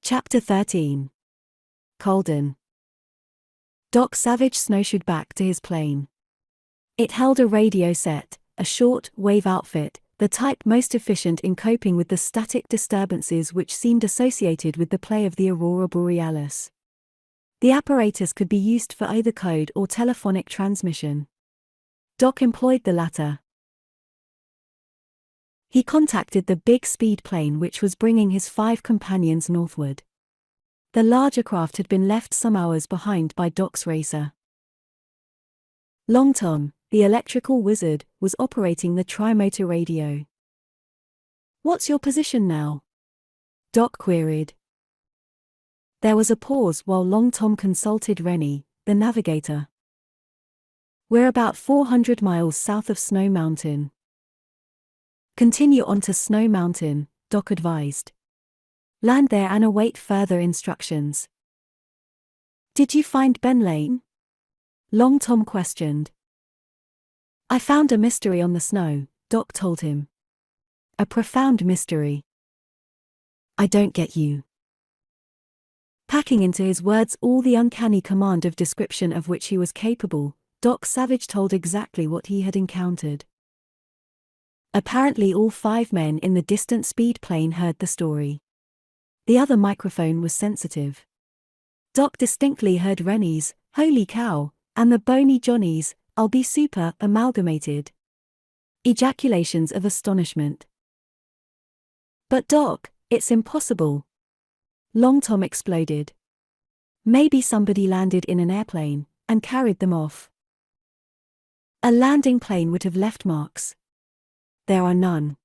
Chapter 13. Colden. Doc Savage snowshoed back to his plane. It held a radio set, a short-wave outfit, the type most efficient in coping with the static disturbances which seemed associated with the play of the aurora borealis. The apparatus could be used for either code or telephonic transmission. Doc employed the latter. He contacted the big speed plane which was bringing his 5 companions northward. The larger craft had been left some hours behind by Doc's racer. Long Tom, the electrical wizard, was operating the trimotor radio. "What's your position now?" Doc queried. There was a pause while Long Tom consulted Rennie, the navigator. "We're about 400 miles south of Snow Mountain." "Continue on to Snow Mountain," Doc advised. "Land there and await further instructions." "Did you find Benlanium?" Long Tom questioned. "I found a mystery on the snow," Doc told him. "A profound mystery." "I don't get you." Packing into his words all the uncanny command of description of which he was capable, Doc Savage told exactly what he had encountered. Apparently all 5 men in the distant speed plane heard the story. The other microphone was sensitive. Doc distinctly heard Rennie's, "Holy cow," and the Bony Johnny's, "I'll be super," amalgamated. Ejaculations of astonishment. "But Doc, it's impossible." Long Tom exploded. "Maybe somebody landed in an airplane and carried them off. A landing plane would have left marks. There are none.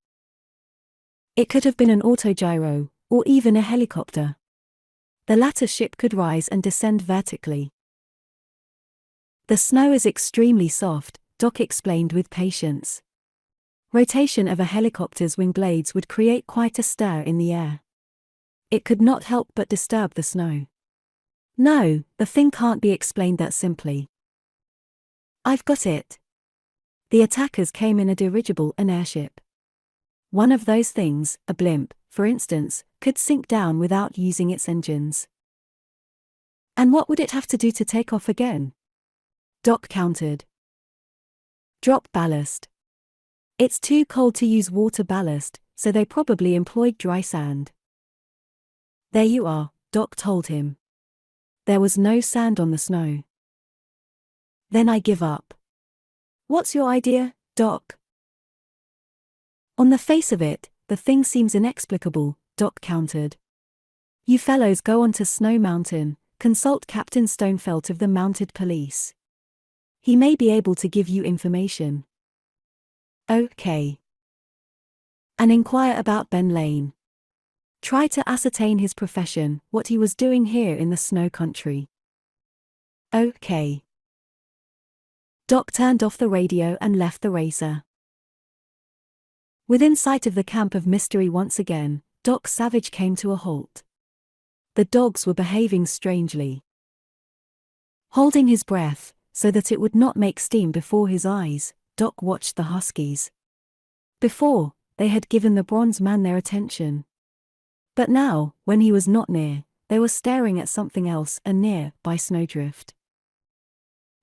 It could have been an autogyro, or even a helicopter. The latter ship could rise and descend vertically. The snow is extremely soft," Doc explained with patience. Rotation of a helicopter's wing blades would create quite a stir in the air. It could not help but disturb the snow. "No, the thing can't be explained that simply." "I've got it. The attackers came in a dirigible, an airship. One of those things, a blimp, for instance, could sink down without using its engines." "And what would it have to do to take off again?" Doc countered. "Drop ballast. It's too cold to use water ballast, so they probably employed dry sand." "There you are," Doc told him. There was no sand on the snow. "Then I give up." "What's your idea, Doc?" "On the face of it, the thing seems inexplicable," Doc countered. "You fellows go on to Snow Mountain, consult Captain Stonefelt of the Mounted Police. He may be able to give you information." "Okay." "And inquire about Benlanium. Try to ascertain his profession, what he was doing here in the snow country." "Okay." Doc turned off the radio and left the racer. Within sight of the camp of mystery once again, Doc Savage came to a halt. The dogs were behaving strangely. Holding his breath, so that it would not make steam before his eyes, Doc watched the huskies. Before, they had given the bronze man their attention. But now, when he was not near, they were staring at something else, a near-by snowdrift.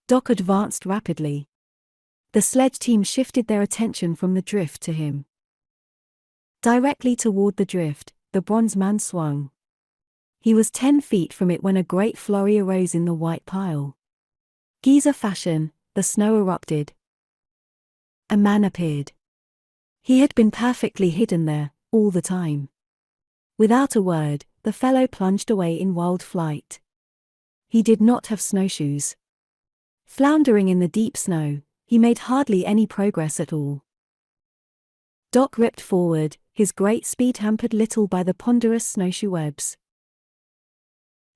Doc advanced rapidly. The sledge team shifted their attention from the drift to him. Directly toward the drift, the bronze man swung. He was 10 feet from it when a great flurry arose in the white pile. Geyser fashion, the snow erupted. A man appeared. He had been perfectly hidden there, all the time. Without a word, the fellow plunged away in wild flight. He did not have snowshoes. Floundering in the deep snow, he made hardly any progress at all. Doc ripped forward, his great speed hampered little by the ponderous snowshoe webs.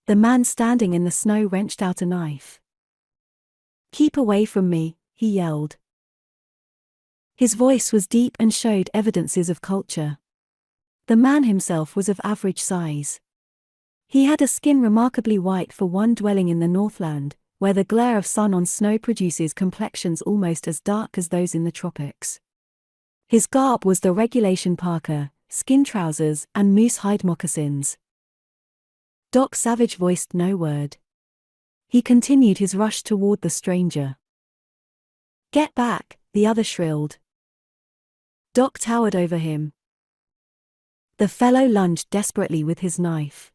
The man standing in the snow wrenched out a knife. "Keep away from me," he yelled. His voice was deep and showed evidences of culture. The man himself was of average size. He had a skin remarkably white for one dwelling in the Northland, where the glare of sun on snow produces complexions almost as dark as those in the tropics. His garb was the regulation parka, skin trousers, and moose hide moccasins. Doc Savage voiced no word. He continued his rush toward the stranger. "Get back," the other shrilled. Doc towered over him. The fellow lunged desperately with his knife.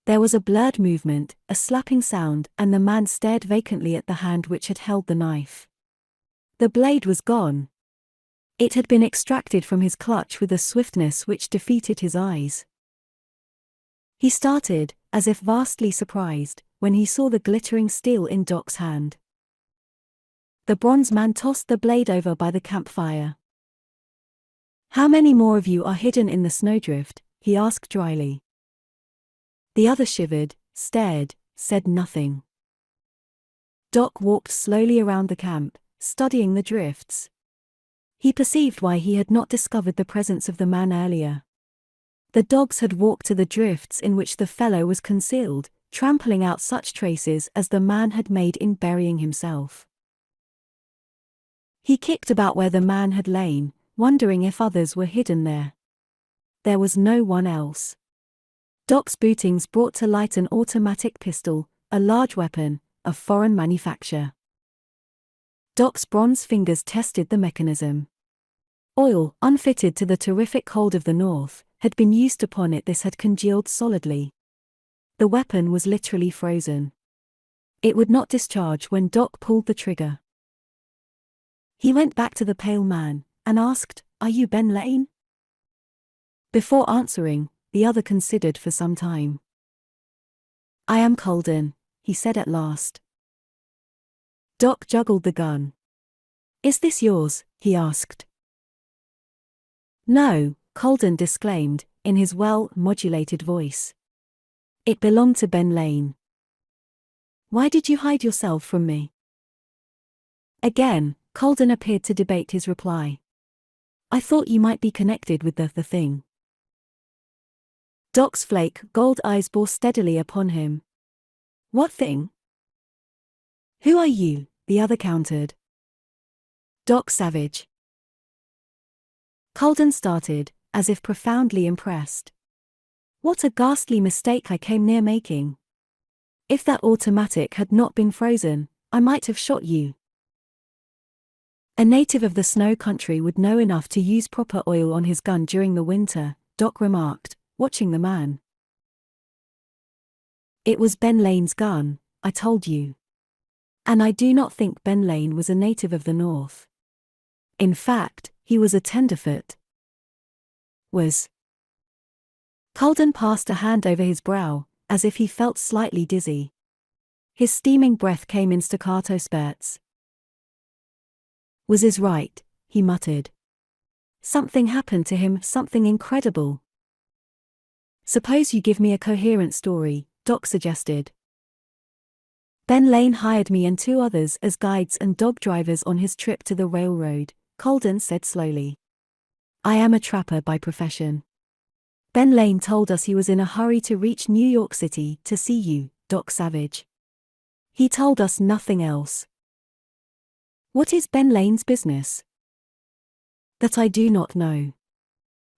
There was a blurred movement, a slapping sound, and the man stared vacantly at the hand which had held the knife. The blade was gone. It had been extracted from his clutch with a swiftness which defeated his eyes. He started, as if vastly surprised, when he saw the glittering steel in Doc's hand. The bronze man tossed the blade over by the campfire. "How many more of you are hidden in the snowdrift?" he asked dryly. The other shivered, stared, said nothing. Doc walked slowly around the camp, studying the drifts. He perceived why he had not discovered the presence of the man earlier. The dogs had walked to the drifts in which the fellow was concealed, trampling out such traces as the man had made in burying himself. He kicked about where the man had lain, wondering if others were hidden there. There was no one else. Doc's bootings brought to light an automatic pistol, a large weapon, of foreign manufacture. Doc's bronze fingers tested the mechanism. Oil, unfitted to the terrific cold of the north, had been used upon it. This had congealed solidly. The weapon was literally frozen. It would not discharge when Doc pulled the trigger. He went back to the pale man, and asked, "Are you Benlanium?" Before answering, the other considered for some time. "I am Colden," he said at last. Doc juggled the gun. "Is this yours?" he asked. "No," Colden disclaimed, in his well-modulated voice. "It belonged to Benlanium." "Why did you hide yourself from me?" Again, Colden appeared to debate his reply. "I thought you might be connected with the thing." Doc's flake gold eyes bore steadily upon him. "What thing?" "Who are you?" the other countered. "Doc Savage." Colden started, as if profoundly impressed. "What a ghastly mistake I came near making. If that automatic had not been frozen, I might have shot you." A native of the snow country would know enough to use proper oil on his gun during the winter, Doc remarked, watching the man. "It was Benlanium's gun, I told you. And I do not think Benlanium was a native of the north. In fact, he was a tenderfoot." "Was?" Colden passed a hand over his brow, as if he felt slightly dizzy. His steaming breath came in staccato spurts. "Was is right," he muttered. "Something happened to him, something incredible." "Suppose you give me a coherent story," Doc suggested. "Benlanium hired me and two others as guides and dog drivers on his trip to the railroad," Colden said slowly. "I am a trapper by profession. Benlanium told us he was in a hurry to reach New York City to see you, Doc Savage. He told us nothing else." "What is Benlanium's business?" "That I do not know."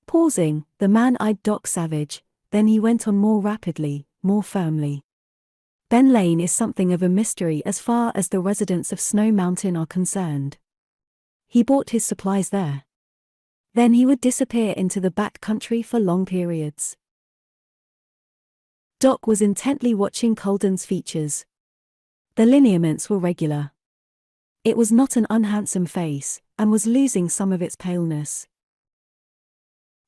Pausing, the man eyed Doc Savage, then he went on more rapidly, more firmly. "Benlanium is something of a mystery as far as the residents of Snow Mountain are concerned. He bought his supplies there. Then he would disappear into the back country for long periods." Doc was intently watching Colden's features. The lineaments were regular. It was not an unhandsome face, and was losing some of its paleness.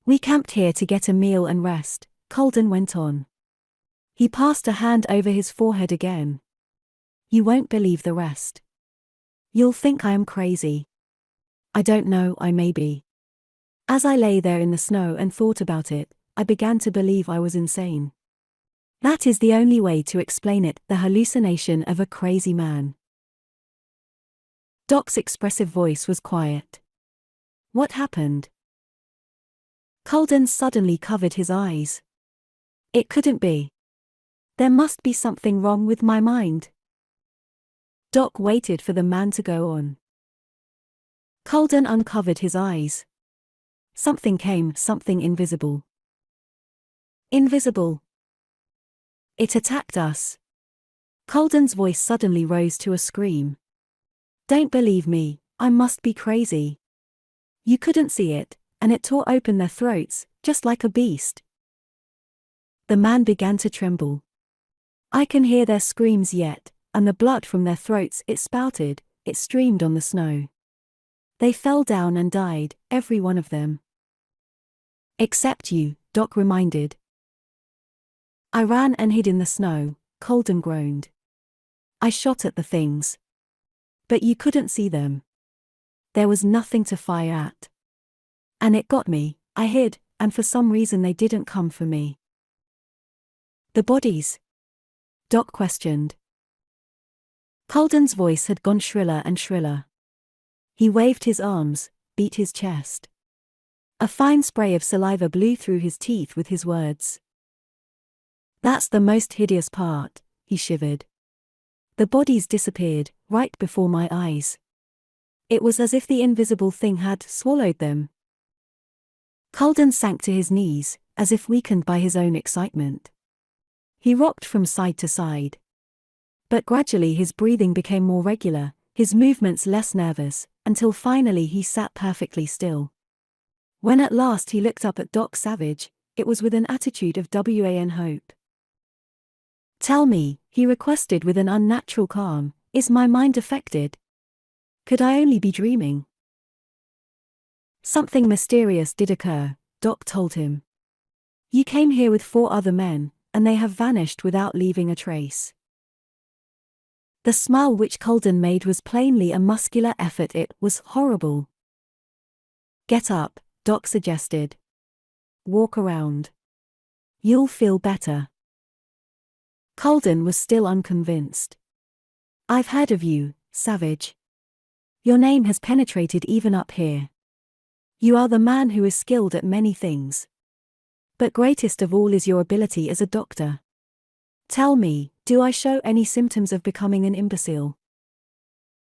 "We camped here to get a meal and rest," Colden went on. He passed a hand over his forehead again. "You won't believe the rest. You'll think I am crazy. I don't know, I may be. As I lay there in the snow and thought about it, I began to believe I was insane. That is the only way to explain it, the hallucination of a crazy man." Doc's expressive voice was quiet. "What happened?" Colden suddenly covered his eyes. "It couldn't be. There must be something wrong with my mind." Doc waited for the man to go on. Colden uncovered his eyes. "Something came, something invisible." "Invisible?" It attacked us. Colden's voice suddenly rose to a scream. Don't believe me, I must be crazy. You couldn't see it, and it tore open their throats, just like a beast. The man began to tremble. I can hear their screams yet, and the blood from their throats it spouted, it streamed on the snow. They fell down and died, every one of them. Except you, Doc reminded. I ran and hid in the snow, Colden groaned. I shot at the things. But you couldn't see them. There was nothing to fire at. And it got me, I hid, and for some reason they didn't come for me. The bodies? Doc questioned. Colden's voice had gone shriller and shriller. He waved his arms, beat his chest. A fine spray of saliva blew through his teeth with his words. That's the most hideous part, he shivered. The bodies disappeared, right before my eyes. It was as if the invisible thing had swallowed them. Colden sank to his knees, as if weakened by his own excitement. He rocked from side to side. But gradually his breathing became more regular, his movements less nervous, until finally he sat perfectly still. When at last he looked up at Doc Savage, it was with an attitude of wan hope. Tell me, he requested with an unnatural calm, is my mind affected? Could I only be dreaming? Something mysterious did occur, Doc told him. You came here with 4 other men, and they have vanished without leaving a trace. The smile which Colden made was plainly a muscular effort. It was horrible. Get up, Doc suggested. Walk around. You'll feel better. Colden was still unconvinced. I've heard of you, Savage. Your name has penetrated even up here. You are the man who is skilled at many things. But greatest of all is your ability as a doctor. Tell me, do I show any symptoms of becoming an imbecile?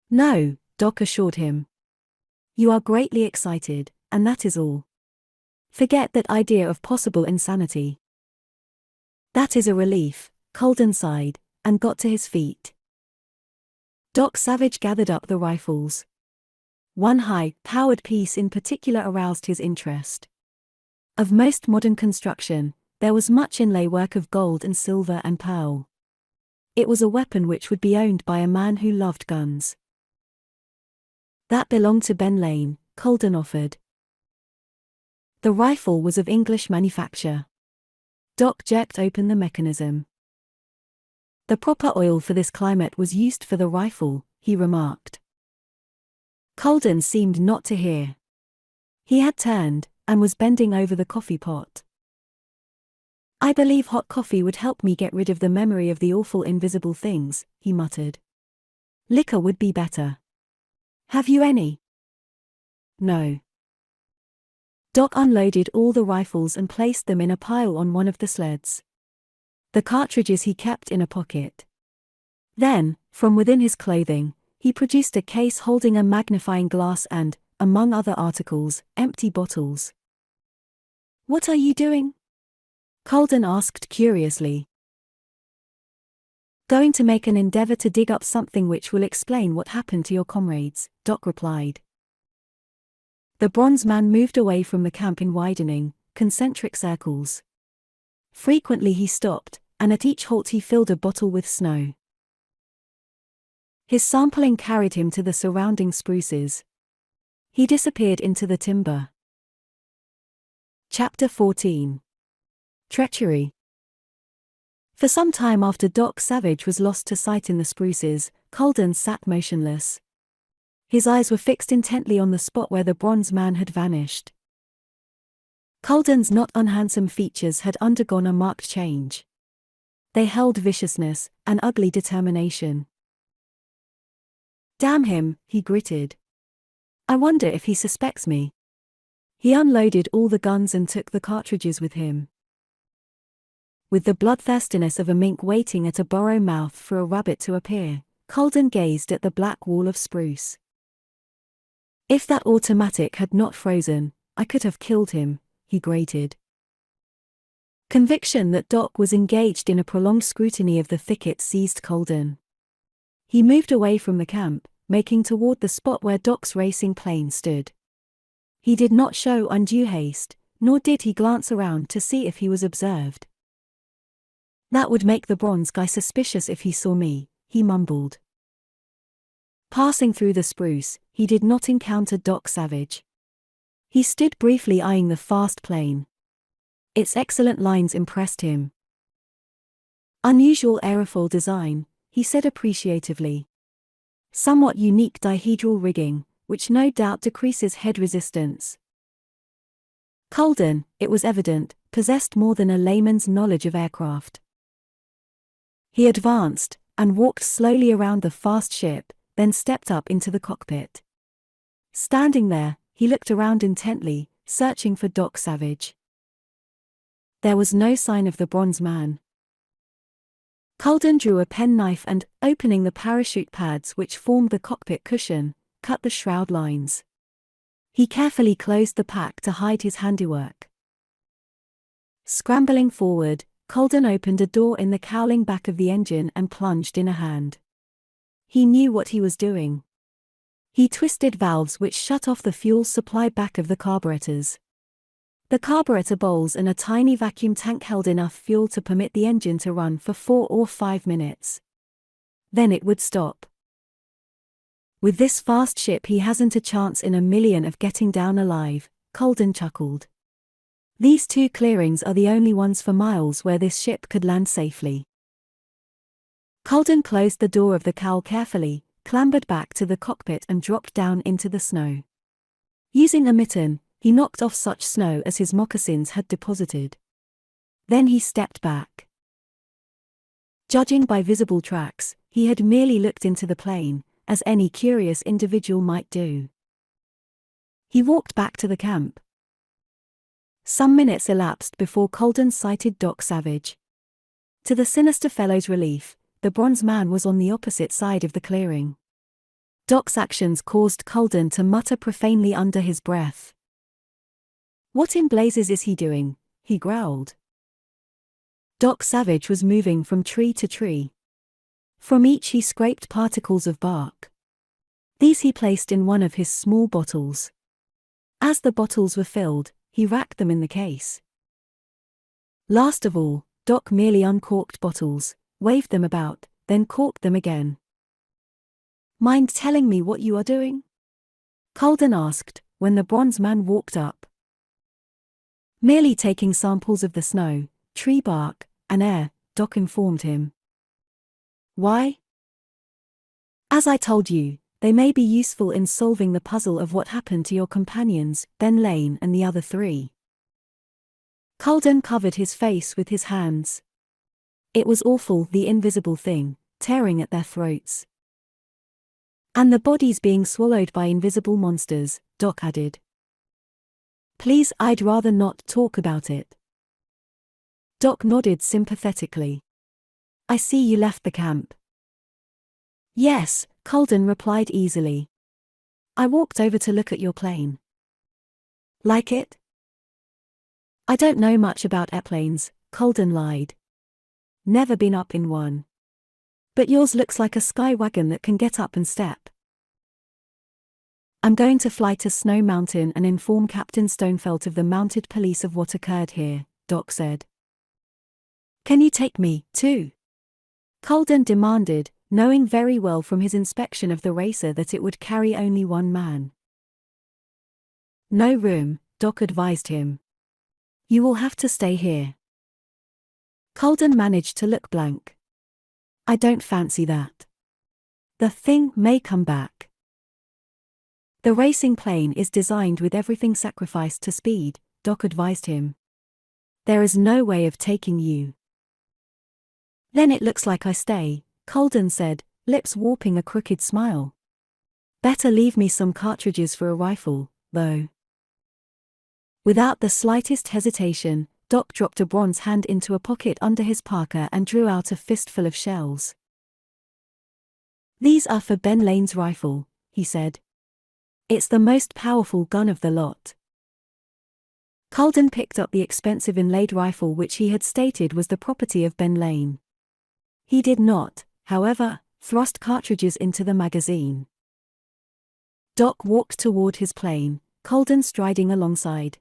No, Doc assured him. You are greatly excited, and that is all. Forget that idea of possible insanity. That is a relief, Colden sighed, and got to his feet. Doc Savage gathered up the rifles. One high-powered piece in particular aroused his interest. Of most modern construction, there was much inlay work of gold and silver and pearl. It was a weapon which would be owned by a man who loved guns. That belonged to Benlanium, Colden offered. The rifle was of English manufacture. Doc jerked open the mechanism. The proper oil for this climate was used for the rifle, he remarked. Colden seemed not to hear. He had turned, and was bending over the coffee pot. I believe hot coffee would help me get rid of the memory of the awful invisible things, he muttered. Liquor would be better. Have you any? No. Doc unloaded all the rifles and placed them in a pile on one of the sleds. The cartridges he kept in a pocket. Then, from within his clothing, he produced a case holding a magnifying glass and, among other articles, empty bottles. What are you doing? Colden asked curiously. Going to make an endeavor to dig up something which will explain what happened to your comrades, Doc replied. The bronze man moved away from the camp in widening, concentric circles. Frequently he stopped, and at each halt he filled a bottle with snow. His sampling carried him to the surrounding spruces. He disappeared into the timber. Chapter 14. Treachery. For some time after Doc Savage was lost to sight in the spruces, Colden sat motionless. His eyes were fixed intently on the spot where the bronze man had vanished. Colden's not unhandsome features had undergone a marked change. They held viciousness, an ugly determination. Damn him, he gritted. I wonder if he suspects me. He unloaded all the guns and took the cartridges with him. With the bloodthirstiness of a mink waiting at a burrow mouth for a rabbit to appear, Colden gazed at the black wall of spruce. If that automatic had not frozen, I could have killed him, he grated. Conviction that Doc was engaged in a prolonged scrutiny of the thicket seized Colden. He moved away from the camp, making toward the spot where Doc's racing plane stood. He did not show undue haste, nor did he glance around to see if he was observed. "That would make the bronze guy suspicious if he saw me," he mumbled. Passing through the spruce, he did not encounter Doc Savage. He stood briefly eyeing the fast plane. Its excellent lines impressed him. "Unusual aerofoil design," he said appreciatively. "Somewhat unique dihedral rigging, which no doubt decreases head resistance." Colden, it was evident, possessed more than a layman's knowledge of aircraft. He advanced, and walked slowly around the fast ship, then stepped up into the cockpit. Standing there, he looked around intently, searching for Doc Savage. There was no sign of the bronze man. Colden drew a penknife and, opening the parachute pads which formed the cockpit cushion, cut the shroud lines. He carefully closed the pack to hide his handiwork. Scrambling forward, Colden opened a door in the cowling back of the engine and plunged in a hand. He knew what he was doing. He twisted valves which shut off the fuel supply back of the carburetors. The carburetor bowls and a tiny vacuum tank held enough fuel to permit the engine to run for 4 or 5 minutes. Then it would stop. "With this fast ship he hasn't a chance in a million of getting down alive," Colden chuckled. "These 2 clearings are the only ones for miles where this ship could land safely." Colden closed the door of the cowl carefully, clambered back to the cockpit and dropped down into the snow. Using a mitten, he knocked off such snow as his moccasins had deposited. Then he stepped back. Judging by visible tracks, he had merely looked into the plane, as any curious individual might do. He walked back to the camp. Some minutes elapsed before Colden sighted Doc Savage. To the sinister fellow's relief, the bronze man was on the opposite side of the clearing. Doc's actions caused Colden to mutter profanely under his breath. "What in blazes is he doing?" he growled. Doc Savage was moving from tree to tree. From each he scraped particles of bark. These he placed in one of his small bottles. As the bottles were filled, he racked them in the case. Last of all, Doc merely uncorked bottles, waved them about, then corked them again. "Mind telling me what you are doing?" Colden asked, when the bronze man walked up. "Merely taking samples of the snow, tree bark, and air," Doc informed him. "Why?" "As I told you, they may be useful in solving the puzzle of what happened to your companions, Benlanium and the other 3. Colden covered his face with his hands. It was awful, the invisible thing, tearing at their throats. "And the bodies being swallowed by invisible monsters," Doc added. "Please, I'd rather not talk about it." Doc nodded sympathetically. "I see you left the camp." "Yes," Colden replied easily. "I walked over to look at your plane." "Like it?" "I don't know much about airplanes," Colden lied. "Never been up in one. But yours looks like a sky wagon that can get up and step." "I'm going to fly to Snow Mountain and inform Captain Stonefelt of the mounted police of what occurred here," Doc said. "Can you take me, too?" Colden demanded, knowing very well from his inspection of the racer that it would carry only 1 man. "No room," Doc advised him. "You will have to stay here." Colden managed to look blank. "I don't fancy that. The thing may come back." "The racing plane is designed with everything sacrificed to speed," Doc advised him. "There is no way of taking you." "Then it looks like I stay," Colden said, lips warping a crooked smile. "Better leave me some cartridges for a rifle, though." Without the slightest hesitation, Doc dropped a bronze hand into a pocket under his parka and drew out a fistful of shells. "These are for Benlanium's rifle," he said. "It's the most powerful gun of the lot." Colden picked up the expensive inlaid rifle which he had stated was the property of Benlanium. He did not, however, thrust cartridges into the magazine. Doc walked toward his plane, Colden striding alongside.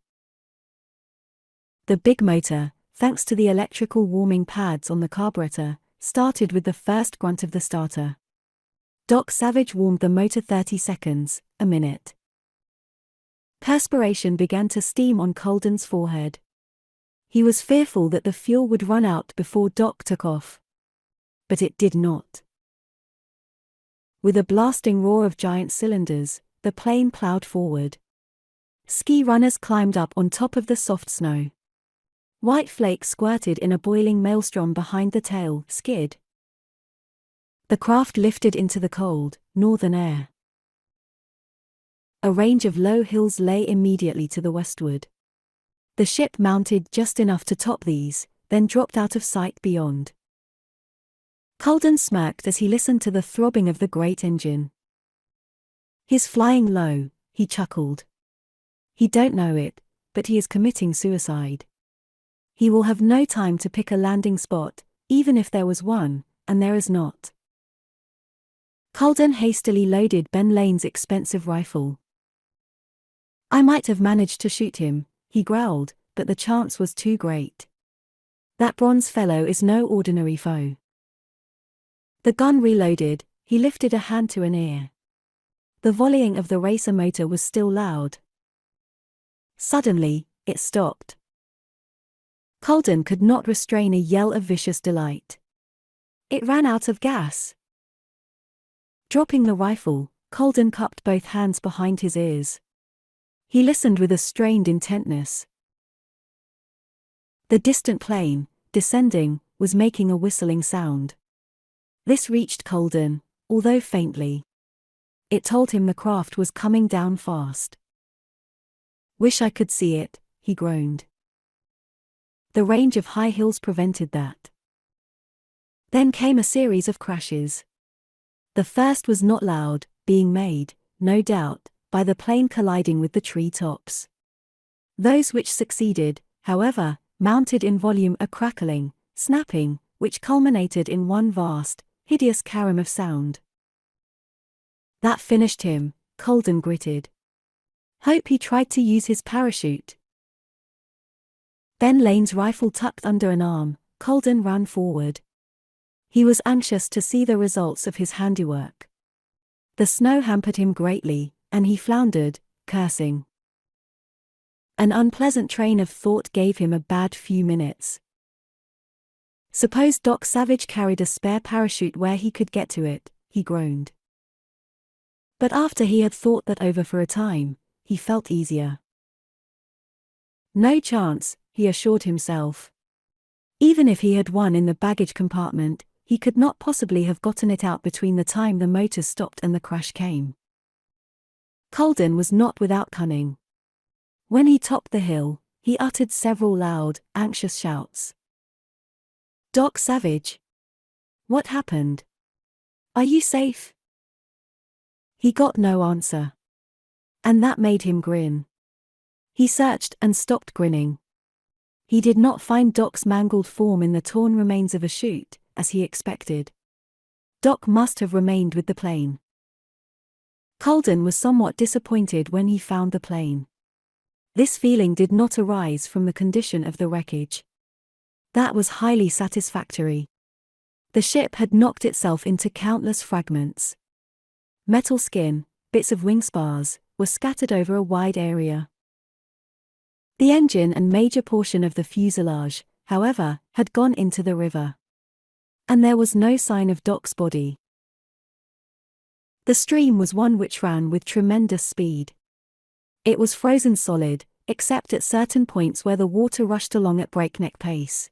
The big motor, thanks to the electrical warming pads on the carburetor, started with the first grunt of the starter. Doc Savage warmed the motor 30 seconds, a minute. Perspiration began to steam on Colden's forehead. He was fearful that the fuel would run out before Doc took off. But it did not. With a blasting roar of giant cylinders, the plane plowed forward. Ski runners climbed up on top of the soft snow. White flakes squirted in a boiling maelstrom behind the tail, skid. The craft lifted into the cold, northern air. A range of low hills lay immediately to the westward. The ship mounted just enough to top these, then dropped out of sight beyond. Colden smirked as he listened to the throbbing of the great engine. "He's flying low," he chuckled. "He don't know it, but he is committing suicide. He will have no time to pick a landing spot, even if there was one, and there is not." Colden hastily loaded Benlanium's expensive rifle. "I might have managed to shoot him," he growled, "but the chance was too great. That bronze fellow is no ordinary foe." The gun reloaded, he lifted a hand to an ear. The volleying of the racer motor was still loud. Suddenly, it stopped. Colden could not restrain a yell of vicious delight. It ran out of gas. Dropping the rifle, Colden cupped both hands behind his ears. He listened with a strained intentness. The distant plane, descending, was making a whistling sound. This reached Colden, although faintly. It told him the craft was coming down fast. "Wish I could see it," he groaned. The range of high hills prevented that. Then came a series of crashes. The first was not loud, being made, no doubt, by the plane colliding with the tree tops. Those which succeeded, however, mounted in volume a crackling, snapping, which culminated in one vast, hideous carom of sound. That finished him, Colden gritted. Hope he tried to use his parachute. Benlanium's rifle tucked under an arm, Colden ran forward. He was anxious to see the results of his handiwork. The snow hampered him greatly, and he floundered, cursing. An unpleasant train of thought gave him a bad few minutes. Suppose Doc Savage carried a spare parachute where he could get to it, he groaned. But after he had thought that over for a time, he felt easier. No chance, he assured himself. Even if he had one in the baggage compartment, he could not possibly have gotten it out between the time the motor stopped and the crash came. Colden was not without cunning. When he topped the hill, he uttered several loud, anxious shouts. "Doc Savage! What happened? Are you safe?" He got no answer. And that made him grin. He searched and stopped grinning. He did not find Doc's mangled form in the torn remains of a chute, as he expected. Doc must have remained with the plane. Colden was somewhat disappointed when he found the plane. This feeling did not arise from the condition of the wreckage. That was highly satisfactory. The ship had knocked itself into countless fragments. Metal skin, bits of wing spars, were scattered over a wide area. The engine and major portion of the fuselage, however, had gone into the river. And there was no sign of Doc's body. The stream was one which ran with tremendous speed. It was frozen solid, except at certain points where the water rushed along at breakneck pace.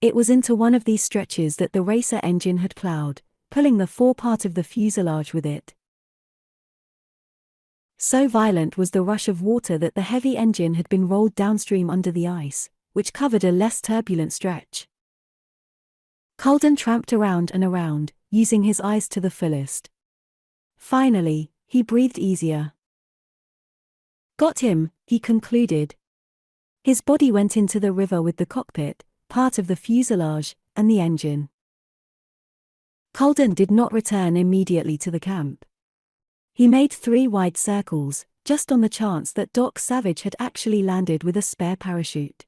It was into one of these stretches that the racer engine had plowed, pulling the forepart of the fuselage with it. So violent was the rush of water that the heavy engine had been rolled downstream under the ice, which covered a less turbulent stretch. Colden tramped around and around, using his eyes to the fullest. Finally, he breathed easier. "Got him," he concluded. His body went into the river with the cockpit, part of the fuselage, and the engine. Colden did not return immediately to the camp. He made 3 wide circles, just on the chance that Doc Savage had actually landed with a spare parachute.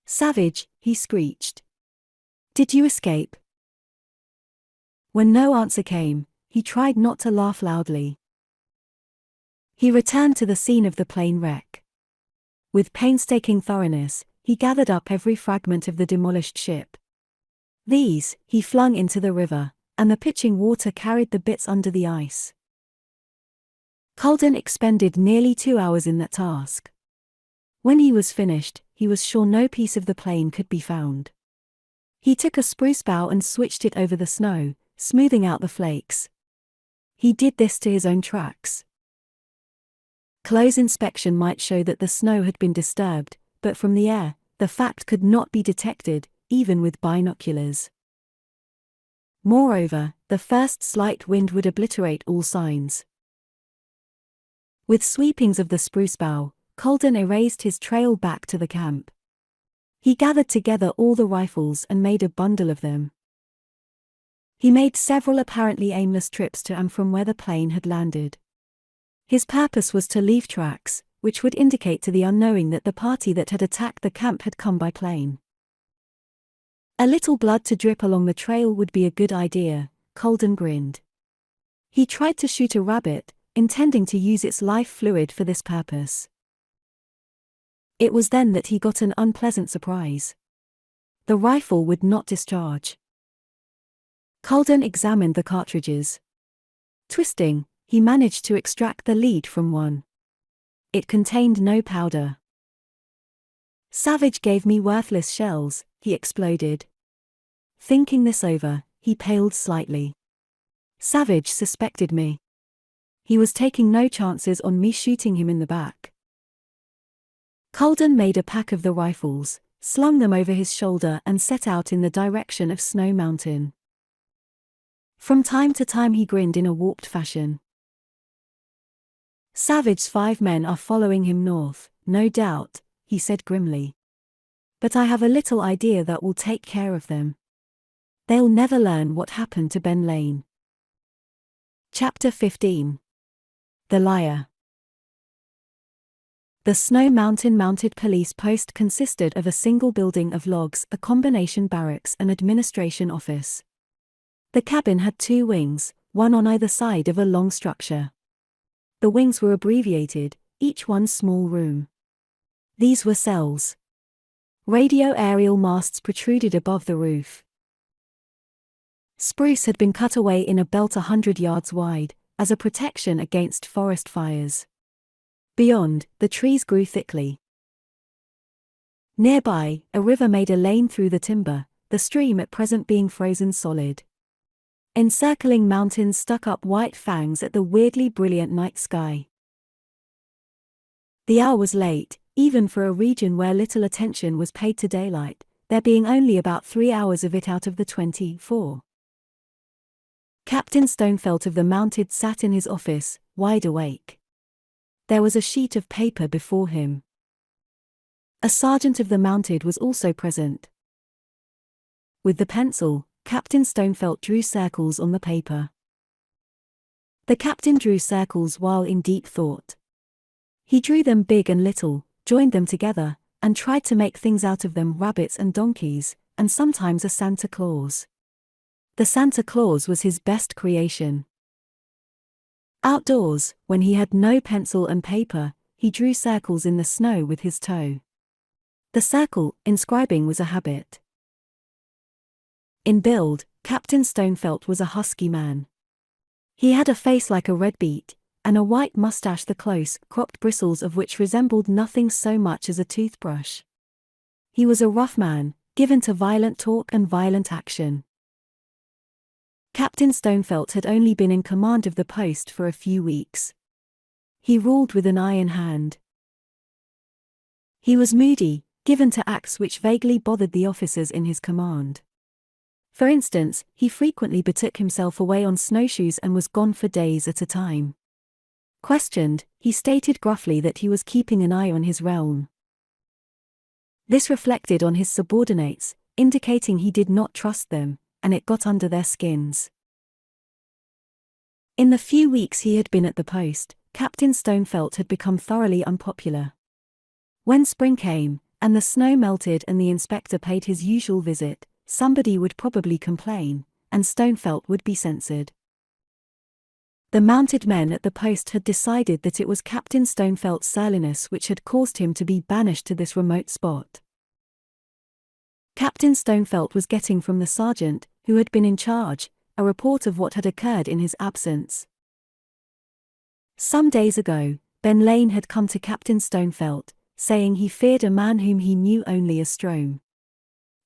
"Savage," he screeched. "Did you escape?" When no answer came, he tried not to laugh loudly. He returned to the scene of the plane wreck. With painstaking thoroughness, he gathered up every fragment of the demolished ship. These, he flung into the river, and the pitching water carried the bits under the ice. Colden expended nearly 2 hours in that task. When he was finished, he was sure no piece of the plane could be found. He took a spruce bough and switched it over the snow, smoothing out the flakes. He did this to his own tracks. Close inspection might show that the snow had been disturbed, but from the air, the fact could not be detected, even with binoculars. Moreover, the first slight wind would obliterate all signs. With sweepings of the spruce bough, Colden erased his trail back to the camp. He gathered together all the rifles and made a bundle of them. He made several apparently aimless trips to and from where the plane had landed. His purpose was to leave tracks, which would indicate to the unknowing that the party that had attacked the camp had come by plane. A little blood to drip along the trail would be a good idea, Colden grinned. He tried to shoot a rabbit, intending to use its life fluid for this purpose. It was then that he got an unpleasant surprise. The rifle would not discharge. Colden examined the cartridges. Twisting, he managed to extract the lead from one. It contained no powder. "Savage gave me worthless shells," he exploded. Thinking this over, he paled slightly. Savage suspected me. He was taking no chances on me shooting him in the back. Colden made a pack of the rifles, slung them over his shoulder and set out in the direction of Snow Mountain. From time to time he grinned in a warped fashion. "Savage's 5 men are following him north, no doubt," he said grimly. "But I have a little idea that will take care of them. They'll never learn what happened to Benlanium." Chapter 15. The Liar. The Snow Mountain Mounted Police Post consisted of a single building of logs, a combination barracks and administration office. The cabin had 2 wings, one on either side of a long structure. The wings were abbreviated, each one small room. These were cells. Radio aerial masts protruded above the roof. Spruce had been cut away in a belt 100 yards wide, as a protection against forest fires. Beyond, the trees grew thickly. Nearby, a river made a lane through the timber, the stream at present being frozen solid. Encircling mountains stuck up white fangs at the weirdly brilliant night sky. The hour was late, even for a region where little attention was paid to daylight, there being only about 3 hours of it out of the 24. Captain Stonefelt of the Mounted sat in his office, wide awake. There was a sheet of paper before him. A sergeant of the Mounted was also present. With the pencil, Captain Stonefelt drew circles on the paper. The captain drew circles while in deep thought. He drew them big and little, joined them together, and tried to make things out of them: rabbits and donkeys, and sometimes a Santa Claus. The Santa Claus was his best creation. Outdoors, when he had no pencil and paper, he drew circles in the snow with his toe. The circle, inscribing, was a habit. In build, Captain Stonefelt was a husky man. He had a face like a red beet, and a white mustache, the close, cropped bristles of which resembled nothing so much as a toothbrush. He was a rough man, given to violent talk and violent action. Captain Stonefelt had only been in command of the post for a few weeks. He ruled with an iron hand. He was moody, given to acts which vaguely bothered the officers in his command. For instance, he frequently betook himself away on snowshoes and was gone for days at a time. Questioned, he stated gruffly that he was keeping an eye on his realm. This reflected on his subordinates, indicating he did not trust them, and it got under their skins. In the few weeks he had been at the post, Captain Stonefelt had become thoroughly unpopular. When spring came, and the snow melted and the inspector paid his usual visit, somebody would probably complain, and Stonefelt would be censored. The mounted men at the post had decided that it was Captain Stonefelt's surliness which had caused him to be banished to this remote spot. Captain Stonefelt was getting from the sergeant, who had been in charge, a report of what had occurred in his absence. Some days ago, Benlanium had come to Captain Stonefelt, saying he feared a man whom he knew only as Strome.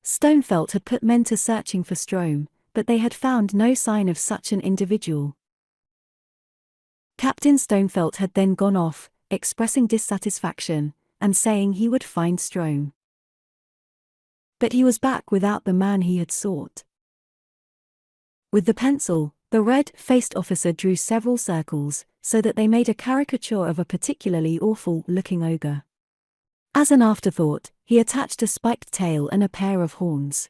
Stonefelt had put men to searching for Strome, but they had found no sign of such an individual. Captain Stonefelt had then gone off, expressing dissatisfaction, and saying he would find Strome. But he was back without the man he had sought. With the pencil, the red-faced officer drew several circles, so that they made a caricature of a particularly awful-looking ogre. As an afterthought, he attached a spiked tail and a pair of horns.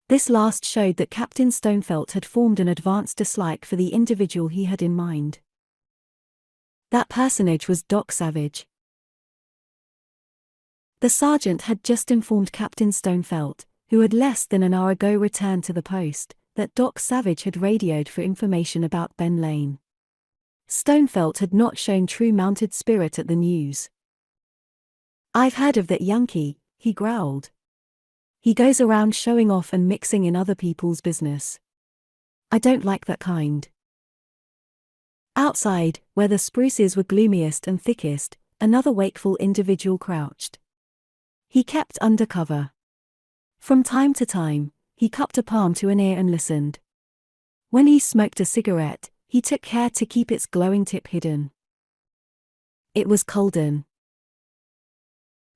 This last showed that Captain Stonefelt had formed an advanced dislike for the individual he had in mind. That personage was Doc Savage. The sergeant had just informed Captain Stonefelt, who had less than an hour ago returned to the post, that Doc Savage had radioed for information about Benlanium. Stonefelt had not shown true mounted spirit at the news. "I've heard of that Yankee," he growled. "He goes around showing off and mixing in other people's business. I don't like that kind." Outside, where the spruces were gloomiest and thickest, another wakeful individual crouched. He kept under cover. From time to time, he cupped a palm to an ear and listened. When he smoked a cigarette, he took care to keep its glowing tip hidden. It was Colden.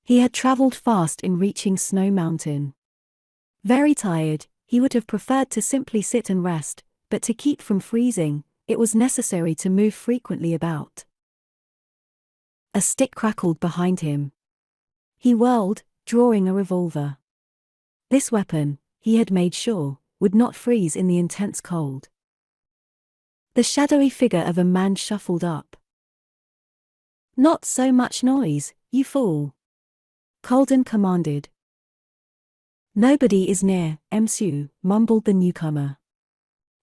He had traveled fast in reaching Snow Mountain. Very tired, he would have preferred to simply sit and rest, but to keep from freezing, it was necessary to move frequently about. A stick crackled behind him. He whirled, drawing a revolver. This weapon, he had made sure, would not freeze in the intense cold. The shadowy figure of a man shuffled up. "Not so much noise, you fool," Colden commanded. "Nobody is near, Msu," mumbled the newcomer.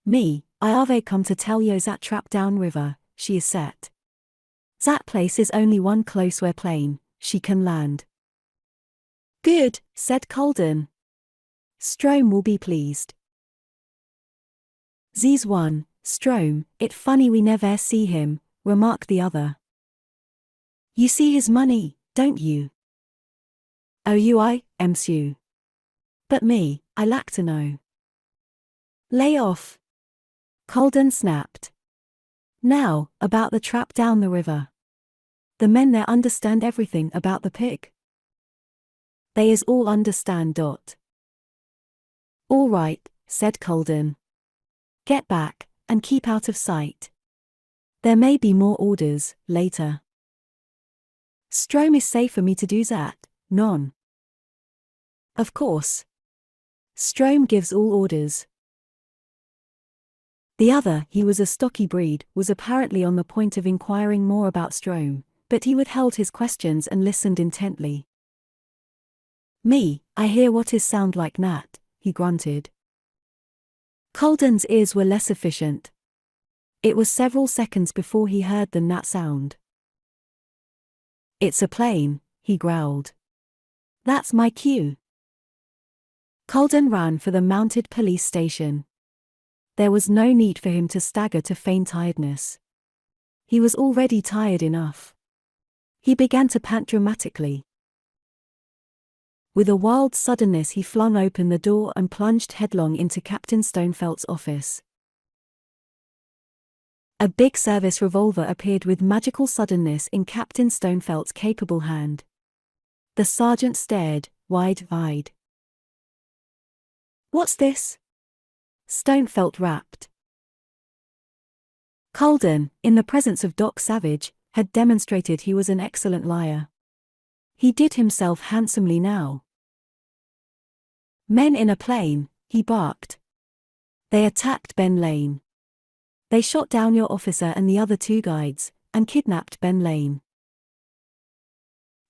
"Me, I have come to tell yo that trap down river, she is set. That place is only one close where plane, she can land." "Good," said Colden. "Strome will be pleased." "Z's one, Strome, it funny we never see him," remarked the other. "You see his money, don't you?" "Oh you I, Msu. But me, I lack to know." "Lay off," Colden snapped. "Now, about the trap down the river. The men there understand everything about the pig. They is all understand. "All right," said Colden. "Get back, and keep out of sight. There may be more orders, later." "Strome is safe for me to do that, non?" "Of course. Strome gives all orders." The other, he was a stocky breed, was apparently on the point of inquiring more about Strome, but he withheld his questions and listened intently. "Me, I hear what is sound like that," he grunted. Colden's ears were less efficient. It was several seconds before he heard the gnat sound. "It's a plane," he growled. "That's my cue." Colden ran for the mounted police station. There was no need for him to stagger to feign tiredness. He was already tired enough. He began to pant dramatically. With a wild suddenness he flung open the door and plunged headlong into Captain Stonefelt's office. A big service revolver appeared with magical suddenness in Captain Stonefelt's capable hand. The sergeant stared, wide-eyed. "What's this?" Stonefelt rapped. Colden, in the presence of Doc Savage, had demonstrated he was an excellent liar. He did himself handsomely now. Men in a plane, he barked. They attacked Benlanium. They shot down your officer and the other 2 guides, and kidnapped Benlanium.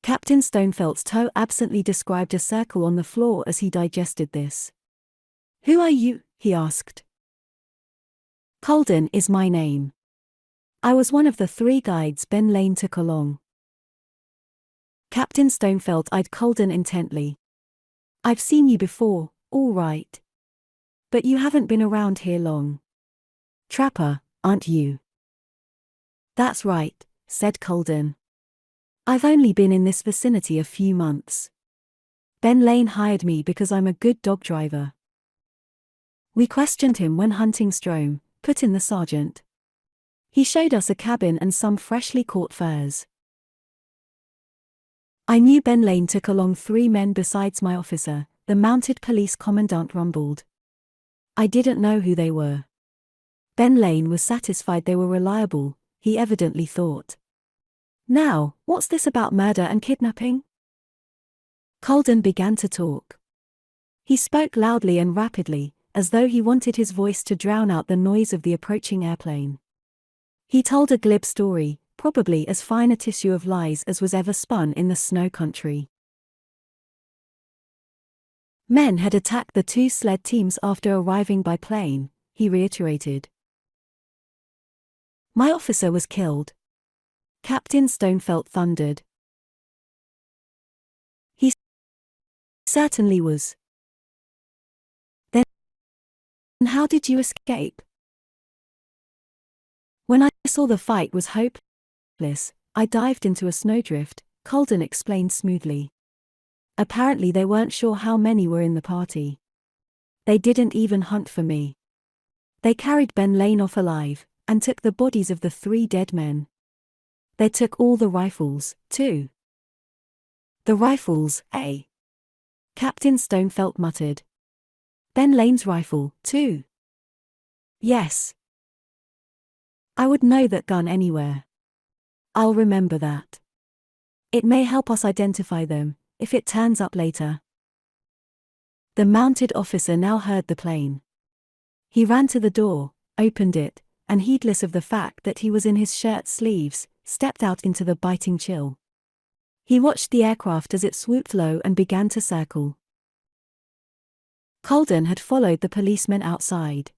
Captain Stonefelt's toe absently described a circle on the floor as he digested this. Who are you? He asked. Colden is my name. I was one of the 3 guides Benlanium took along. Captain Stonefelt eyed Colden intently. I've seen you before, all right. But you haven't been around here long. Trapper, aren't you? That's right, said Colden. I've only been in this vicinity a few months. Benlanium hired me because I'm a good dog driver. We questioned him when hunting Strome, put in the sergeant. He showed us a cabin and some freshly caught furs. I knew Benlanium took along 3 men besides my officer, the mounted police commandant rumbled. I didn't know who they were. Benlanium was satisfied they were reliable, he evidently thought. Now, what's this about murder and kidnapping? Colden began to talk. He spoke loudly and rapidly, as though he wanted his voice to drown out the noise of the approaching airplane. He told a glib story, probably as fine a tissue of lies as was ever spun in the snow country. Men had attacked the 2 sled teams after arriving by plane, he reiterated. My officer was killed. Captain Stonefelt thundered. He certainly was. Then how did you escape? When I saw the fight was hopeless, I dived into a snowdrift, Colden explained smoothly. Apparently they weren't sure how many were in the party. They didn't even hunt for me. They carried Benlanium off alive, and took the bodies of the 3 dead men. They took all the rifles, too. The rifles, eh? Captain Stonefelt muttered. Benlanium's rifle, too. Yes. I would know that gun anywhere. I'll remember that. It may help us identify them, if it turns up later. The mounted officer now heard the plane. He ran to the door, opened it, and heedless of the fact that he was in his shirt sleeves, stepped out into the biting chill. He watched the aircraft as it swooped low and began to circle. Colden had followed the policemen outside.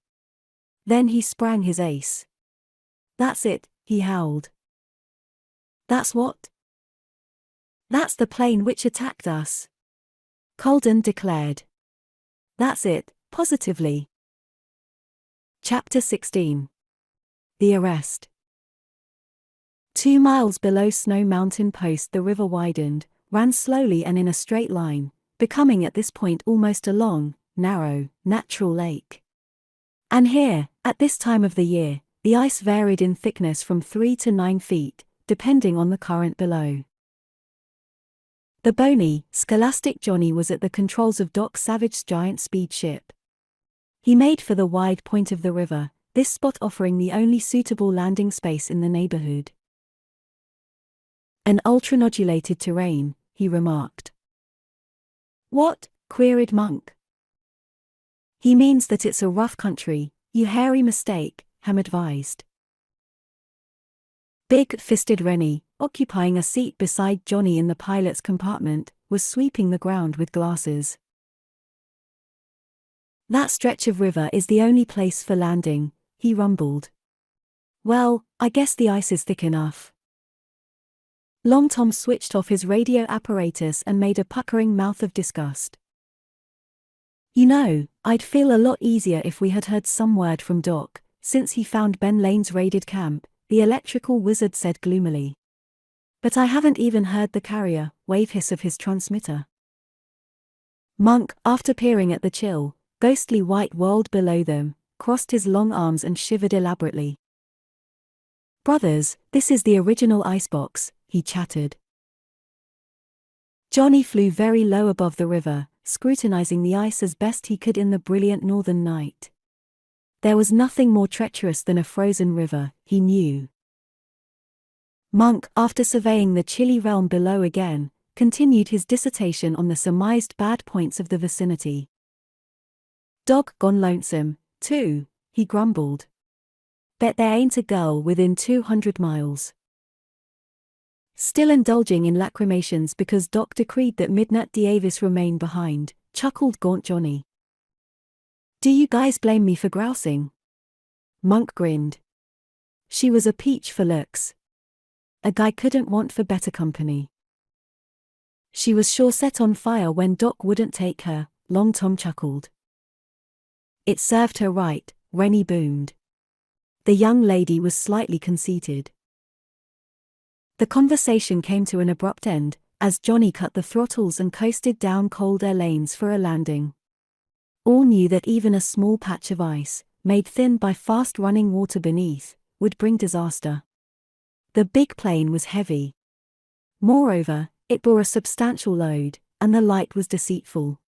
Then he sprang his ace. That's it, he howled. That's what? That's the plane which attacked us, Colden declared. That's it, positively. Chapter 16. The Arrest. 2 miles below Snow Mountain Post the river widened, ran slowly and in a straight line, becoming at this point almost a long, narrow, natural lake. And here, at this time of the year, the ice varied in thickness from 3 to 9 feet, depending on the current below. The bony, scholastic Johnny was at the controls of Doc Savage's giant speed ship. He made for the wide point of the river, this spot offering the only suitable landing space in the neighborhood. An ultranodulated terrain, he remarked. What? Queried Monk. He means that it's a rough country, you hairy mistake, Ham advised. Big-fisted Rennie, occupying a seat beside Johnny in the pilot's compartment, was sweeping the ground with glasses. That stretch of river is the only place for landing, he rumbled. Well, I guess the ice is thick enough. Long Tom switched off his radio apparatus and made a puckering mouth of disgust. You know, I'd feel a lot easier if we had heard some word from Doc, since he found Benlanium's raided camp, the electrical wizard said gloomily. But I haven't even heard the carrier wave hiss of his transmitter. Monk, after peering at the chill, ghostly white world below them, crossed his long arms and shivered elaborately. Brothers, this is the original icebox, he chattered. Johnny flew very low above the river, scrutinizing the ice as best he could in the brilliant northern night. There was nothing more treacherous than a frozen river, he knew. Monk, after surveying the chilly realm below again, continued his dissertation on the surmised bad points of the vicinity. "Dog gone lonesome, too," he grumbled. "Bet there ain't a girl within 200 miles. Still indulging in lacrimations because Doc decreed that Midnight Davis remain behind, chuckled Gaunt Johnny. "Do you guys blame me for grousing?" Monk grinned. She was a peach for looks. A guy couldn't want for better company. She was sure set on fire when Doc wouldn't take her, Long Tom chuckled. It served her right, Rennie boomed. The young lady was slightly conceited. The conversation came to an abrupt end, as Johnny cut the throttles and coasted down cold air lanes for a landing. All knew that even a small patch of ice, made thin by fast-running water beneath, would bring disaster. The big plane was heavy. Moreover, it bore a substantial load, and the light was deceitful.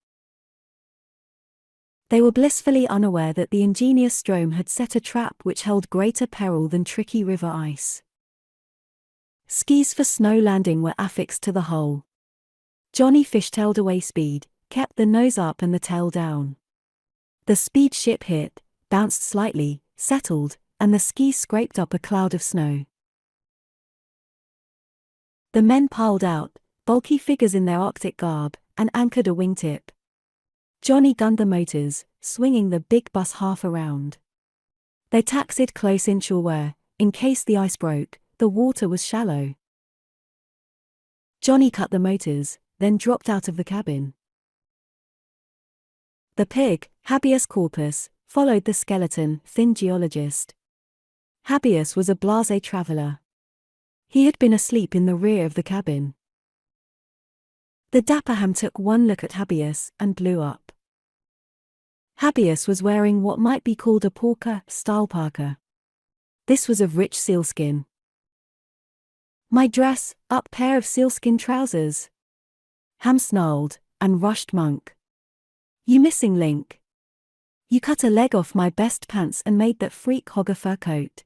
They were blissfully unaware that the ingenious Strom had set a trap which held greater peril than tricky river ice. Skis for snow landing were affixed to the hull. Johnny fishtailed away speed, kept the nose up and the tail down. The speed ship hit, bounced slightly, settled, and the skis scraped up a cloud of snow. The men piled out, bulky figures in their Arctic garb, and anchored a wingtip. Johnny gunned the motors, swinging the big bus half around. They taxied close inshore where, in case the ice broke, the water was shallow. Johnny cut the motors, then dropped out of the cabin. The pig, habeas corpus, followed the skeleton, thin geologist. Habeas was a blasé traveler. He had been asleep in the rear of the cabin. The dapper Ham took one look at Habeas and blew up. Habeas was wearing what might be called a porker-style parka. This was of rich sealskin. "My dress-up pair of sealskin trousers!" Ham snarled, and rushed Monk. "You missing link. You cut a leg off my best pants and made that freak hog a fur coat."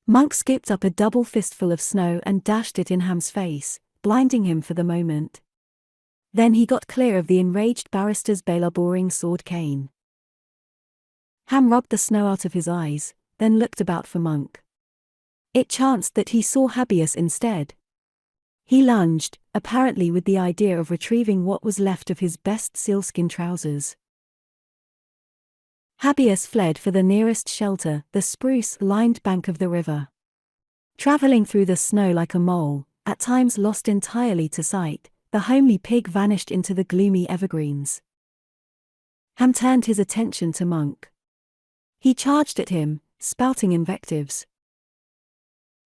Monk scooped up a double fistful of snow and dashed it in Ham's face, blinding him for the moment. Then he got clear of the enraged barrister's baler-boring sword cane. Ham rubbed the snow out of his eyes, then looked about for Monk. It chanced that he saw Habeas instead. He lunged, apparently with the idea of retrieving what was left of his best sealskin trousers. Habeas fled for the nearest shelter, the spruce-lined bank of the river. Traveling through the snow like a mole, at times lost entirely to sight, the homely pig vanished into the gloomy evergreens. Ham turned his attention to Monk. He charged at him, spouting invectives.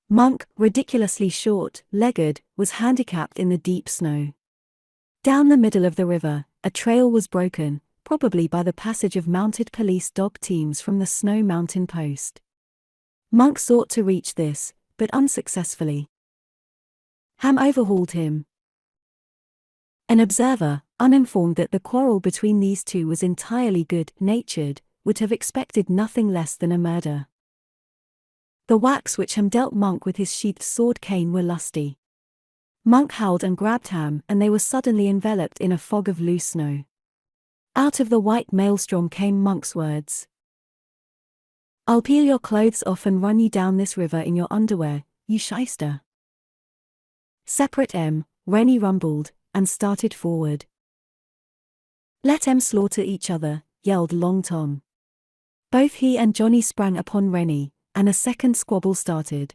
Monk, ridiculously short-legged, was handicapped in the deep snow. Down the middle of the river, a trail was broken, probably by the passage of mounted police dog teams from the Snow Mountain post. Monk sought to reach this, but unsuccessfully. Ham overhauled him. An observer, uninformed that the quarrel between these two was entirely good-natured, would have expected nothing less than a murder. The whacks which Ham dealt Monk with his sheathed sword cane were lusty. Monk howled and grabbed Ham, and they were suddenly enveloped in a fog of loose snow. Out of the white maelstrom came Monk's words. "I'll peel your clothes off and run you down this river in your underwear, you shyster." Separate Rennie rumbled, and started forward. "Let 'em slaughter each other," yelled Long Tom. Both he and Johnny sprang upon Rennie, and a second squabble started.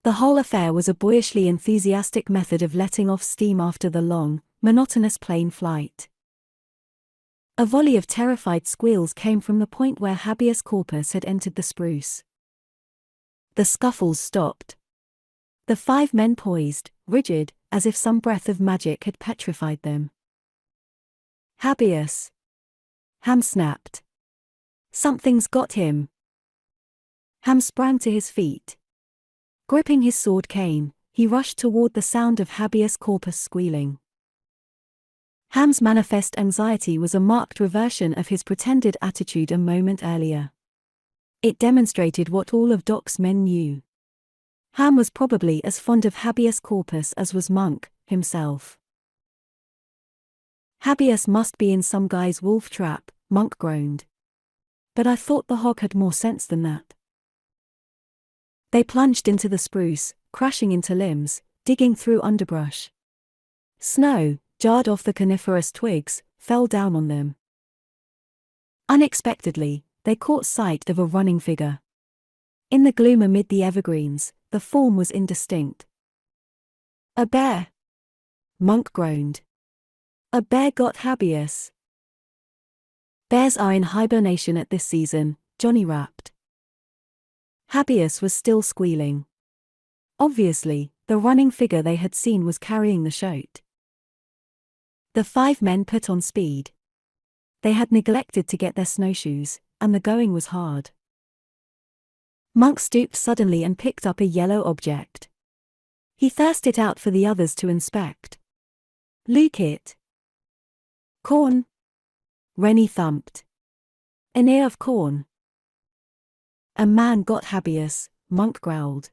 The whole affair was a boyishly enthusiastic method of letting off steam after the long, monotonous plane flight. A volley of terrified squeals came from the point where habeas corpus had entered the spruce. The scuffles stopped. The 5 men poised, rigid, as if some breath of magic had petrified them. "Habeas!" Ham snapped. "Something's got him." Ham sprang to his feet. Gripping his sword cane, he rushed toward the sound of habeas corpus squealing. Ham's manifest anxiety was a marked reversion of his pretended attitude a moment earlier. It demonstrated what all of Doc's men knew. Ham was probably as fond of habeas corpus as was Monk himself. Habeas must be in some guy's wolf trap, Monk groaned. But I thought the hog had more sense than that. They plunged into the spruce, crashing into limbs, digging through underbrush. Snow, jarred off the coniferous twigs, fell down on them. Unexpectedly, they caught sight of a running figure. In the gloom amid the evergreens, the form was indistinct. A bear! Monk groaned. A bear got habeas. Bears are in hibernation at this season, Johnny rapped. Habeas was still squealing. Obviously, the running figure they had seen was carrying the shoat. The 5 men put on speed. They had neglected to get their snowshoes, and the going was hard. Monk stooped suddenly and picked up a yellow object. He thrust it out for the others to inspect. Look it. Corn. Rennie thumped. An ear of corn. A man got habeas, Monk growled.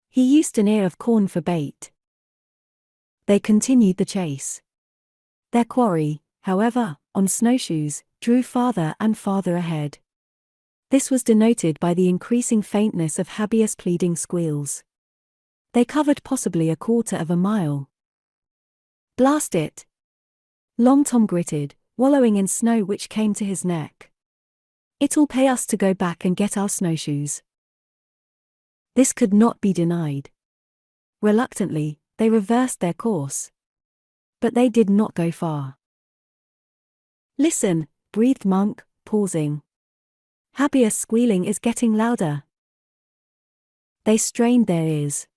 He used an ear of corn for bait. They continued the chase. Their quarry, however, on snowshoes, drew farther and farther ahead. This was denoted by the increasing faintness of habeas' pleading squeals. They covered possibly a quarter of a mile. Blast it! Long Tom gritted, wallowing in snow which came to his neck. It'll pay us to go back and get our snowshoes. This could not be denied. Reluctantly, they reversed their course. But they did not go far. Listen, breathed Monk, pausing. Habeas' squealing is getting louder. They strained their ears.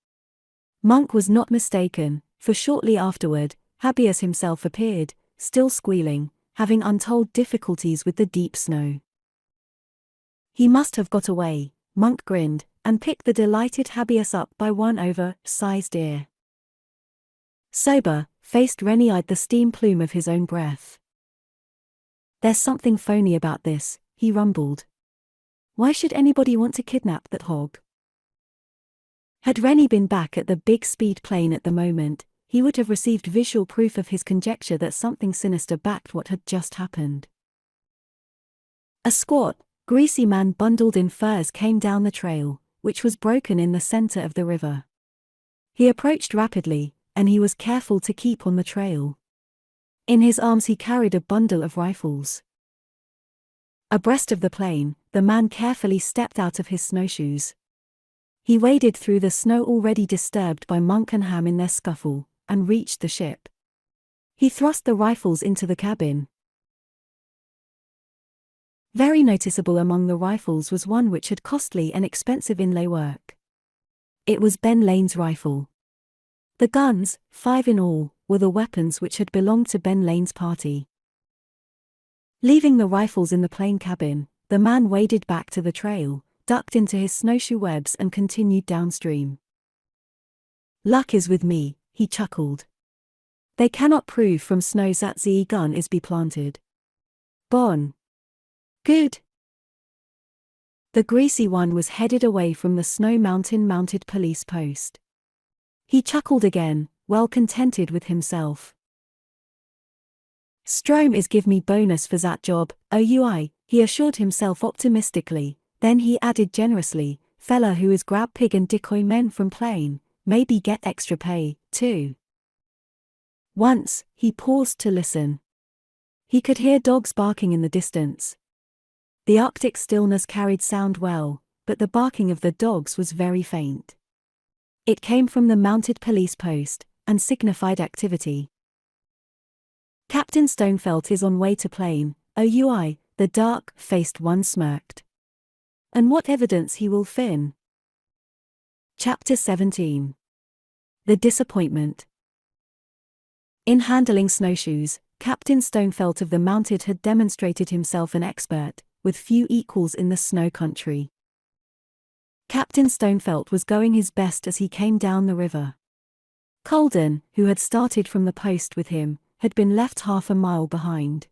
Monk was not mistaken, for shortly afterward, Habeas himself appeared, still squealing, having untold difficulties with the deep snow. He must have got away, Monk grinned, and picked the delighted Habeas up by one oversized ear. Sober-faced Rennie eyed the steam plume of his own breath. There's something phony about this, he rumbled. Why should anybody want to kidnap that hog? Had Rennie been back at the big speed plane at the moment, he would have received visual proof of his conjecture that something sinister backed what had just happened. A squat, greasy man bundled in furs came down the trail, which was broken in the center of the river. He approached rapidly, and he was careful to keep on the trail. In his arms he carried a bundle of rifles. Abreast of the plane, the man carefully stepped out of his snowshoes. He waded through the snow already disturbed by Monk and Ham in their scuffle, and reached the ship. He thrust the rifles into the cabin. Very noticeable among the rifles was one which had costly and expensive inlay work. It was Benlanium's rifle. The guns, 5 in all, were the weapons which had belonged to Benlanium's party. Leaving the rifles in the plane cabin, the man waded back to the trail, ducked into his snowshoe webs and continued downstream. Luck is with me, he chuckled. They cannot prove from snow that the gun is be planted. Bon. Good. The greasy one was headed away from the Snow Mountain mounted police post. He chuckled again, well contented with himself. Strom is give me bonus for that job, OUI, he assured himself optimistically, then he added generously, fella who is grab pig and decoy men from plane, maybe get extra pay, too. Once, he paused to listen. He could hear dogs barking in the distance. The Arctic stillness carried sound well, but the barking of the dogs was very faint. It came from the mounted police post, and signified activity. Captain Stonefelt is on way to plane, OUI, the dark-faced one smirked. And what evidence he will fin? Chapter 17. The Disappointment. In handling snowshoes, Captain Stonefelt of the Mounted had demonstrated himself an expert, with few equals in the snow country. Captain Stonefelt was going his best as he came down the river. Colden, who had started from the post with him, had been left half a mile behind.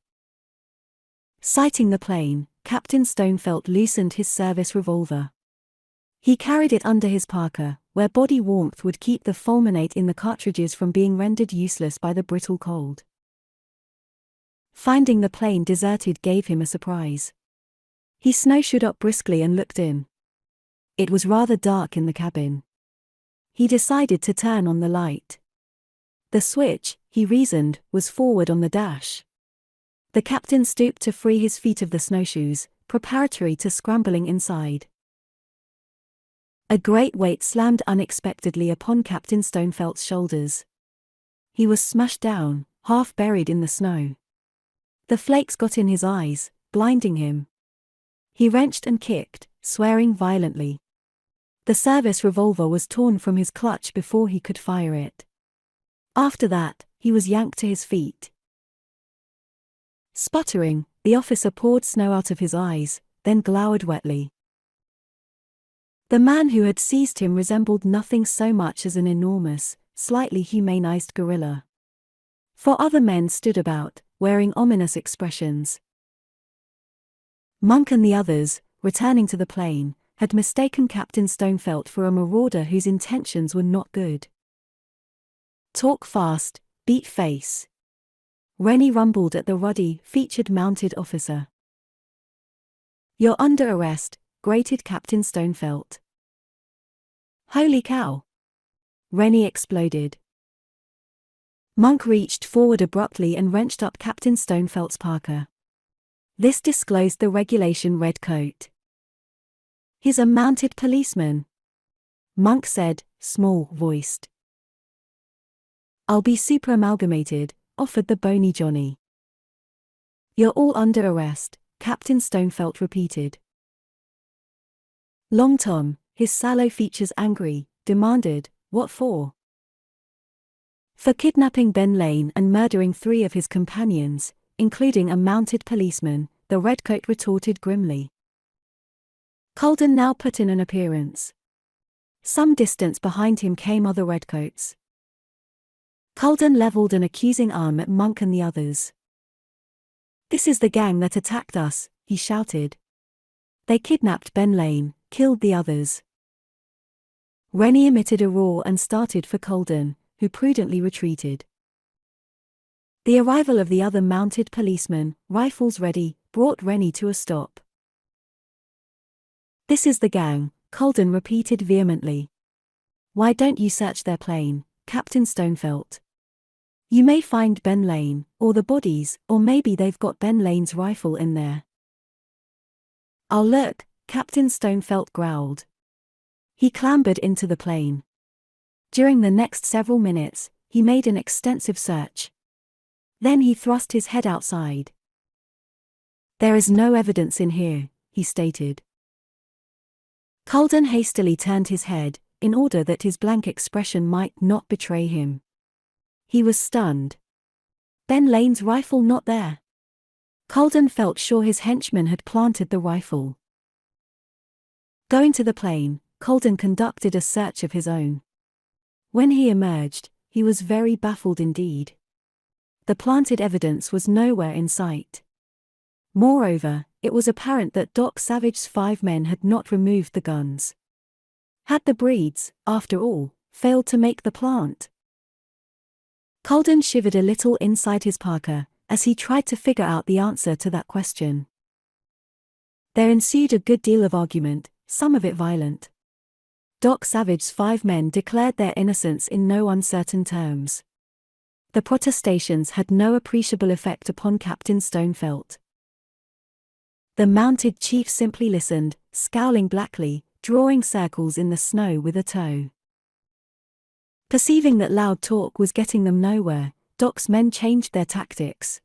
Sighting the plane, Captain Stonefelt loosened his service revolver. He carried it under his parka, where body warmth would keep the fulminate in the cartridges from being rendered useless by the brittle cold. Finding the plane deserted gave him a surprise. He snowshoed up briskly and looked in. It was rather dark in the cabin. He decided to turn on the light. The switch, he reasoned, was forward on the dash. The captain stooped to free his feet of the snowshoes, preparatory to scrambling inside. A great weight slammed unexpectedly upon Captain Stonefelt's shoulders. He was smashed down, half buried in the snow. The flakes got in his eyes, blinding him. He wrenched and kicked, swearing violently. The service revolver was torn from his clutch before he could fire it. After that, he was yanked to his feet. Sputtering, the officer poured snow out of his eyes, then glowered wetly. The man who had seized him resembled nothing so much as an enormous, slightly humanized gorilla. 4 other men stood about, wearing ominous expressions. Monk and the others, returning to the plane, had mistaken Captain Stonefelt for a marauder whose intentions were not good. "Talk fast, beat face," Rennie rumbled at the ruddy, featured mounted officer. "You're under arrest," grated Captain Stonefelt. "Holy cow!" Rennie exploded. Monk reached forward abruptly and wrenched up Captain Stonefelt's parka. This disclosed the regulation red coat. "He's a mounted policeman," Monk said, small-voiced. "I'll be super amalgamated," offered the bony Johnny. "You're all under arrest," Captain Stonefelt repeated. Long Tom, his sallow features angry, demanded, "What for?" "For kidnapping Ben Lane and murdering 3 of his companions, including a mounted policeman," the redcoat retorted grimly. Colden now put in an appearance. Some distance behind him came other redcoats. Colden leveled an accusing arm at Monk and the others. "This is the gang that attacked us," he shouted. "They kidnapped Ben Lane, killed the others." Rennie emitted a roar and started for Colden, who prudently retreated. The arrival of the other mounted policemen, rifles ready, brought Rennie to a stop. "This is the gang," Colden repeated vehemently. "Why don't you search their plane, Captain Stonefelt? You may find Ben Lane, or the bodies, or maybe they've got Ben Lane's rifle in there." "I'll look," Captain Stonefelt growled. He clambered into the plane. During the next several minutes, he made an extensive search. Then he thrust his head outside. "There is no evidence in here," he stated. Colden hastily turned his head, in order that his blank expression might not betray him. He was stunned. Ben Lane's rifle not there. Colden felt sure his henchman had planted the rifle. Going to the plane, Colden conducted a search of his own. When he emerged, he was very baffled indeed. The planted evidence was nowhere in sight. Moreover, it was apparent that Doc Savage's 5 men had not removed the guns. Had the breeds, after all, failed to make the plant? Colden shivered a little inside his parka, as he tried to figure out the answer to that question. There ensued a good deal of argument, some of it violent. Doc Savage's 5 men declared their innocence in no uncertain terms. The protestations had no appreciable effect upon Captain Stonefelt. The mounted chief simply listened, scowling blackly, drawing circles in the snow with a toe. Perceiving that loud talk was getting them nowhere, Doc's men changed their tactics.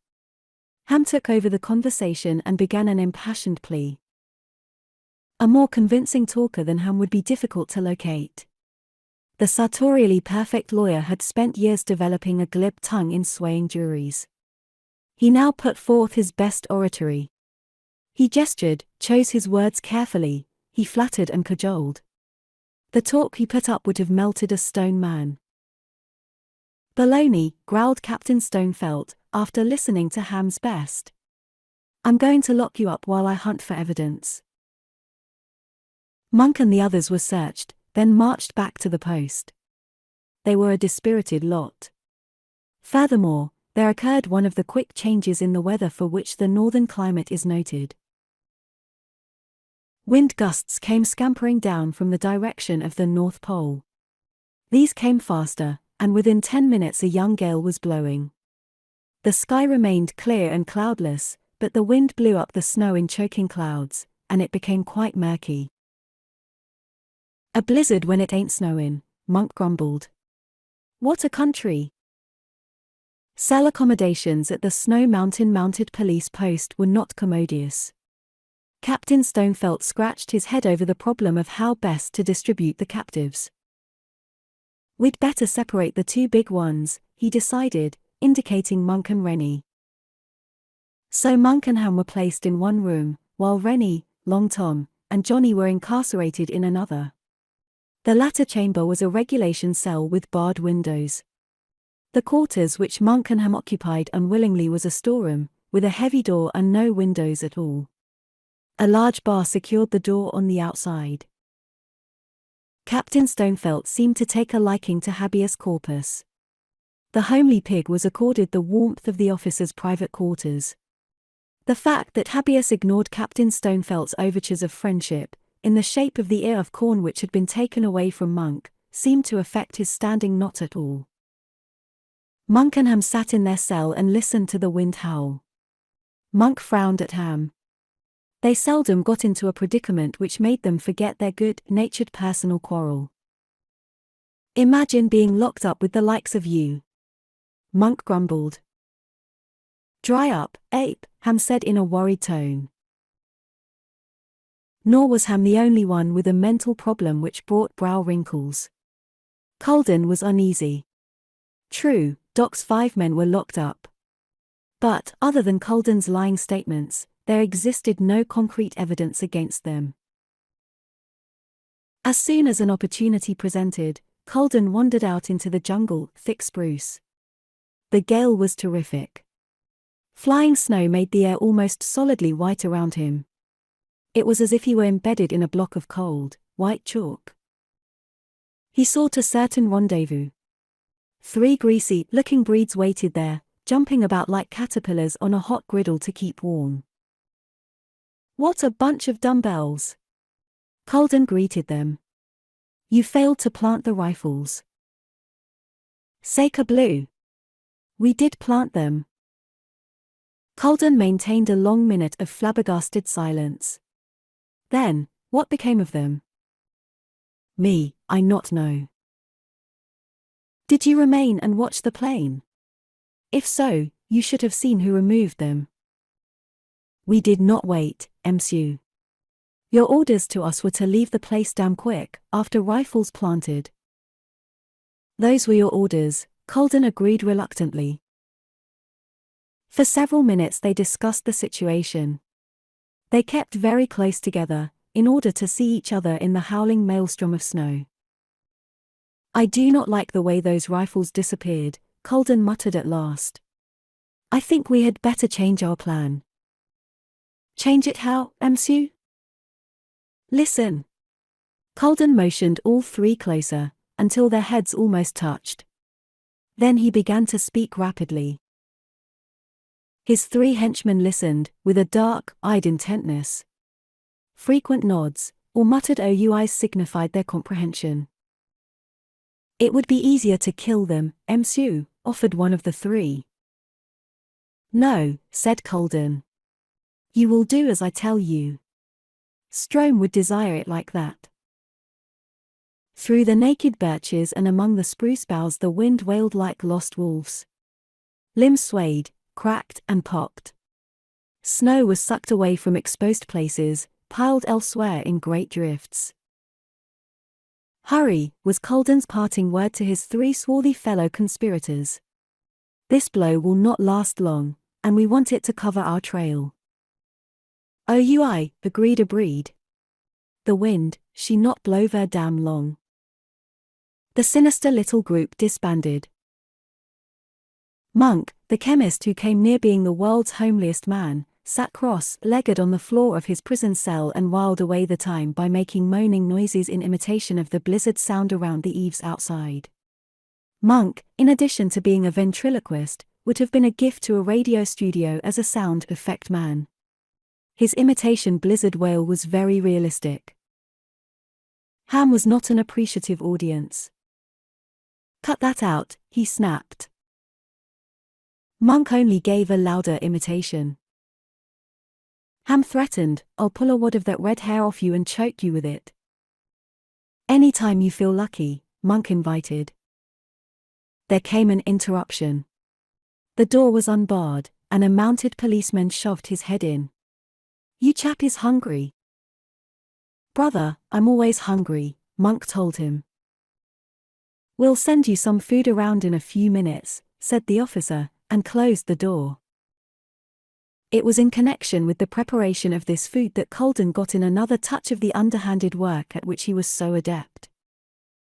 Ham took over the conversation and began an impassioned plea. A more convincing talker than Ham would be difficult to locate. The sartorially perfect lawyer had spent years developing a glib tongue in swaying juries. He now put forth his best oratory. He gestured, chose his words carefully, he flattered and cajoled. The talk he put up would have melted a stone man. "Baloney," growled Captain Stonefelt, after listening to Ham's best. "I'm going to lock you up while I hunt for evidence." Monk and the others were searched, then marched back to the post. They were a dispirited lot. Furthermore, there occurred one of the quick changes in the weather for which the northern climate is noted. Wind gusts came scampering down from the direction of the North Pole. These came faster, and within 10 minutes a young gale was blowing. The sky remained clear and cloudless, but the wind blew up the snow in choking clouds, and it became quite murky. "A blizzard when it ain't snowin'," Monk grumbled. "What a country!" Cell accommodations at the Snow Mountain Mounted Police Post were not commodious. Captain Stonefelt scratched his head over the problem of how best to distribute the captives. "We'd better separate the two big ones," he decided, indicating Monk and Rennie. So Monk and Ham were placed in one room, while Rennie, Long Tom, and Johnny were incarcerated in another. The latter chamber was a regulation cell with barred windows. The quarters which Monk and Ham occupied unwillingly was a storeroom, with a heavy door and no windows at all. A large bar secured the door on the outside. Captain Stonefelt seemed to take a liking to habeas corpus. The homely pig was accorded the warmth of the officers' private quarters. The fact that habeas ignored Captain Stonefelt's overtures of friendship, in the shape of the ear of corn which had been taken away from Monk, seemed to affect his standing not at all. Monk and Ham sat in their cell and listened to the wind howl. Monk frowned at Ham. They seldom got into a predicament which made them forget their good-natured personal quarrel. "Imagine being locked up with the likes of you," Monk grumbled. "Dry up, ape," Ham said in a worried tone. Nor was Ham the only one with a mental problem which brought brow wrinkles. Colden was uneasy. True, Doc's 5 men were locked up. But, other than Colden's lying statements, there existed no concrete evidence against them. As soon as an opportunity presented, Colden wandered out into the jungle, thick spruce. The gale was terrific. Flying snow made the air almost solidly white around him. It was as if he were embedded in a block of cold, white chalk. He sought a certain rendezvous. 3 greasy-looking breeds waited there, jumping about like caterpillars on a hot griddle to keep warm. "What a bunch of dumbbells!" Colden greeted them. "You failed to plant the rifles." "Sacre bleu! We did plant them." Colden maintained a long minute of flabbergasted silence. Then, "What became of them?" "Me, I not know." "Did you remain and watch the plane? If so, you should have seen who removed them." "We did not wait, Monsieur. Your orders to us were to leave the place damn quick, after rifles planted." "Those were your orders," Colden agreed reluctantly. For several minutes they discussed the situation. They kept very close together, in order to see each other in the howling maelstrom of snow. "I do not like the way those rifles disappeared," Colden muttered at last. "I think we had better change our plan." "Change it how, Monsieur?" "Listen." Colden motioned all 3 closer, until their heads almost touched. Then he began to speak rapidly. His 3 henchmen listened, with a dark-eyed intentness. Frequent nods, or muttered ouis signified their comprehension. "It would be easier to kill them, Monsieur," offered one of the 3. "No," said Colden. "You will do as I tell you. Strome would desire it like that." Through the naked birches and among the spruce boughs the wind wailed like lost wolves. Limbs swayed, cracked and popped. Snow was sucked away from exposed places, piled elsewhere in great drifts. "Hurry," was Colden's parting word to his 3 swarthy fellow conspirators. "This blow will not last long, and we want it to cover our trail." "Ouai," agreed a breed. "The wind, she not blow ver damn long." The sinister little group disbanded. Monk, the chemist who came near being the world's homeliest man, sat cross-legged on the floor of his prison cell and whiled away the time by making moaning noises in imitation of the blizzard sound around the eaves outside. Monk, in addition to being a ventriloquist, would have been a gift to a radio studio as a sound effect man. His imitation blizzard wail was very realistic. Ham was not an appreciative audience. "Cut that out," he snapped. Monk only gave a louder imitation. Ham threatened, "I'll pull a wad of that red hair off you and choke you with it." "Anytime you feel lucky," Monk invited. There came an interruption. The door was unbarred, and a mounted policeman shoved his head in. "You chap is hungry." "Brother, I'm always hungry," Monk told him. "We'll send you some food around in a few minutes," said the officer, and closed the door. It was in connection with the preparation of this food that Colden got in another touch of the underhanded work at which he was so adept.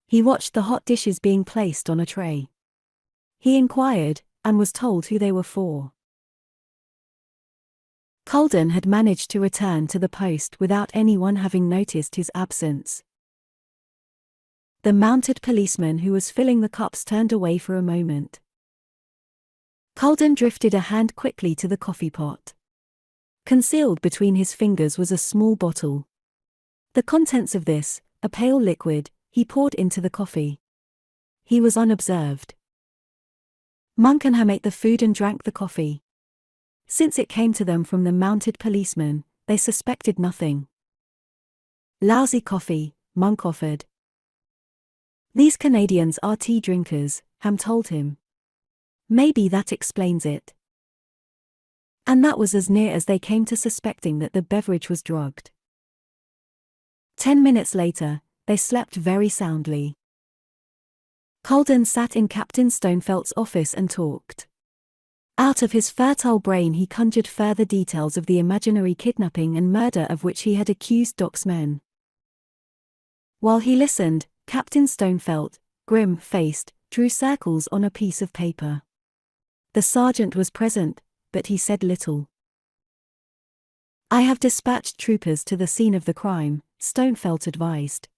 He watched the hot dishes being placed on a tray. He inquired, and was told who they were for. Colden had managed to return to the post without anyone having noticed his absence. The mounted policeman who was filling the cups turned away for a moment. Colden drifted a hand quickly to the coffee pot. Concealed between his fingers was a small bottle. The contents of this, a pale liquid, he poured into the coffee. He was unobserved. Monk and Ham ate the food and drank the coffee. Since it came to them from the mounted policeman, they suspected nothing. "Lousy coffee," Monk offered. "These Canadians are tea drinkers," Ham told him. "Maybe that explains it." And that was as near as they came to suspecting that the beverage was drugged. 10 minutes later, they slept very soundly. Colden sat in Captain Stonefelt's office and talked. Out of his fertile brain he conjured further details of the imaginary kidnapping and murder of which he had accused Doc's men. While he listened, Captain Stonefelt, grim-faced, drew circles on a piece of paper. The sergeant was present, but he said little. "I have dispatched troopers to the scene of the crime," Stonefelt advised.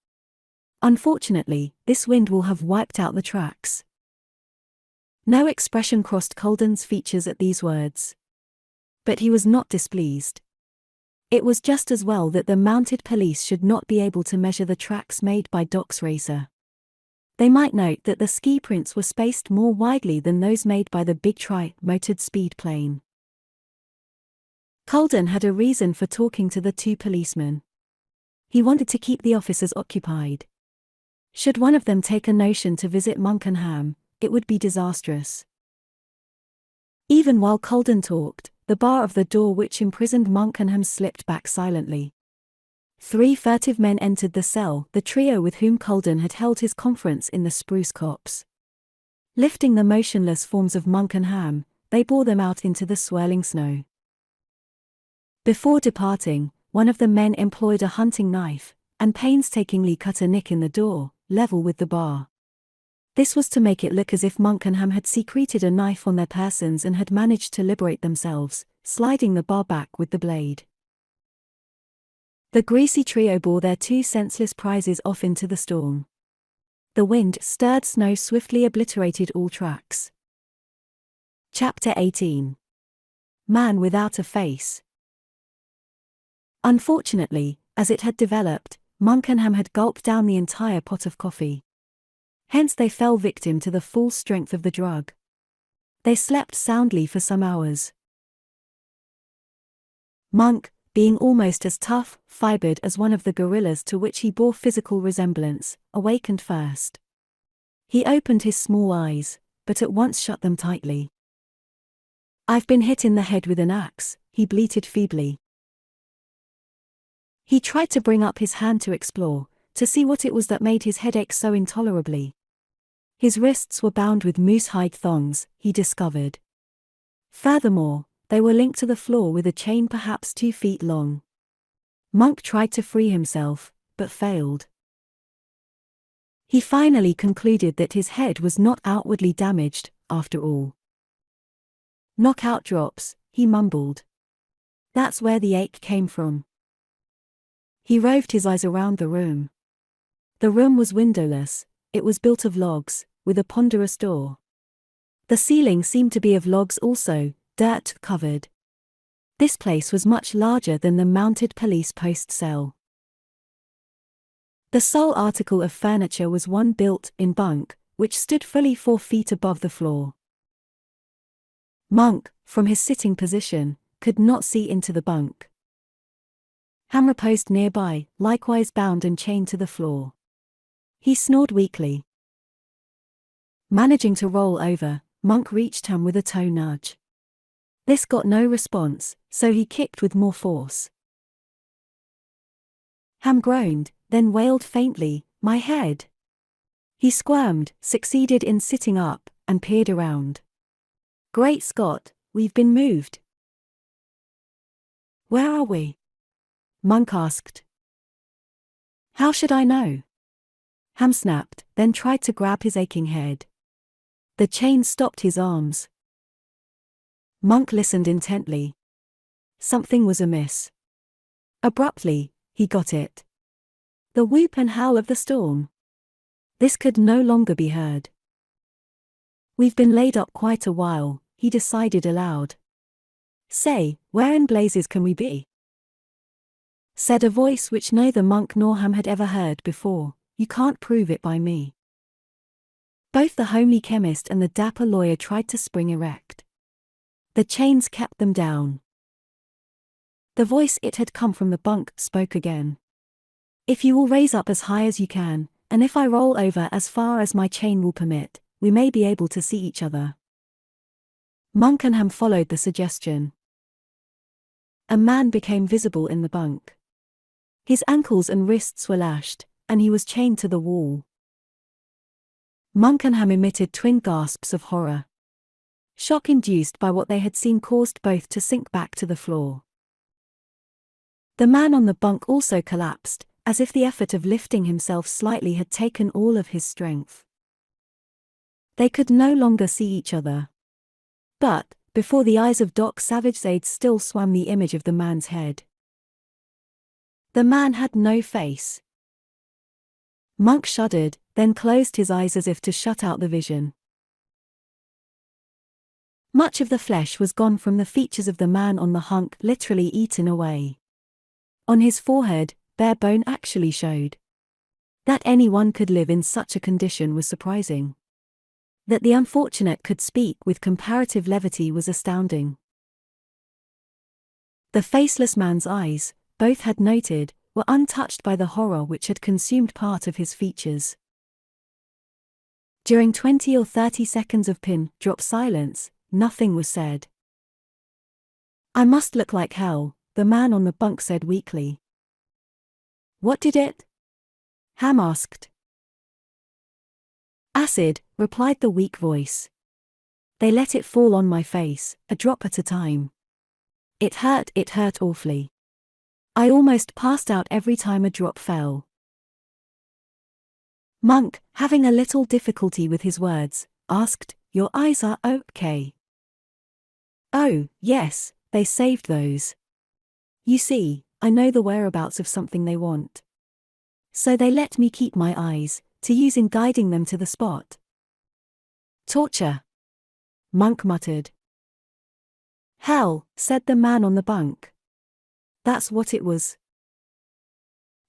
"Unfortunately, this wind will have wiped out the tracks." No expression crossed Colden's features at these words. But he was not displeased. It was just as well that the mounted police should not be able to measure the tracks made by Doc's racer. They might note that the ski prints were spaced more widely than those made by the big tri-motored speed plane. Colden had a reason for talking to the two policemen. He wanted to keep the officers occupied. Should one of them take a notion to visit Monk and Ham, it would be disastrous. Even while Colden talked, the bar of the door which imprisoned Monk and Ham slipped back silently. 3 furtive men entered the cell, the trio with whom Colden had held his conference in the spruce copse. Lifting the motionless forms of Monk and Ham, they bore them out into the swirling snow. Before departing, one of the men employed a hunting knife, and painstakingly cut a nick in the door, level with the bar. This was to make it look as if Monk and Ham had secreted a knife on their persons and had managed to liberate themselves, sliding the bar back with the blade. The greasy trio bore their 2 senseless prizes off into the storm. The wind-stirred snow swiftly obliterated all tracks. Chapter 18. Man Without a Face. Unfortunately, as it had developed, Monk and Ham had gulped down the entire pot of coffee. Hence they fell victim to the full strength of the drug. They slept soundly for some hours. Monk, being almost as tough-fibered as one of the gorillas to which he bore physical resemblance, awakened first. He opened his small eyes, but at once shut them tightly. "I've been hit in the head with an axe," he bleated feebly. He tried to bring up his hand to explore, to see what it was that made his head ache so intolerably. His wrists were bound with moose-hide thongs, he discovered. Furthermore, they were linked to the floor with a chain perhaps 2 feet long. Monk tried to free himself, but failed. He finally concluded that his head was not outwardly damaged, after all. "Knockout drops," he mumbled. That's where the ache came from. He roved his eyes around the room. The room was windowless. It was built of logs, with a ponderous door. The ceiling seemed to be of logs also, dirt-covered. This place was much larger than the mounted police post cell. The sole article of furniture was one built-in bunk, which stood fully 4 feet above the floor. Monk, from his sitting position, could not see into the bunk. Ham reposed nearby, likewise bound and chained to the floor. He snored weakly. Managing to roll over, Monk reached Ham with a toe nudge. This got no response, so he kicked with more force. Ham groaned, then wailed faintly, "My head!" He squirmed, succeeded in sitting up, and peered around. "Great Scott, we've been moved." "Where are we?" Monk asked. "How should I know?" Ham snapped, then tried to grab his aching head. The chain stopped his arms. Monk listened intently. Something was amiss. Abruptly, he got it. The whoop and howl of the storm. This could no longer be heard. "We've been laid up quite a while," he decided aloud. "Say, where in blazes can we be?" Said a voice which neither Monk nor Ham had ever heard before. "You can't prove it by me." Both the homely chemist and the dapper lawyer tried to spring erect. The chains kept them down. The voice, it had come from the bunk, spoke again. "If you will raise up as high as you can, and if I roll over as far as my chain will permit, we may be able to see each other." Monk and Ham followed the suggestion. A man became visible in the bunk. His ankles and wrists were lashed, and he was chained to the wall. Monk and Ham emitted twin gasps of horror. Shock induced by what they had seen caused both to sink back to the floor. The man on the bunk also collapsed, as if the effort of lifting himself slightly had taken all of his strength. They could no longer see each other. But, before the eyes of Doc Savage's still swam the image of the man's head. The man had no face. Monk shuddered, then closed his eyes as if to shut out the vision. Much of the flesh was gone from the features of the man on the hunk, literally eaten away. On his forehead, bare bone actually showed. That anyone could live in such a condition was surprising. That the unfortunate could speak with comparative levity was astounding. The faceless man's eyes, both had noted, were untouched by the horror which had consumed part of his features. During 20 or 30 seconds of pin-drop silence, nothing was said. "I must look like hell," the man on the bunk said weakly. "What did it?" Ham asked. "Acid," replied the weak voice. "They let it fall on my face, a drop at a time. It hurt awfully. I almost passed out every time a drop fell." Monk, having a little difficulty with his words, asked, "Your eyes are okay?" "Oh, yes, they saved those. You see, I know the whereabouts of something they want. So they let me keep my eyes, to use in guiding them to the spot." "Torture," Monk muttered. "Hell," said the man on the bunk. "That's what it was."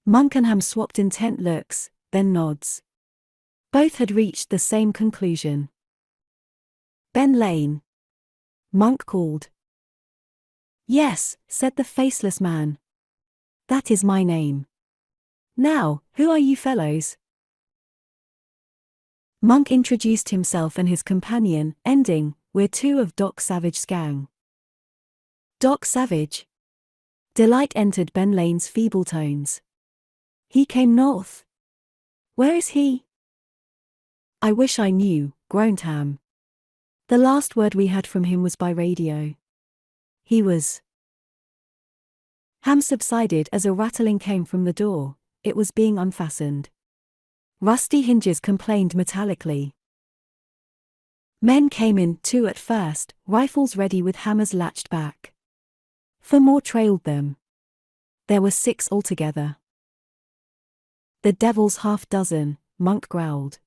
Monk and Ham swapped intent looks, then nods. Both had reached the same conclusion. "Ben Lane," Monk called. "Yes," said the faceless man. "That is my name. Now, who are you fellows?" Monk introduced himself and his companion, ending, "We're two of Doc Savage's gang." "Doc Savage?" Delight entered Ben Lane's feeble tones. "He came north. Where is he?" "I wish I knew," groaned Ham. "The last word we had from him was by radio. He was—" Ham subsided as a rattling came from the door. It was being unfastened. Rusty hinges complained metallically. Men came in, too, at first, rifles ready with hammers latched back. 4 more trailed them. There were 6 altogether. The devil's half-dozen, Monk growled.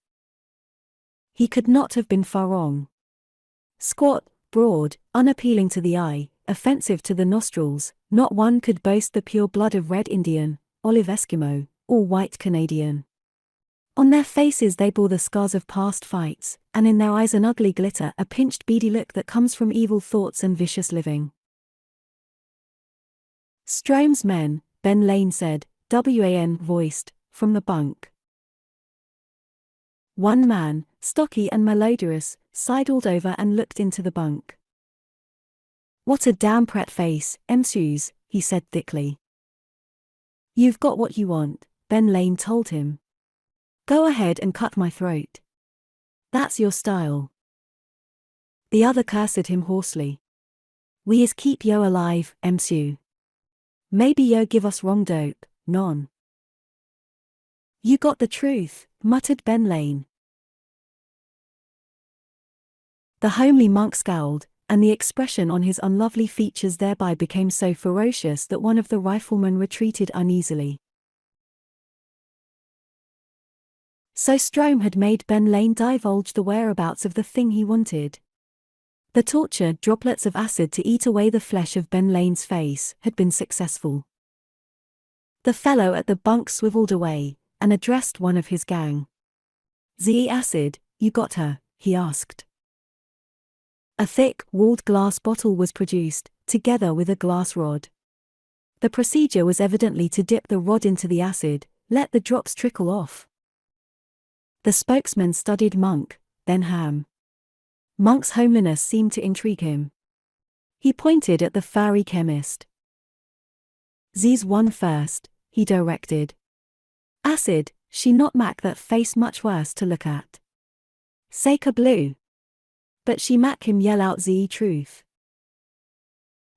He could not have been far wrong. Squat, broad, unappealing to the eye, offensive to the nostrils, not one could boast the pure blood of red Indian, olive Eskimo, or white Canadian. On their faces they bore the scars of past fights, and in their eyes an ugly glitter, a pinched beady look that comes from evil thoughts and vicious living. Strome's men, Benlanium said, WAN voiced, from the bunk. One man, stocky and malodorous, sidled over and looked into the bunk. What a damn pret face, Msues, he said thickly. You've got what you want, Benlanium told him. Go ahead and cut my throat. That's your style. The other cursed him hoarsely. We is keep yo alive, Msu. Maybe yo give us wrong dope, non. You got the truth, muttered Benlanium. The homely monk scowled, and the expression on his unlovely features thereby became so ferocious that one of the riflemen retreated uneasily. So Strome had made Benlanium divulge the whereabouts of the thing he wanted. The torture, droplets of acid to eat away the flesh of Benlanium's face, had been successful. The fellow at the bunk swiveled away, and addressed one of his gang. "The acid, you got her?" he asked. A thick, walled glass bottle was produced, together with a glass rod. The procedure was evidently to dip the rod into the acid, let the drops trickle off. The spokesman studied Monk, then Ham. Monk's homeliness seemed to intrigue him. He pointed at the furry chemist. "Z's one first," he directed. "Acid, she not mak that face much worse to look at. Say blue. But she mak him yell out ze truth."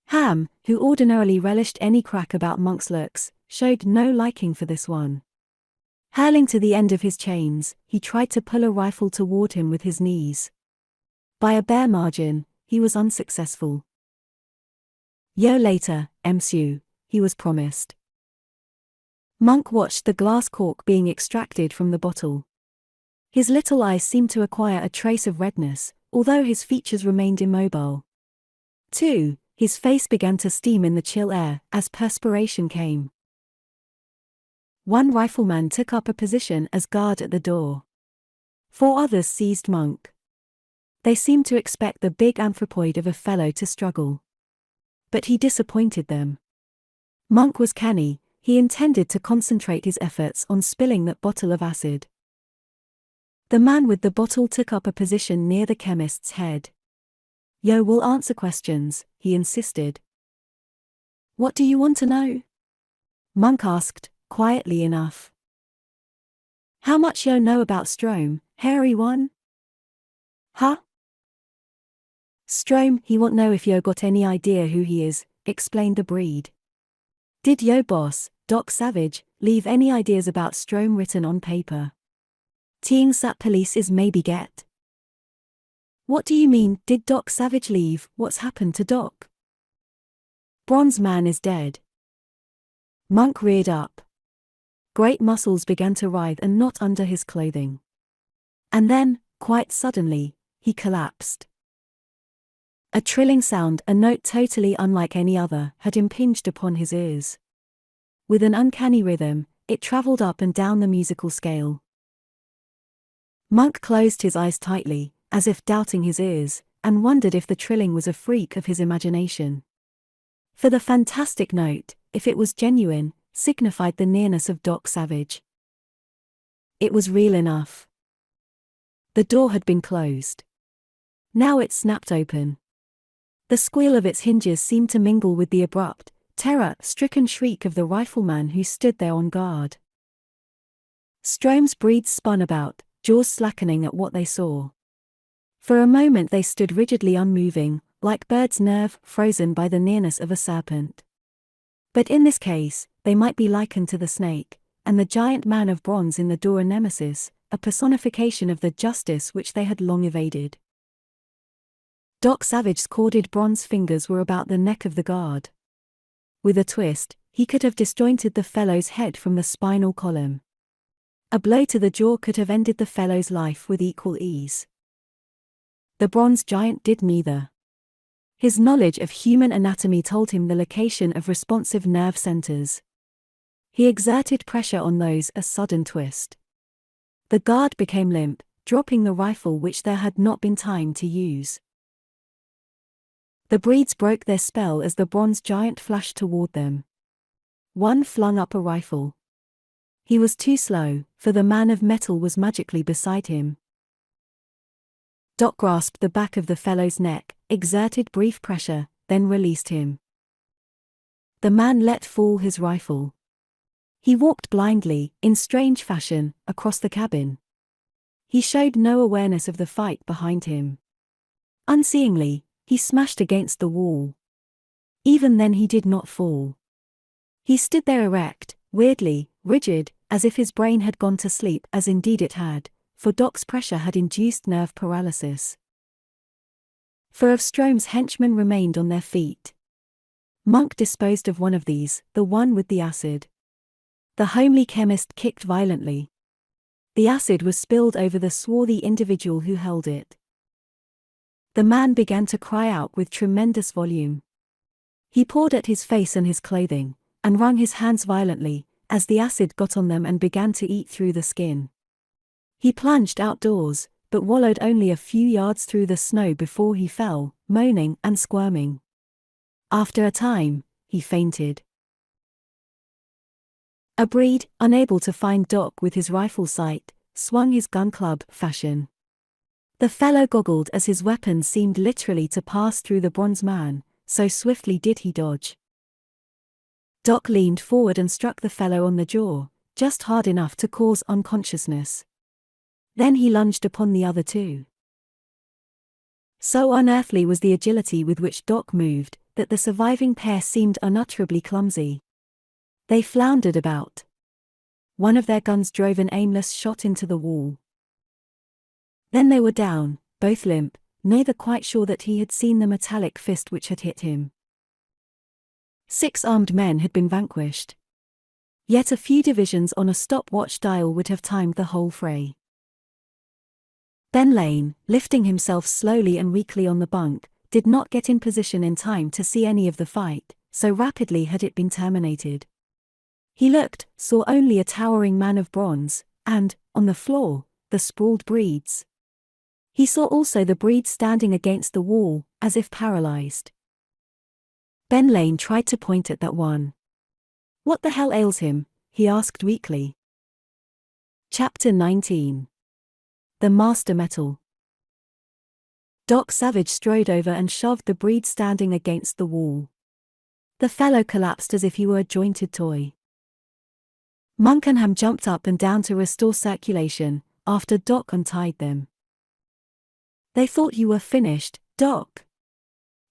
Ham, who ordinarily relished any crack about Monk's looks, showed no liking for this one. Hurling to the end of his chains, he tried to pull a rifle toward him with his knees. By a bare margin, he was unsuccessful. "Yo later, Msu," he was promised. Monk watched the glass cork being extracted from the bottle. His little eyes seemed to acquire a trace of redness, although his features remained immobile. Too, his face began to steam in the chill air, as perspiration came. One rifleman took up a position as guard at the door. 4 others seized Monk. They seemed to expect the big anthropoid of a fellow to struggle. But he disappointed them. Monk was canny, he intended to concentrate his efforts on spilling that bottle of acid. The man with the bottle took up a position near the chemist's head. "Yo will answer questions," he insisted. "What do you want to know?" Monk asked, quietly enough. "How much yo know about Strome, hairy one?" "Huh?" "Strome, he want know if yo got any idea who he is," explained the breed. "Did yo boss, Doc Savage, leave any ideas about Strome written on paper? Teeing sat police is maybe get." "What do you mean, did Doc Savage leave? What's happened to Doc?" "Bronze man is dead." Monk reared up. Great muscles began to writhe and knot under his clothing. And then, quite suddenly, he collapsed. A trilling sound, a note totally unlike any other, had impinged upon his ears. With an uncanny rhythm, it traveled up and down the musical scale. Monk closed his eyes tightly, as if doubting his ears, and wondered if the trilling was a freak of his imagination. For the fantastic note, if it was genuine, signified the nearness of Doc Savage. It was real enough. The door had been closed. Now it snapped open. The squeal of its hinges seemed to mingle with the abrupt, terror-stricken shriek of the rifleman who stood there on guard. Strome's breeds spun about, jaws slackening at what they saw. For a moment they stood rigidly unmoving, like birds' nerve frozen by the nearness of a serpent. But in this case, they might be likened to the snake, and the giant man of bronze in the door a nemesis, a personification of the justice which they had long evaded. Doc Savage's corded bronze fingers were about the neck of the guard. with a twist, he could have disjointed the fellow's head from the spinal column. A blow to the jaw could have ended the fellow's life with equal ease. The bronze giant did neither. His knowledge of human anatomy told him the location of responsive nerve centers. He exerted pressure on those a sudden twist. The guard became limp, dropping the rifle which there had not been time to use. The breeds broke their spell as the bronze giant flashed toward them. One flung up a rifle. He was too slow, for the man of metal was magically beside him. Doc grasped the back of the fellow's neck, exerted brief pressure, then released him. The man let fall his rifle. He walked blindly, in strange fashion, across the cabin. He showed no awareness of the fight behind him. Unseeingly, he smashed against the wall. Even then he did not fall. He stood there erect, weirdly, rigid, as if his brain had gone to sleep, as indeed it had, for Doc's pressure had induced nerve paralysis. 4 of Strome's henchmen remained on their feet. Monk disposed of one of these, the one with the acid. The homely chemist kicked violently. The acid was spilled over the swarthy individual who held it. The man began to cry out with tremendous volume. He pawed at his face and his clothing, and wrung his hands violently, as the acid got on them and began to eat through the skin. He plunged outdoors, but wallowed only a few yards through the snow before he fell, moaning and squirming. After a time, he fainted. A breed, unable to find Doc with his rifle sight, swung his gun club fashion. The fellow goggled as his weapon seemed literally to pass through the bronze man, so swiftly did he dodge. Doc leaned forward and struck the fellow on the jaw, just hard enough to cause unconsciousness. Then he lunged upon the other two. So unearthly was the agility with which Doc moved, that the surviving pair seemed unutterably clumsy. They floundered about. One of their guns drove an aimless shot into the wall. Then they were down, both limp, neither quite sure that he had seen the metallic fist which had hit him. 6 armed men had been vanquished. Yet a few divisions on a stopwatch dial would have timed the whole fray. Benlanium, lifting himself slowly and weakly on the bunk, did not get in position in time to see any of the fight, so rapidly had it been terminated. He looked, saw only a towering man of bronze, and, on the floor, the sprawled breeds. He saw also the breed standing against the wall, as if paralyzed. Benlanium tried to point at that one. "What the hell ails him?" he asked weakly. Chapter 19. The Master Metal. Doc Savage strode over and shoved the breed standing against the wall. The fellow collapsed as if he were a jointed toy. Monk and Ham jumped up and down to restore circulation, after Doc untied them. "They thought you were finished, Doc,"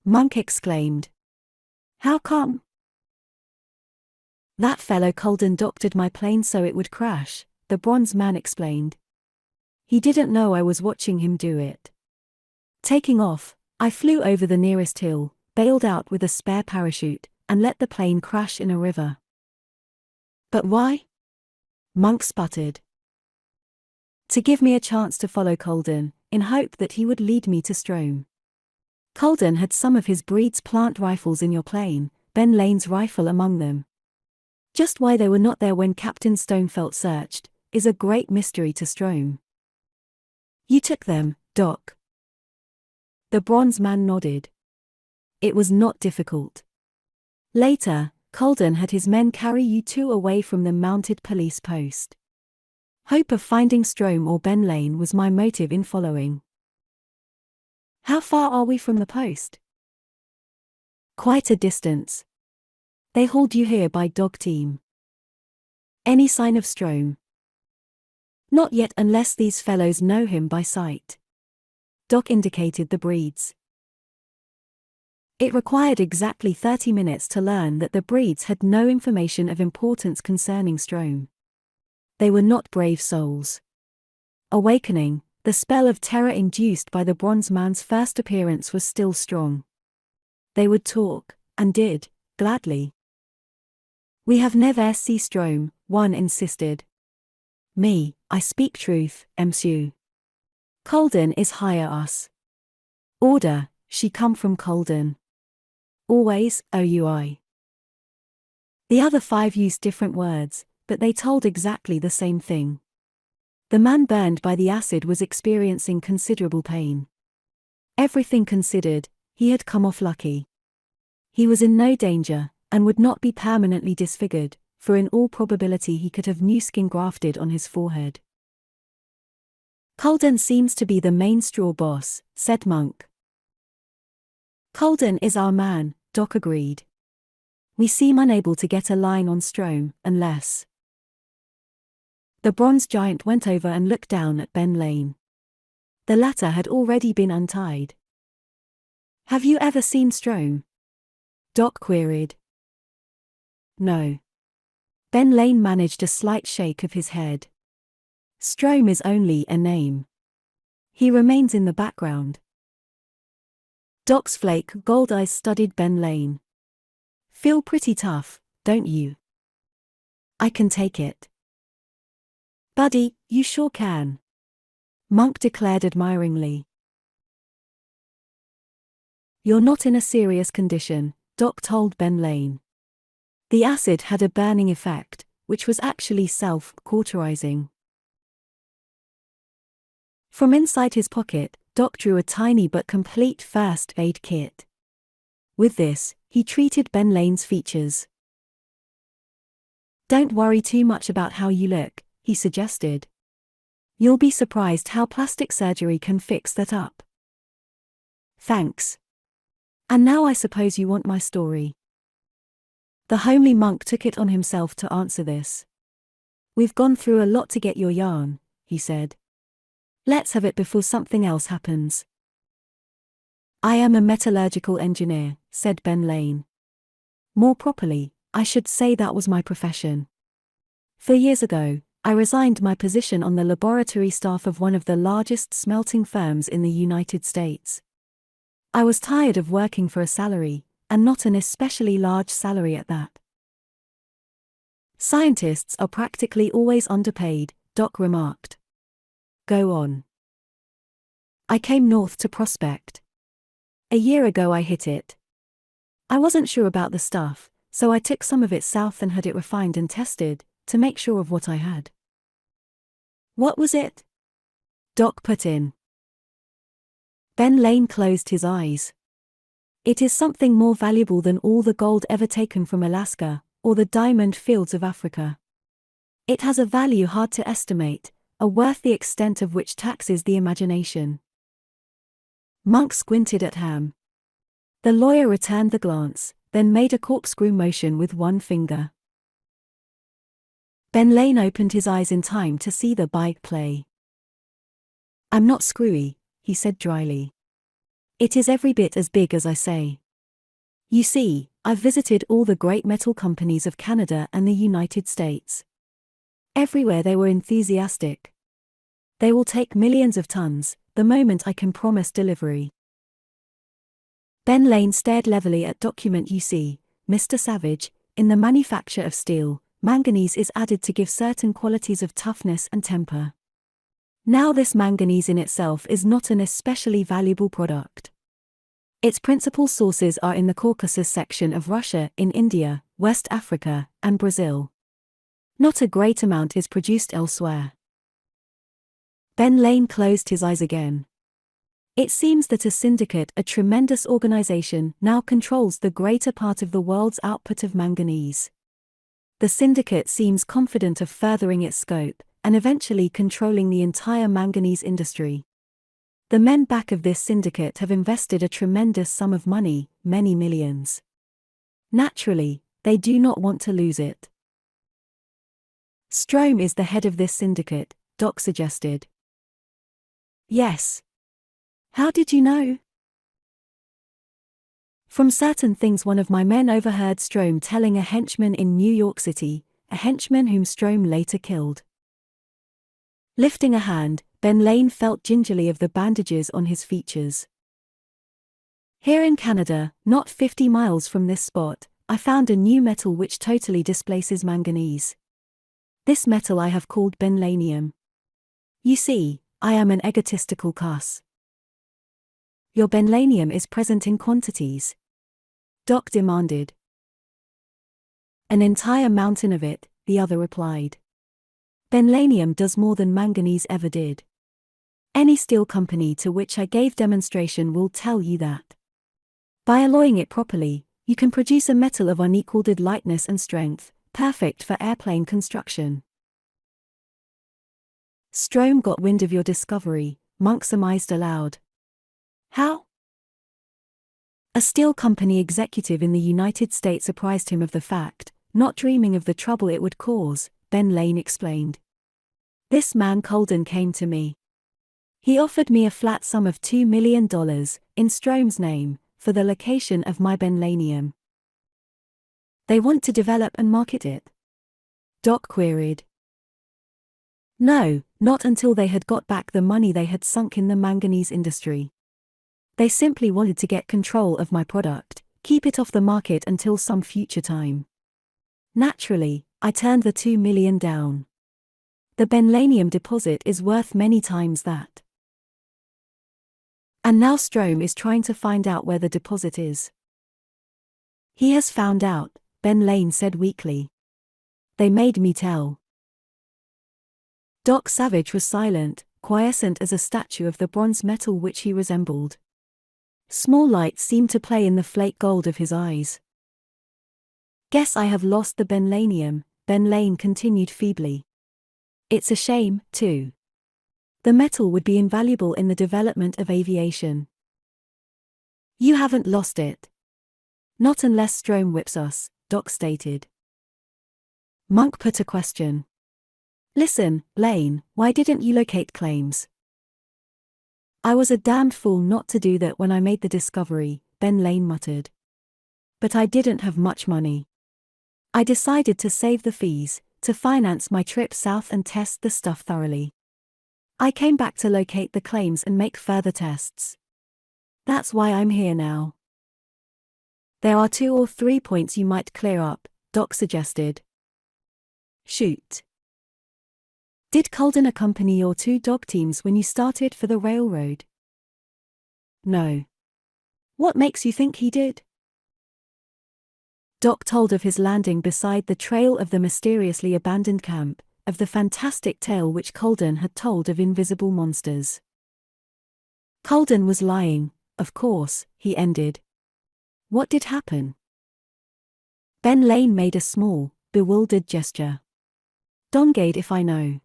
Monk exclaimed. "How come?" "That fellow Colden doctored my plane so it would crash," the bronze man explained. "He didn't know I was watching him do it. Taking off, I flew over the nearest hill, bailed out with a spare parachute, and let the plane crash in a river." "But why?" Monk sputtered. "To give me a chance to follow Colden, in hope that he would lead me to Strome. Colden had some of his breed's plant rifles in your plane, Benlanium's rifle among them. Just why they were not there when Captain Stonefelt searched, is a great mystery to Strome." "You took them, Doc?" The bronze man nodded. "It was not difficult. Later, Colden had his men carry you two away from the mounted police post. Hope of finding Strome or Benlanium was my motive in following." "How far are we from the post?" "Quite a distance. They hauled you here by dog team." "Any sign of Strome?" "Not yet, unless these fellows know him by sight." Doc indicated the breeds. It required exactly 30 minutes to learn that the breeds had no information of importance concerning Strome. They were not brave souls. Awakening, the spell of terror induced by the bronze man's first appearance was still strong. They would talk, and did, gladly. We have never see Strom, one insisted. Me, I speak truth, monsieur. Colden is hire us. Order, she come from Colden. Always, OUI. The other 5 used different words, but they told exactly the same thing. The man burned by the acid was experiencing considerable pain. Everything considered, he had come off lucky. He was in no danger, and would not be permanently disfigured, for in all probability he could have new skin grafted on his forehead. Colden seems to be the main straw boss, said Monk. Colden is our man, Doc agreed. We seem unable to get a line on Strom, unless... The bronze giant went over and looked down at Benlanium. The latter had already been untied. Have you ever seen Strom? Doc queried. No. Benlanium managed a slight shake of his head. Strom is only a name. He remains in the background. Doc's flake gold eyes studied Benlanium. Feel pretty tough, don't you? I can take it. Buddy, you sure can. Monk declared admiringly. You're not in a serious condition, Doc told Benlanium. The acid had a burning effect, which was actually self-cauterizing. From inside his pocket, Doc drew a tiny but complete first aid kit. With this, he treated Benlanium's features. Don't worry too much about how you look, he suggested. You'll be surprised how plastic surgery can fix that up. Thanks. And now I suppose you want my story. The homely monk took it on himself to answer this. We've gone through a lot to get your yarn, he said. Let's have it before something else happens. I am a metallurgical engineer, said Benlanium. More properly, I should say that was my profession. 4 years ago, I resigned my position on the laboratory staff of one of the largest smelting firms in the United States. I was tired of working for a salary, and not an especially large salary at that. Scientists are practically always underpaid, Doc remarked. Go on. I came north to prospect. A year ago I hit it. I wasn't sure about the stuff, so I took some of it south and had it refined and tested, to make sure of what I had. What was it? Doc put in. Benlanium closed his eyes. It is something more valuable than all the gold ever taken from Alaska, or the diamond fields of Africa. It has a value hard to estimate, a worth the extent of which taxes the imagination. Monk squinted at Ham. The lawyer returned the glance, then made a corkscrew motion with one finger. Benlanium opened his eyes in time to see the bike play. I'm not screwy, he said dryly. It is every bit as big as I say. You see, I've visited all the great metal companies of Canada and the United States. Everywhere they were enthusiastic. They will take millions of tons, the moment I can promise delivery. Benlanium stared levelly at document. You see, Mr. Savage, in the manufacture of steel, manganese is added to give certain qualities of toughness and temper. Now this manganese in itself is not an especially valuable product. Its principal sources are in the Caucasus section of Russia, in India, West Africa, and Brazil. Not a great amount is produced elsewhere. Benlanium closed his eyes again. It seems that a syndicate, a tremendous organization, now controls the greater part of the world's output of manganese. The syndicate seems confident of furthering its scope, and eventually controlling the entire manganese industry. The men back of this syndicate have invested a tremendous sum of money, many millions. Naturally, they do not want to lose it. Strom is the head of this syndicate, Doc suggested. Yes. How did you know? From certain things one of my men overheard Strom telling a henchman in New York City, a henchman whom Strom later killed. Lifting a hand, Benlanium felt gingerly of the bandages on his features. Here in Canada, not 50 miles from this spot, I found a new metal which totally displaces manganese. This metal I have called Benlanium. You see, I am an egotistical cuss. Your Benlanium is present in quantities? Doc demanded. An entire mountain of it, the other replied. Benlanium does more than manganese ever did. Any steel company to which I gave demonstration will tell you that. By alloying it properly, you can produce a metal of unequaled lightness and strength, perfect for airplane construction. Strome got wind of your discovery, Monk surmised aloud. How? A steel company executive in the United States apprised him of the fact, not dreaming of the trouble it would cause, Benlane explained. This man Colden came to me. He offered me a flat sum of $2 million, in Strome's name, for the location of my Benlanium. They want to develop and market it? Doc queried. No, not until they had got back the money they had sunk in the manganese industry. They simply wanted to get control of my product, keep it off the market until some future time. Naturally, I turned the $2 million down. The Benlanium deposit is worth many times that. And now Strome is trying to find out where the deposit is. He has found out, Benlane said weakly. They made me tell. Doc Savage was silent, quiescent as a statue of the bronze metal which he resembled. Small lights seemed to play in the flake gold of his eyes. Guess I have lost the Benlanium, Benlane continued feebly. It's a shame, too. The metal would be invaluable in the development of aviation. You haven't lost it. Not unless Strome whips us, Doc stated. Monk put a question. Listen, Lane, why didn't you locate claims? I was a damned fool not to do that when I made the discovery, Benlane muttered. But I didn't have much money. I decided to save the fees, to finance my trip south and test the stuff thoroughly. I came back to locate the claims and make further tests. That's why I'm here now. There are 2 or 3 points you might clear up, Doc suggested. Shoot. Did Colden accompany your 2 dog teams when you started for the railroad? No. What makes you think he did? Doc told of his landing beside the trail of the mysteriously abandoned camp, of the fantastic tale which Colden had told of invisible monsters. Colden was lying, of course, he ended. What did happen? Benlane made a small, bewildered gesture. Dongade if I know.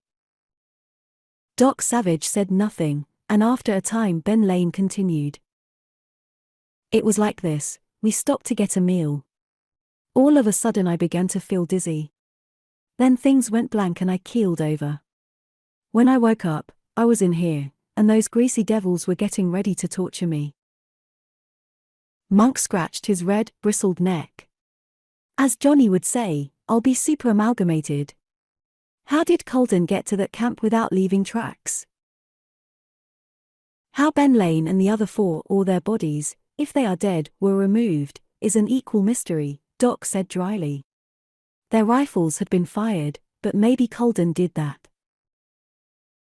Doc Savage said nothing, and after a time Benlane continued. It was like this, we stopped to get a meal. All of a sudden I began to feel dizzy. Then things went blank and I keeled over. When I woke up, I was in here, and those greasy devils were getting ready to torture me. Monk scratched his red, bristled neck. As Johnny would say, I'll be super amalgamated. How did Colden get to that camp without leaving tracks? How Benlane and the other 4 or their bodies, if they are dead, were removed, is an equal mystery, Doc said dryly. Their rifles had been fired, but maybe Colden did that.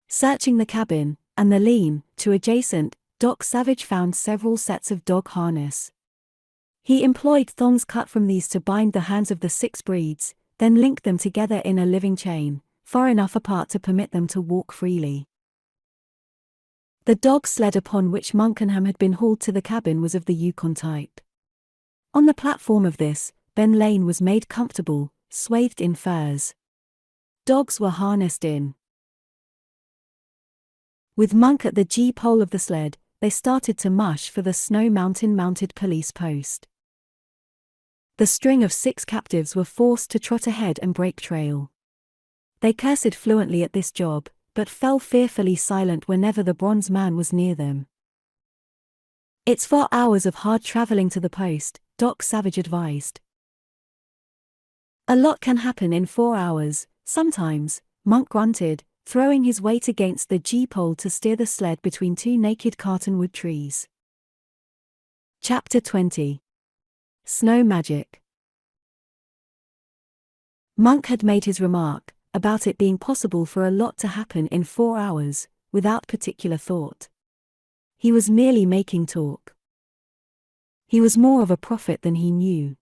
Searching the cabin, and the lean-to adjacent, Doc Savage found several sets of dog harness. He employed thongs cut from these to bind the hands of the 6 breeds, then linked them together in a living chain, far enough apart to permit them to walk freely. The dog sled upon which Monkenham had been hauled to the cabin was of the Yukon type. On the platform of this, Benlane was made comfortable, swathed in furs. Dogs were harnessed in. With Monk at the G-pole of the sled, they started to mush for the Snow Mountain mounted police post. The string of 6 captives were forced to trot ahead and break trail. They cursed fluently at this job, but fell fearfully silent whenever the bronze man was near them. It's 4 hours of hard traveling to the post, Doc Savage advised. A lot can happen in 4 hours, sometimes, Monk grunted, throwing his weight against the G-pole to steer the sled between 2 naked cartonwood trees. Chapter 20. Snow Magic. Monk had made his remark, about it being possible for a lot to happen in 4 hours, without particular thought. He was merely making talk. He was more of a prophet than he knew.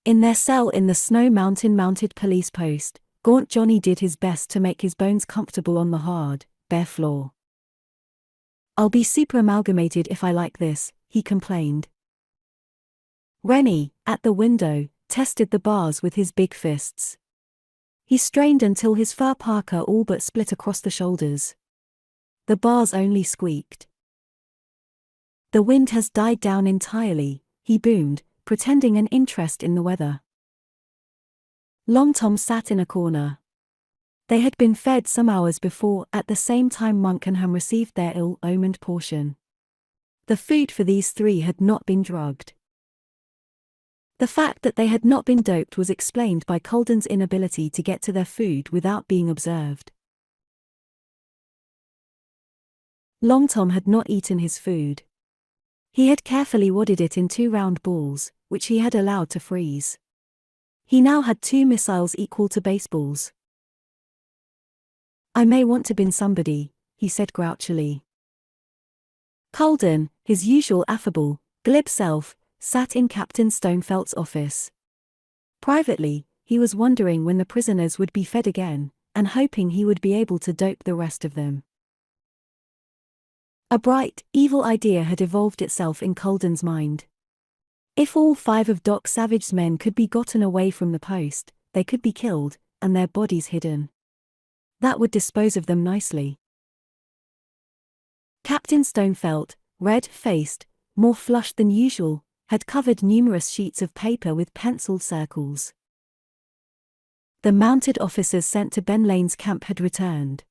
In their cell in the Snow Mountain mounted police post, Gaunt Johnny did his best to make his bones comfortable on the hard, bare floor. "I'll be super amalgamated if I like this," he complained. Rennie, at the window, tested the bars with his big fists. He strained until his fur parka all but split across the shoulders. The bars only squeaked. "The wind has died down entirely," he boomed, pretending an interest in the weather. Long Tom sat in a corner. They had been fed some hours before, at the same time Monk and Ham received their ill-omened portion. The food for these three had not been drugged. The fact that they had not been doped was explained by Colden's inability to get to their food without being observed. Long Tom had not eaten his food. He had carefully wadded it in 2 round balls, which he had allowed to freeze. He now had 2 missiles equal to baseballs. "I may want to bin somebody," he said grouchily. Colden, his usual affable, glib self, sat in Captain Stonefelt's office. Privately, he was wondering when the prisoners would be fed again, and hoping he would be able to dope the rest of them. A bright, evil idea had evolved itself in Colden's mind. If all 5 of Doc Savage's men could be gotten away from the post, they could be killed, and their bodies hidden. That would dispose of them nicely. Captain Stonefelt, red-faced, more flushed than usual, had covered numerous sheets of paper with penciled circles. The mounted officers sent to Benlane's camp had returned.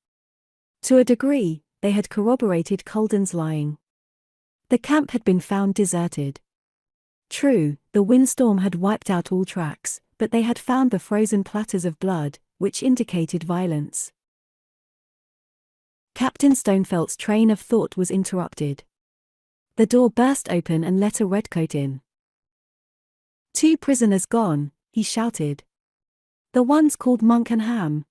To a degree, they had corroborated Colden's lying. The camp had been found deserted. True, the windstorm had wiped out all tracks, but they had found the frozen platters of blood, which indicated violence. Captain Stonefelt's train of thought was interrupted. The door burst open and let a redcoat in. "2 prisoners gone," he shouted. "The ones called Monk and Ham."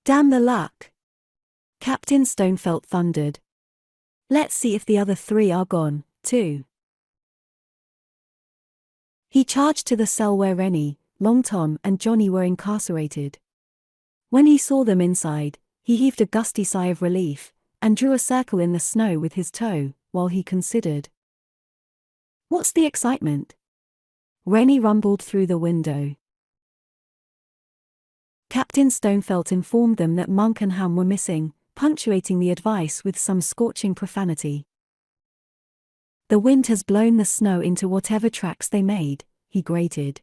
"Damn the luck!" Captain Stonefelt thundered. "Let's see if the other 3 are gone, too." He charged to the cell where Rennie, Long Tom and Johnny were incarcerated. When he saw them inside, he heaved a gusty sigh of relief, and drew a circle in the snow with his toe, while he considered. "What's the excitement?" Rennie rumbled through the window. Captain Stonefelt informed them that Monk and Ham were missing, punctuating the advice with some scorching profanity. "The wind has blown the snow into whatever tracks they made," he grated.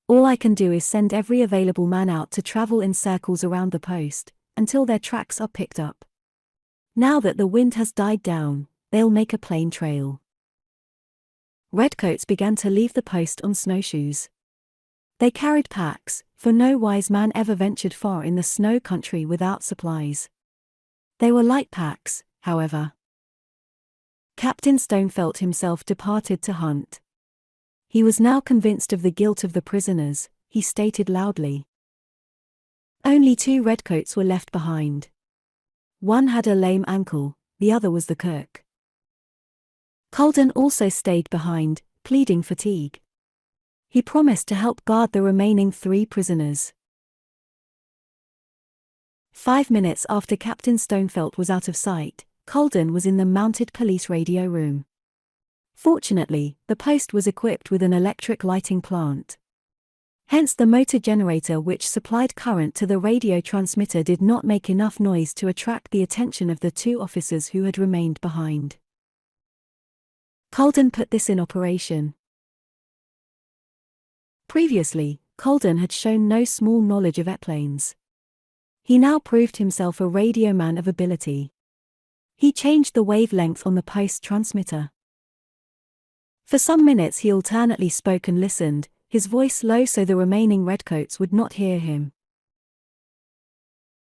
"All I can do is send every available man out to travel in circles around the post, until their tracks are picked up. Now that the wind has died down, they'll make a plain trail." Redcoats began to leave the post on snowshoes. They carried packs, for no wise man ever ventured far in the snow country without supplies. They were light packs, however. Captain Stonefelt himself departed to hunt. He was now convinced of the guilt of the prisoners, he stated loudly. Only 2 redcoats were left behind. One had a lame ankle, the other was the cook. Colden also stayed behind, pleading fatigue. He promised to help guard the remaining 3 prisoners. 5 minutes after Captain Stonefelt was out of sight, Colden was in the mounted police radio room. Fortunately, the post was equipped with an electric lighting plant. Hence the motor generator which supplied current to the radio transmitter did not make enough noise to attract the attention of the 2 officers who had remained behind. Colden put this in operation. Previously, Colden had shown no small knowledge of airplanes. He now proved himself a radio man of ability. He changed the wavelength on the post transmitter. For some minutes he alternately spoke and listened, his voice low so the remaining redcoats would not hear him.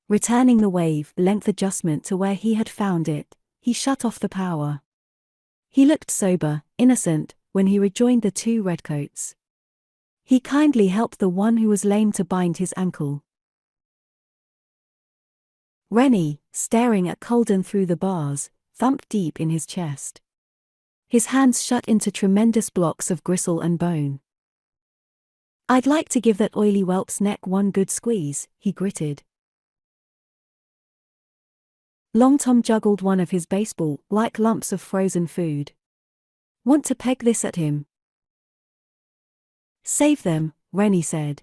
Returning the wave-length adjustment to where he had found it, he shut off the power. He looked sober, innocent, when he rejoined the 2 redcoats. He kindly helped the one who was lame to bind his ankle. Rennie, staring at Colden through the bars, thumped deep in his chest. His hands shut into tremendous blocks of gristle and bone. "I'd like to give that oily whelp's neck one good squeeze," he gritted. Long Tom juggled one of his baseball-like lumps of frozen food. "Want to peg this at him?" "Save them," Rennie said.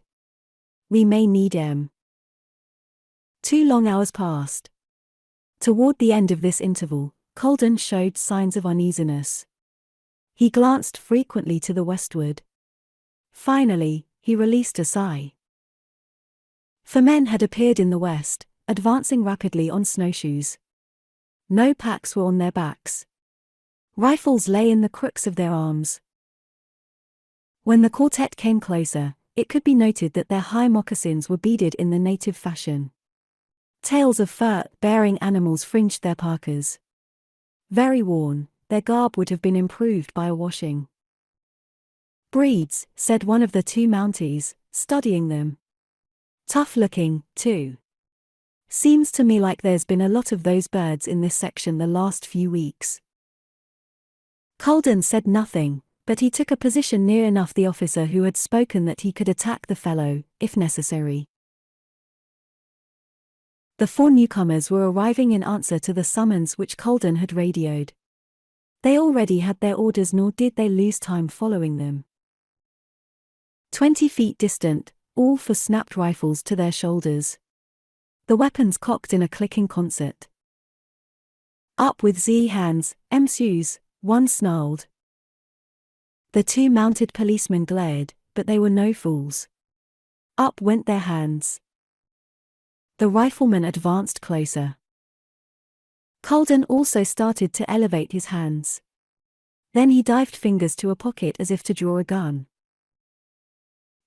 "We may need 'em." 2 long hours passed. Toward the end of this interval, Colden showed signs of uneasiness. He glanced frequently to the westward. Finally, he released a sigh. 4 men had appeared in the west, advancing rapidly on snowshoes. No packs were on their backs. Rifles lay in the crooks of their arms. When the quartet came closer, it could be noted that their high moccasins were beaded in the native fashion. Tails of fur-bearing animals fringed their parkas. Very worn, their garb would have been improved by a washing. "Breeds," said one of the 2 Mounties, studying them. "Tough looking, too. Seems to me like there's been a lot of those birds in this section the last few weeks." Colden said nothing, but he took a position near enough the officer who had spoken that he could attack the fellow, if necessary. The 4 newcomers were arriving in answer to the summons which Colden had radioed. They already had their orders, nor did they lose time following them. 20 feet distant, all 4 snapped rifles to their shoulders. The weapons cocked in a clicking concert. "Up with Z hands, MSUs," one snarled. The 2 mounted policemen glared, but they were no fools. Up went their hands. The rifleman advanced closer. Colden also started to elevate his hands. Then he dived fingers to a pocket as if to draw a gun.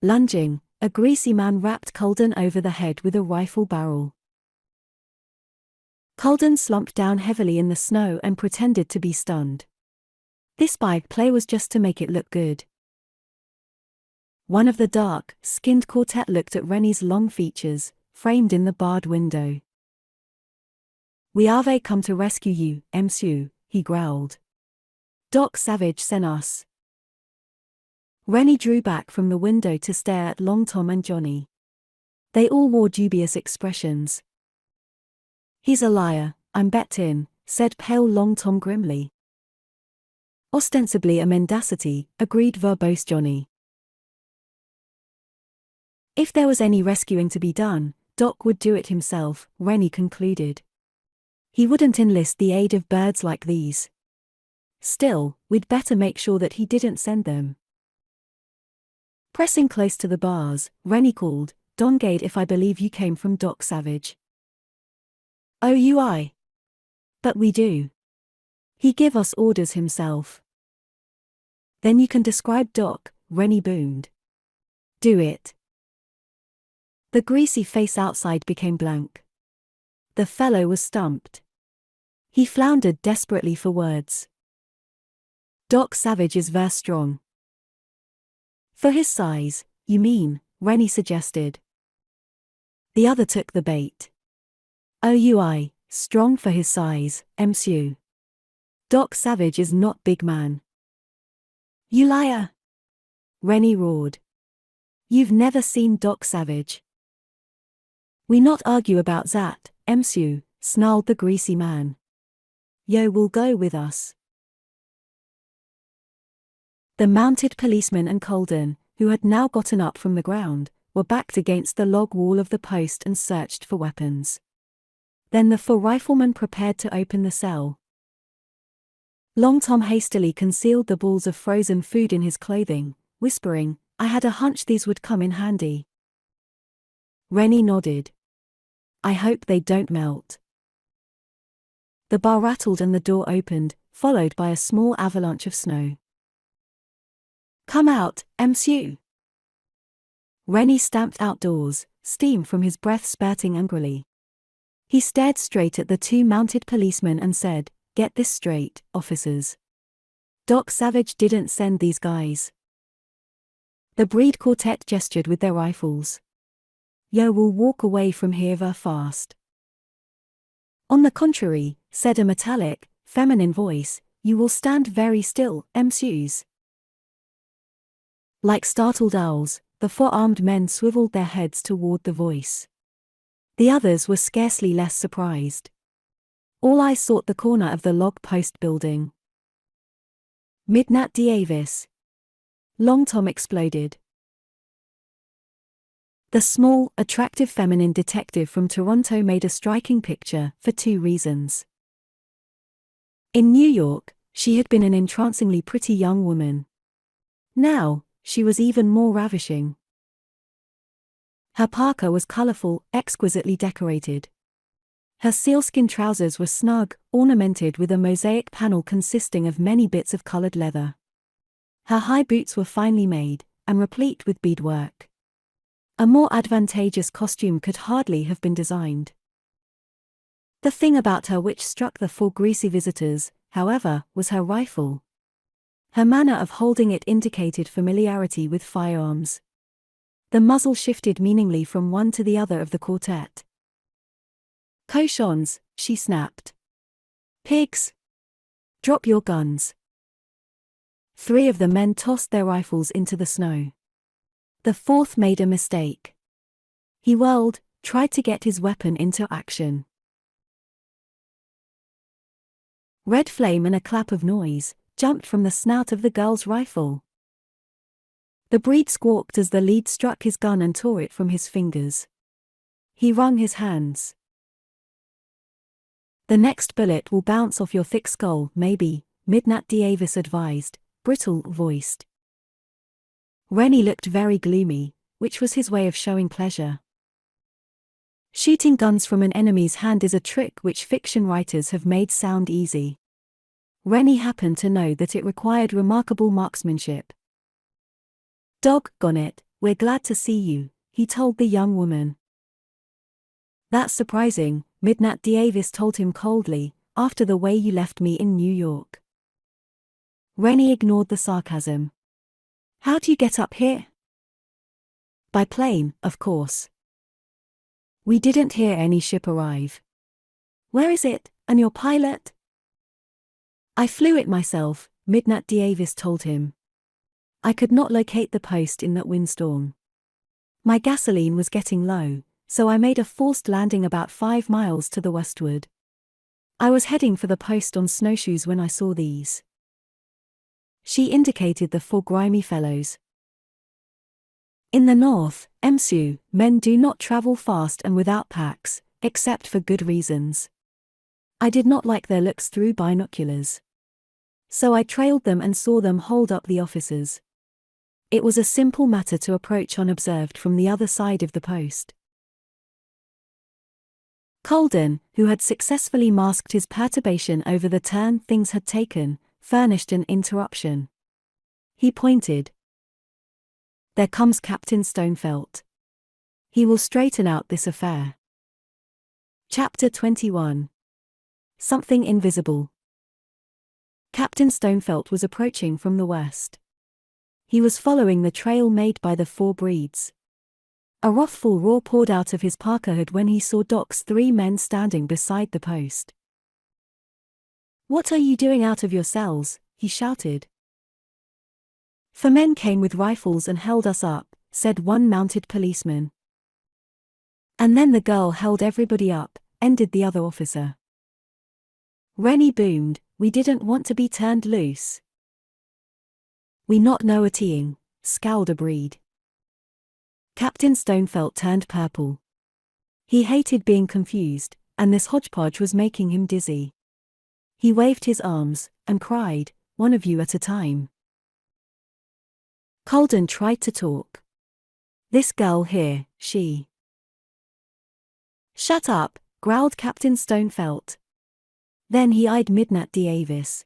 Lunging, a greasy man rapped Colden over the head with a rifle barrel. Colden slumped down heavily in the snow and pretended to be stunned. This by-play was just to make it look good. One of the dark-skinned quartet looked at Rennie's long features, framed in the barred window. "We have come to rescue you, MSU," he growled. "Doc Savage sent us." Rennie drew back from the window to stare at Long Tom and Johnny. They all wore dubious expressions. "He's a liar, I'm bettin'," said pale Long Tom grimly. "Ostensibly a mendacity," agreed verbose Johnny. "If there was any rescuing to be done, Doc would do it himself," Rennie concluded. "He wouldn't enlist the aid of birds like these. Still, we'd better make sure that he didn't send them." Pressing close to the bars, Rennie called, "Dongade, if I believe you came from Doc Savage." "Oh, I. But we do. He give us orders himself." "Then you can describe Doc," Rennie boomed. "Do it." The greasy face outside became blank. The fellow was stumped. He floundered desperately for words. "Doc Savage is very strong." "For his size, you mean," Rennie suggested. The other took the bait. "Oh, strong for his size, MSU. Doc Savage is not big man." "You liar!" Rennie roared. "You've never seen Doc Savage." "We not argue about that, MSU," snarled the greasy man. "Yo will go with us." The mounted policeman and Colden, who had now gotten up from the ground, were backed against the log wall of the post and searched for weapons. Then the 4 riflemen prepared to open the cell. Long Tom hastily concealed the balls of frozen food in his clothing, whispering, "I had a hunch these would come in handy." Rennie nodded. "I hope they don't melt." The bar rattled and the door opened, followed by a small avalanche of snow. "Come out, MSU." Rennie stamped outdoors, steam from his breath spurting angrily. He stared straight at the 2 mounted policemen and said, "Get this straight, officers. Doc Savage didn't send these guys." The breed quartet gestured with their rifles. "Yo will walk away from here ver fast." "On the contrary," said a metallic, feminine voice, "you will stand very still, messieurs." Like startled owls, the 4 armed men swiveled their heads toward the voice. The others were scarcely less surprised. All eyes sought the corner of the log post building. "Midnat Davis!" Long Tom exploded. The small, attractive feminine detective from Toronto made a striking picture, for 2 reasons. In New York, she had been an entrancingly pretty young woman. Now, she was even more ravishing. Her parka was colorful, exquisitely decorated. Her sealskin trousers were snug, ornamented with a mosaic panel consisting of many bits of colored leather. Her high boots were finely made, and replete with beadwork. A more advantageous costume could hardly have been designed. The thing about her which struck the 4 greasy visitors, however, was her rifle. Her manner of holding it indicated familiarity with firearms. The muzzle shifted meaningly from one to the other of the quartet. "Cochons," she snapped. "Pigs! Drop your guns." 3 of the men tossed their rifles into the snow. The 4th made a mistake. He whirled, tried to get his weapon into action. Red flame and a clap of noise jumped from the snout of the girl's rifle. The breed squawked as the lead struck his gun and tore it from his fingers. He wrung his hands. "The next bullet will bounce off your thick skull, maybe," Midnat Davis advised, brittle-voiced. Rennie looked very gloomy, which was his way of showing pleasure. Shooting guns from an enemy's hand is a trick which fiction writers have made sound easy. Rennie happened to know that it required remarkable marksmanship. "Doggone it, we're glad to see you," he told the young woman. "That's surprising," Midnat Davis told him coldly, "after the way you left me in New York." Rennie ignored the sarcasm. "How'd you get up here?" "By plane, of course. We didn't hear any ship arrive." "Where is it, and your pilot?" "I flew it myself," Midnat Davis told him. "I could not locate the post in that windstorm. My gasoline was getting low, so I made a forced landing about 5 miles to the westward. I was heading for the post on snowshoes when I saw these." She indicated the 4 grimy fellows. "In the north, Msu, men do not travel fast and without packs, except for good reasons. I did not like their looks through binoculars. So I trailed them and saw them hold up the officers. It was a simple matter to approach unobserved from the other side of the post." Colden, who had successfully masked his perturbation over the turn things had taken, furnished an interruption. He pointed. "There comes Captain Stonefelt. He will straighten out this affair." Chapter 21. Something Invisible. Captain Stonefelt was approaching from the west. He was following the trail made by the 4 breeds. A wrathful roar poured out of his parka hood when he saw Doc's 3 men standing beside the post. "What are you doing out of your cells?" he shouted. "4 men came with rifles and held us up," said one mounted policeman. "And then the girl held everybody up," ended the other officer. Rennie boomed, "We didn't want to be turned loose." "We not know a teeing," scowled a breed. Captain Stonefelt turned purple. He hated being confused, and this hodgepodge was making him dizzy. He waved his arms, and cried, "One of you at a time." Colden tried to talk. "This girl here, she—" "Shut up," growled Captain Stonefelt. Then he eyed Midnat Davis.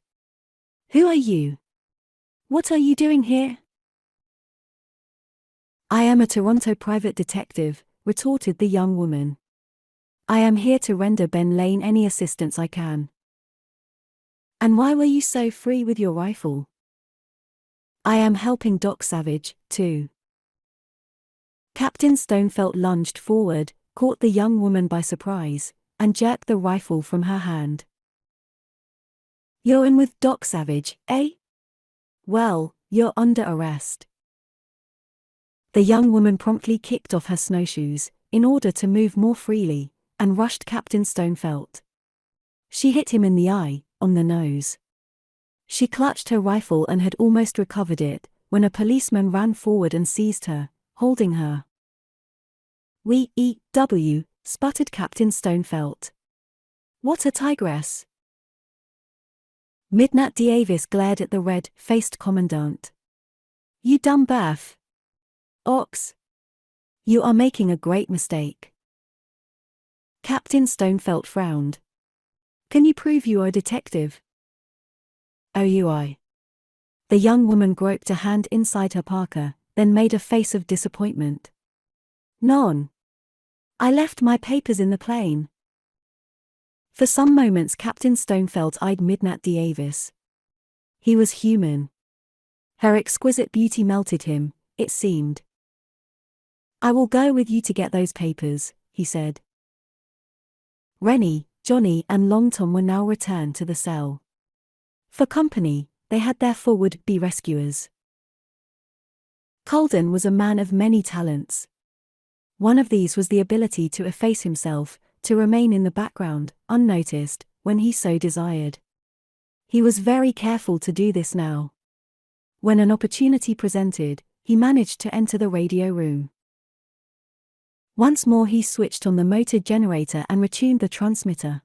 "Who are you? What are you doing here?" "I am a Toronto private detective," retorted the young woman. "I am here to render Benlanium any assistance I can." "And why were you so free with your rifle?" "I am helping Doc Savage, too." Captain Stonefelt lunged forward, caught the young woman by surprise, and jerked the rifle from her hand. "You're in with Doc Savage, eh? Well, you're under arrest." The young woman promptly kicked off her snowshoes, in order to move more freely, and rushed Captain Stonefelt. She hit him in the eye, on the nose. She clutched her rifle and had almost recovered it, when a policeman ran forward and seized her, holding her. "W," sputtered Captain Stonefelt. "What a tigress!" Midnight Davis glared at the red-faced commandant. "You dumb baff. Ox. You are making a great mistake." Captain Stonefelt frowned. "Can you prove you are a detective?" "OUI." The young woman groped a hand inside her parka, then made a face of disappointment. "None. I left my papers in the plane." For some moments Captain Stonefelt eyed Midnight Davis. He was human. Her exquisite beauty melted him, it seemed. "I will go with you to get those papers," he said. Rennie, Johnny and Long Tom were now returned to the cell. For company, they had their would-be rescuers. Colden was a man of many talents. One of these was the ability to efface himself, to remain in the background, unnoticed, when he so desired. He was very careful to do this now. When an opportunity presented, he managed to enter the radio room. Once more he switched on the motor generator and retuned the transmitter.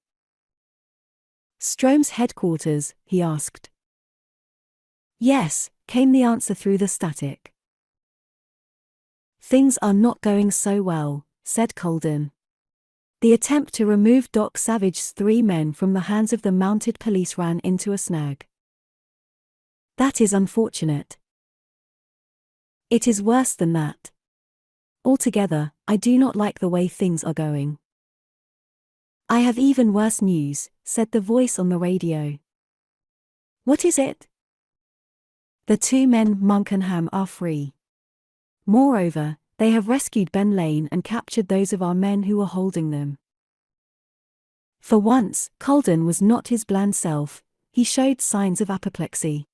"Strome's headquarters?" he asked. "Yes," came the answer through the static. "Things are not going so well," said Colden. "The attempt to remove Doc Savage's 3 men from the hands of the mounted police ran into a snag." "That is unfortunate." "It is worse than that. Altogether, I do not like the way things are going." "I have even worse news," said the voice on the radio. "What is it?" "The 2 men, Monk and Ham, are free. Moreover, they have rescued Benlanium and captured those of our men who were holding them." For once, Colden was not his bland self, he showed signs of apoplexy.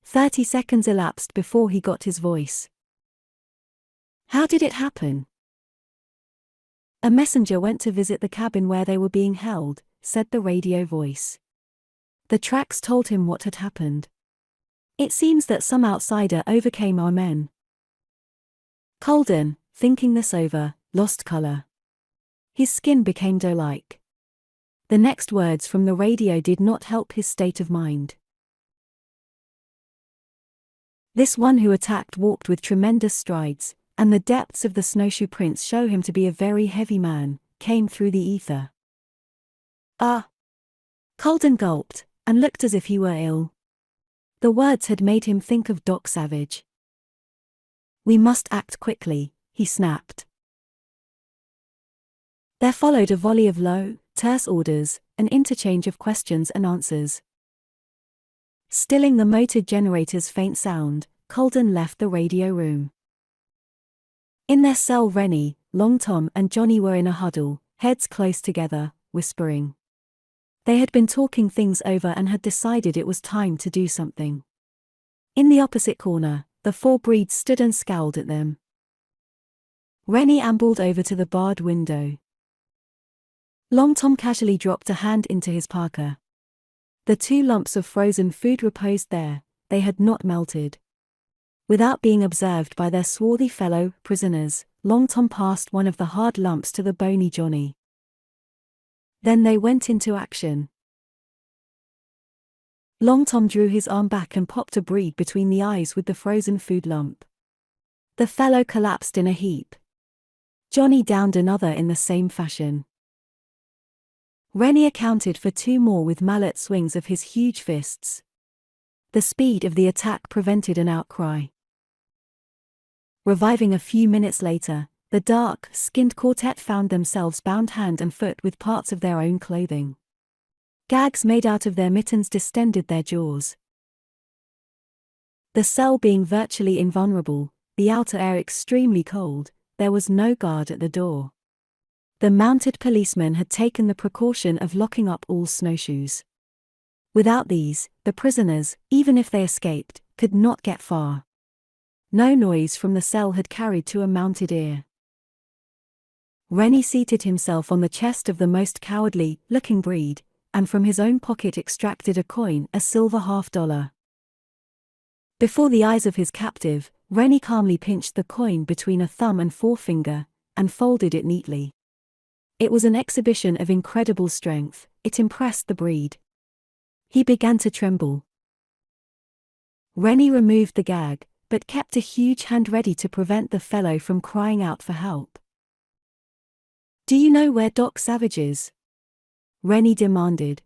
30 seconds elapsed before he got his voice. "How did it happen?" "A messenger went to visit the cabin where they were being held," said the radio voice. "The tracks told him what had happened. It seems that some outsider overcame our men." Colden, thinking this over, lost color. His skin became dough-like. The next words from the radio did not help his state of mind. "This one who attacked walked with tremendous strides, and the depths of the snowshoe prints show him to be a very heavy man," came through the ether. "Ah!" Colden gulped, and looked as if he were ill. The words had made him think of Doc Savage. "We must act quickly," he snapped. There followed a volley of low, terse orders, an interchange of questions and answers. Stilling the motor generator's faint sound, Colden left the radio room. In their cell, Rennie, Long Tom and Johnny were in a huddle, heads close together, whispering. They had been talking things over and had decided it was time to do something. In the opposite corner, the 4 breeds stood and scowled at them. Rennie ambled over to the barred window. Long Tom casually dropped a hand into his parka. The 2 lumps of frozen food reposed there, they had not melted. Without being observed by their swarthy fellow prisoners, Long Tom passed one of the hard lumps to the bony Johnny. Then they went into action. Long Tom drew his arm back and popped a breed between the eyes with the frozen food lump. The fellow collapsed in a heap. Johnny downed another in the same fashion. Rennie accounted for 2 more with mallet swings of his huge fists. The speed of the attack prevented an outcry. Reviving a few minutes later, the dark-skinned quartet found themselves bound hand and foot with parts of their own clothing. Gags made out of their mittens distended their jaws. The cell being virtually invulnerable, the outer air extremely cold, there was no guard at the door. The mounted policeman had taken the precaution of locking up all snowshoes. Without these, the prisoners, even if they escaped, could not get far. No noise from the cell had carried to a mounted ear. Rennie seated himself on the chest of the most cowardly-looking breed, and from his own pocket extracted a coin, a silver $half. Before the eyes of his captive, Rennie calmly pinched the coin between a thumb and forefinger, and folded it neatly. It was an exhibition of incredible strength. It impressed the breed. He began to tremble. Rennie removed the gag, but kept a huge hand ready to prevent the fellow from crying out for help. "Do you know where Doc Savage is?" Rennie demanded.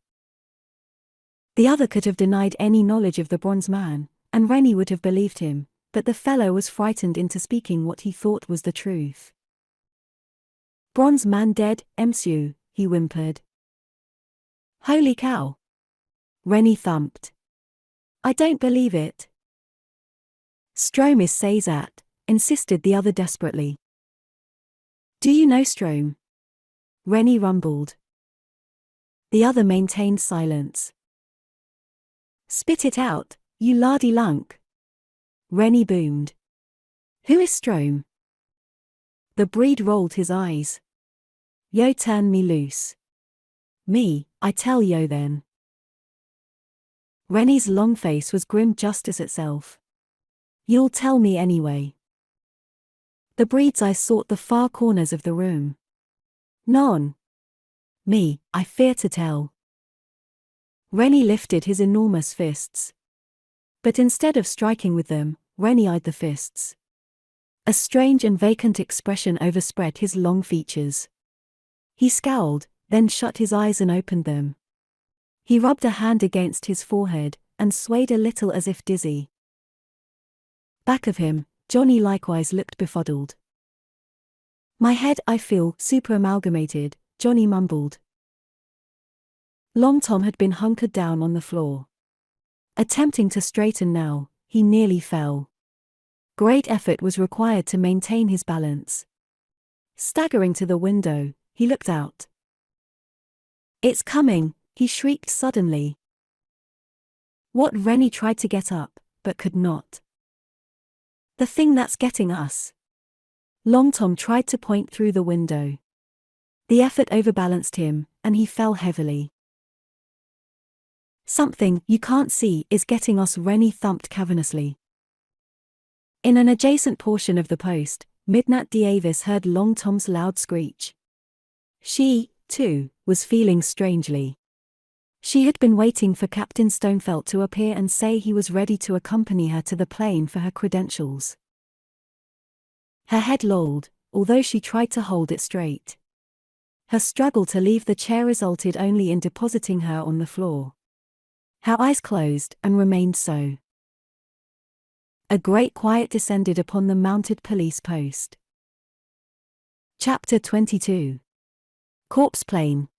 The other could have denied any knowledge of the bronze man, and Rennie would have believed him, but the fellow was frightened into speaking what he thought was the truth. "Bronze man dead, M'sieu," he whimpered. "Holy cow!" Rennie thumped. "I don't believe it." "Strome is says that," insisted the other desperately. "Do you know Strome?" Rennie rumbled. The other maintained silence. "Spit it out, you lardy lunk!" Rennie boomed. "Who is Strome?" The breed rolled his eyes. "Yo turn me loose." "Me, I tell yo then." Rennie's long face was grim justice itself. "You'll tell me anyway." The breed's eyes sought the far corners of the room. "Non. Me, I fear to tell." Rennie lifted his enormous fists. But instead of striking with them, Rennie eyed the fists. A strange and vacant expression overspread his long features. He scowled, then shut his eyes and opened them. He rubbed a hand against his forehead, and swayed a little as if dizzy. Back of him, Johnny likewise looked befuddled. "My head, I feel super-amalgamated," Johnny mumbled. Long Tom had been hunkered down on the floor. Attempting to straighten now, he nearly fell. Great effort was required to maintain his balance. Staggering to the window, he looked out. "It's coming," he shrieked suddenly. What? Rennie tried to get up, but could not. "The thing that's getting us." Long Tom tried to point through the window. The effort overbalanced him, and he fell heavily. "Something you can't see is getting us," Rennie thumped cavernously. In an adjacent portion of the post, Midnat Davis heard Long Tom's loud screech. She, too, was feeling strangely. She had been waiting for Captain Stonefelt to appear and say he was ready to accompany her to the plane for her credentials. Her head lolled, although she tried to hold it straight. Her struggle to leave the chair resulted only in depositing her on the floor. Her eyes closed and remained so. A great quiet descended upon the mounted police post. Chapter 22. Corpse Plane.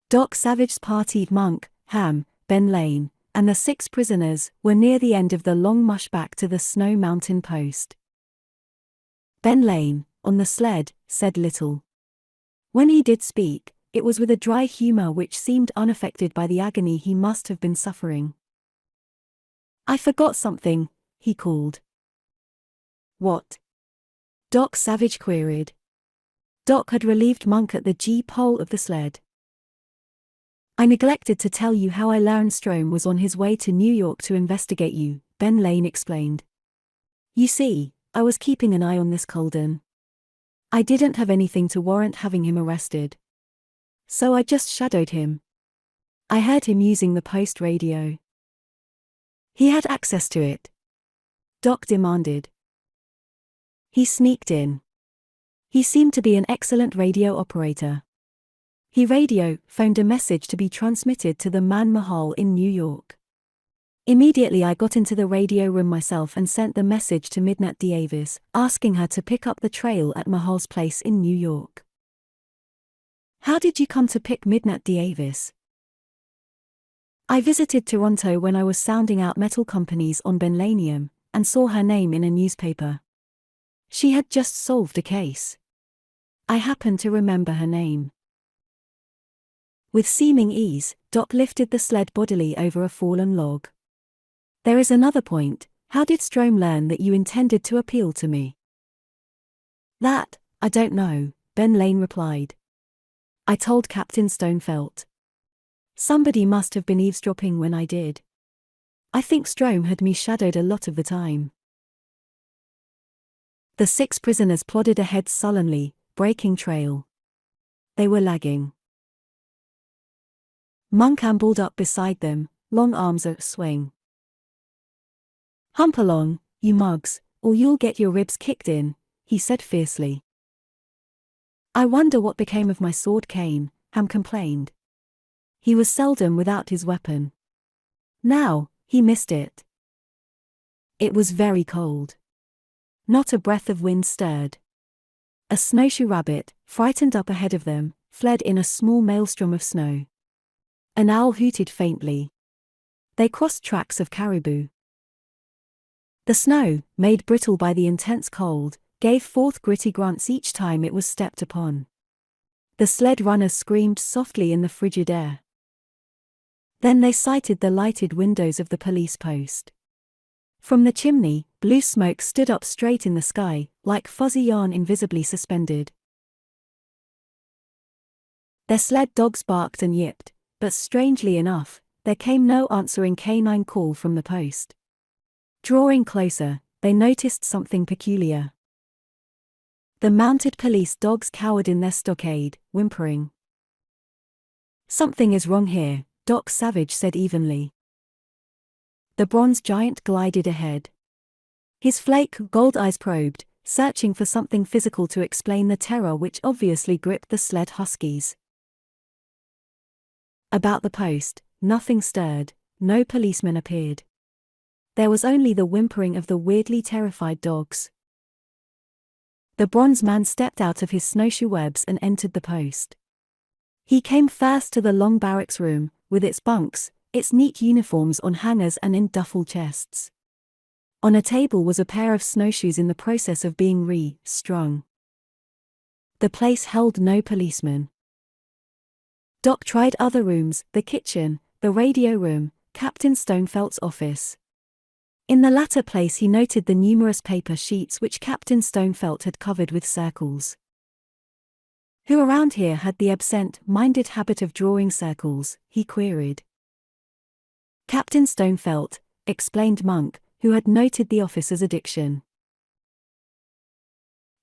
Doc Savage's party, Monk, Ham, Ben Lane, and the 6 prisoners were near the end of the long mush back to the Snow Mountain post. Ben Lane, on the sled, said little. When he did speak, it was with a dry humor which seemed unaffected by the agony he must have been suffering. "I forgot something," he called. "What?" Doc Savage queried. Doc had relieved Monk at the G-pole of the sled. "I neglected to tell you how I learned Strome was on his way to New York to investigate you," Ben Lane explained. "You see, I was keeping an eye on this Colden. I didn't have anything to warrant having him arrested. So I just shadowed him. I heard him using the post radio." "He had access to it?" Doc demanded. "He sneaked in. He seemed to be an excellent radio operator. He phoned a message to be transmitted to the man Mahal in New York. Immediately I got into the radio room myself and sent the message to Midnat Davis, asking her to pick up the trail at Mahal's place in New York." "How did you come to pick Midnat Davis?" "I visited Toronto when I was sounding out metal companies on Benlanium, and saw her name in a newspaper. She had just solved a case. I happened to remember her name. With seeming ease, Doc lifted the sled bodily over a fallen log. There is another point. How did Strome learn that you intended to appeal to me? That, I don't know, Benlanium replied. I told Captain Stonefelt. Somebody must have been eavesdropping when I did. I think Strome had me shadowed a lot of the time. The 6 prisoners plodded ahead sullenly, breaking trail. They were lagging. Monk ambled up beside them, long arms a swing. Hump along, you mugs, or you'll get your ribs kicked in, he said fiercely. I wonder what became of my sword cane, Ham complained. He was seldom without his weapon. Now, he missed it. It was very cold. Not a breath of wind stirred. A snowshoe rabbit, frightened up ahead of them, fled in a small maelstrom of snow. An owl hooted faintly. They crossed tracks of caribou. The snow, made brittle by the intense cold, gave forth gritty grunts each time it was stepped upon. The sled runners screamed softly in the frigid air. Then they sighted the lighted windows of the police post. From the chimney, blue smoke stood up straight in the sky, like fuzzy yarn invisibly suspended. Their sled dogs barked and yipped, but strangely enough, there came no answering canine call from the post. Drawing closer, they noticed something peculiar. The mounted police dogs cowered in their stockade, whimpering. Something is wrong here, Doc Savage said evenly. The bronze giant glided ahead. His flake gold eyes probed, searching for something physical to explain the terror which obviously gripped the sled huskies. About the post, nothing stirred, no policeman appeared. There was only the whimpering of the weirdly terrified dogs. The bronze man stepped out of his snowshoe webs and entered the post. He came first to the long barracks room, with its bunks, its neat uniforms on hangers and in duffel chests. On a table was a pair of snowshoes in the process of being re-strung. The place held no policeman. Doc tried other rooms, the kitchen, the radio room, Captain Stonefelt's office. In the latter place he noted the numerous paper sheets which Captain Stonefelt had covered with circles. Who around here had the absent-minded habit of drawing circles, he queried. Captain Stonefelt, explained Monk, who had noted the officer's addiction.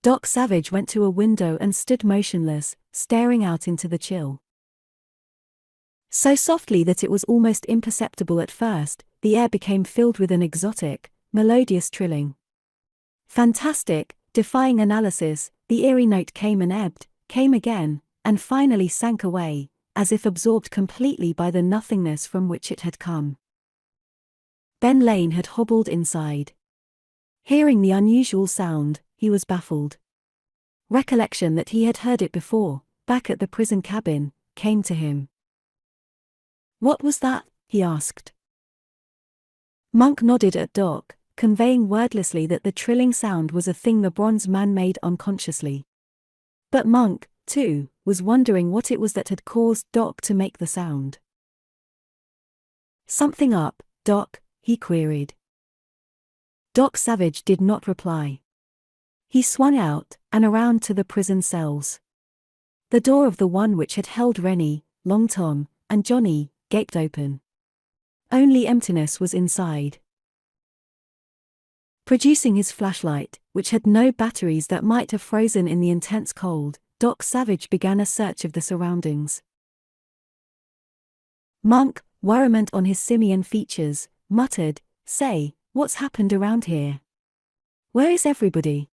Doc Savage went to a window and stood motionless, staring out into the chill. So softly that it was almost imperceptible at first, the air became filled with an exotic, melodious trilling. Fantastic, defying analysis, the eerie note came and ebbed, came again, and finally sank away, as if absorbed completely by the nothingness from which it had come. Benlanium had hobbled inside. Hearing the unusual sound, he was baffled. Recollection that he had heard it before, back at the prison cabin, came to him. What was that? He asked. Monk nodded at Doc, conveying wordlessly that the trilling sound was a thing the bronze man made unconsciously. But Monk, too, was wondering what it was that had caused Doc to make the sound. Something up, Doc? He queried. Doc Savage did not reply. He swung out, and around to the prison cells. The door of the one which had held Rennie, Long Tom, and Johnny, gaped open. Only emptiness was inside. Producing his flashlight, which had no batteries that might have frozen in the intense cold, Doc Savage began a search of the surroundings. Monk, worriment on his simian features, muttered, "Say, what's happened around here? Where is everybody?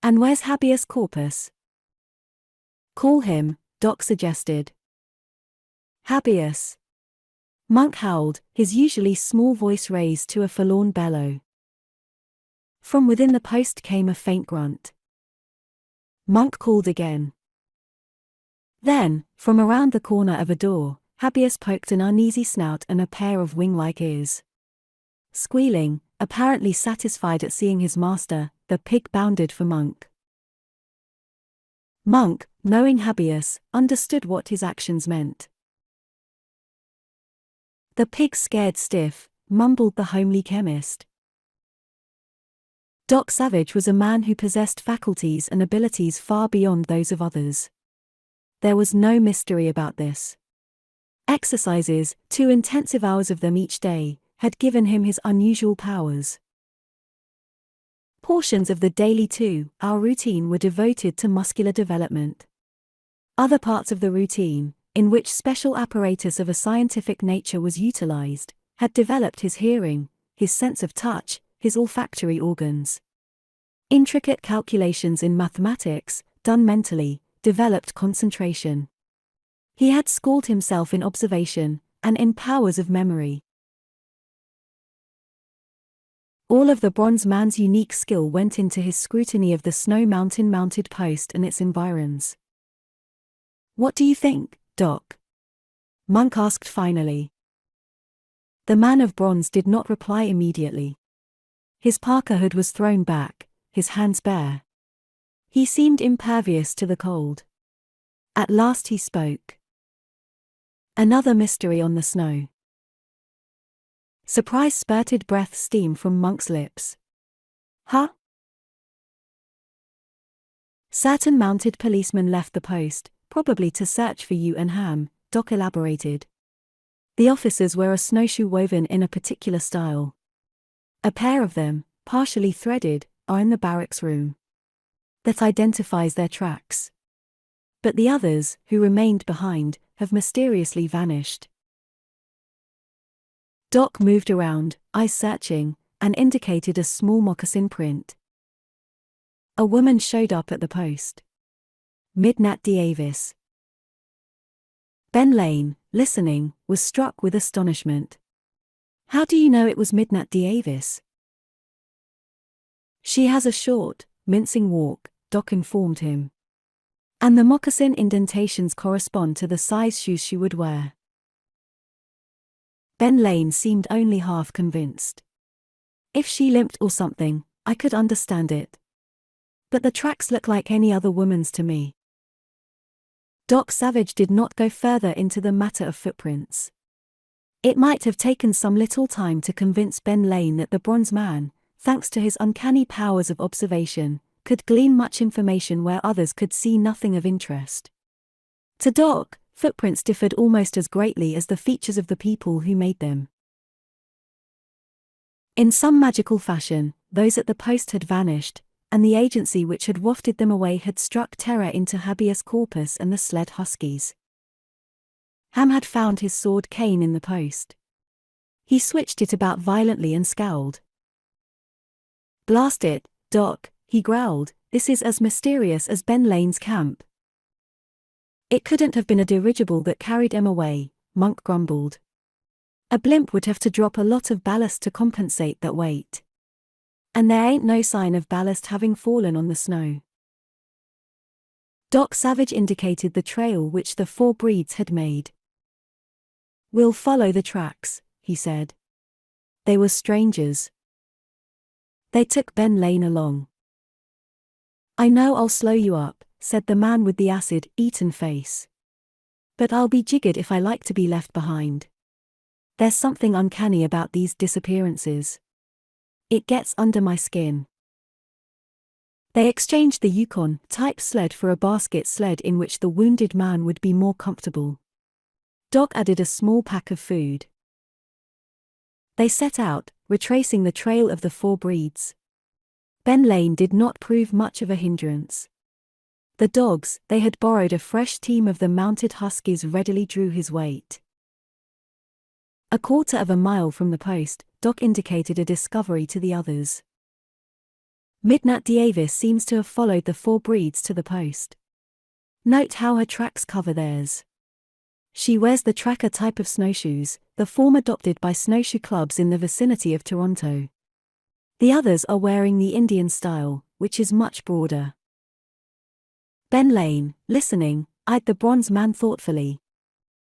And where's habeas corpus?" "Call him," Doc suggested. "Habeas." Monk howled, his usually small voice raised to a forlorn bellow. From within the post came a faint grunt. Monk called again. Then, from around the corner of a door, habeas poked an uneasy snout and a pair of wing-like ears. Squealing, apparently satisfied at seeing his master. The pig bounded for Monk. Monk, knowing habeas, understood what his actions meant. The pig, scared stiff, mumbled the homely chemist. Doc Savage was a man who possessed faculties and abilities far beyond those of others. There was no mystery about this. Exercises, 2 intensive hours of them each day, had given him his unusual powers. Portions of the daily 2-hour routine were devoted to muscular development. Other parts of the routine, in which special apparatus of a scientific nature was utilized, had developed his hearing, his sense of touch, his olfactory organs. Intricate calculations in mathematics, done mentally, developed concentration. He had schooled himself in observation, and in powers of memory. All of the bronze man's unique skill went into his scrutiny of the snow mountain-mounted post and its environs. "What do you think, Doc?" Monk asked finally. The man of bronze did not reply immediately. His parka hood was thrown back, his hands bare. He seemed impervious to the cold. At last he spoke. "Another mystery on the snow." Surprise spurted breath steam from Monk's lips. "Huh?" "Certain mounted policemen left the post, probably to search for you and Ham," Doc elaborated. "The officers wear a snowshoe woven in a particular style. A pair of them, partially threaded, are in the barracks room. That identifies their tracks. But the others, who remained behind, have mysteriously vanished." Doc moved around, eyes searching, and indicated a small moccasin print. A woman showed up at the post. Midnat Davis. Benlanium, listening, was struck with astonishment. "How do you know it was Midnat Davis?" "She has a short, mincing walk," Doc informed him. "And the moccasin indentations correspond to the size shoes she would wear." Benlanium seemed only half convinced. "If she limped or something, I could understand it. But the tracks look like any other woman's to me." Doc Savage did not go further into the matter of footprints. It might have taken some little time to convince Benlanium that the bronze man, thanks to his uncanny powers of observation, could glean much information where others could see nothing of interest. To Doc, footprints differed almost as greatly as the features of the people who made them. In some magical fashion, those at the post had vanished, and the agency which had wafted them away had struck terror into habeas corpus and the sled huskies. Ham had found his sword cane in the post. He switched it about violently and scowled. "Blast it, Doc," he growled, "this is as mysterious as Benlanium's camp." "It couldn't have been a dirigible that carried him away," Monk grumbled. "A blimp would have to drop a lot of ballast to compensate that weight. And there ain't no sign of ballast having fallen on the snow." Doc Savage indicated the trail which the 4 breeds had made. "We'll follow the tracks," he said. They were strangers. They took Benlanium along. "I know I'll slow you up," said the man with the acid-eaten face. "But I'll be jiggered if I like to be left behind. There's something uncanny about these disappearances. It gets under my skin." They exchanged the Yukon-type sled for a basket sled in which the wounded man would be more comfortable. Doc added a small pack of food. They set out, retracing the trail of the 4 breeds. Benlanium did not prove much of a hindrance. The dogs they had borrowed, a fresh team of the mounted huskies, readily drew his weight. A quarter of a mile from the post, Doc indicated a discovery to the others. "Midnat Davis seems to have followed the 4 breeds to the post. Note how her tracks cover theirs. She wears the tracker type of snowshoes, the form adopted by snowshoe clubs in the vicinity of Toronto. The others are wearing the Indian style, which is much broader." Benlanium, listening, eyed the bronze man thoughtfully.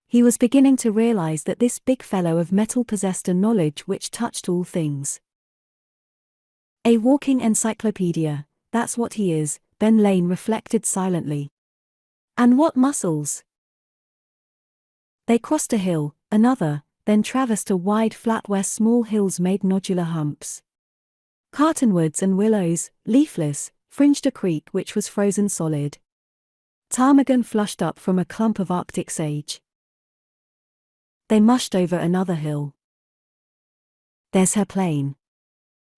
He was beginning to realize that this big fellow of metal possessed a knowledge which touched all things. A walking encyclopedia, that's what he is, Benlane reflected silently. And what muscles! They crossed a hill, another, then traversed a wide flat where small hills made nodular humps. Cottonwoods and willows, leafless, fringed a creek which was frozen solid. Ptarmigan flushed up from a clump of Arctic sage. They mushed over another hill. There's her plane.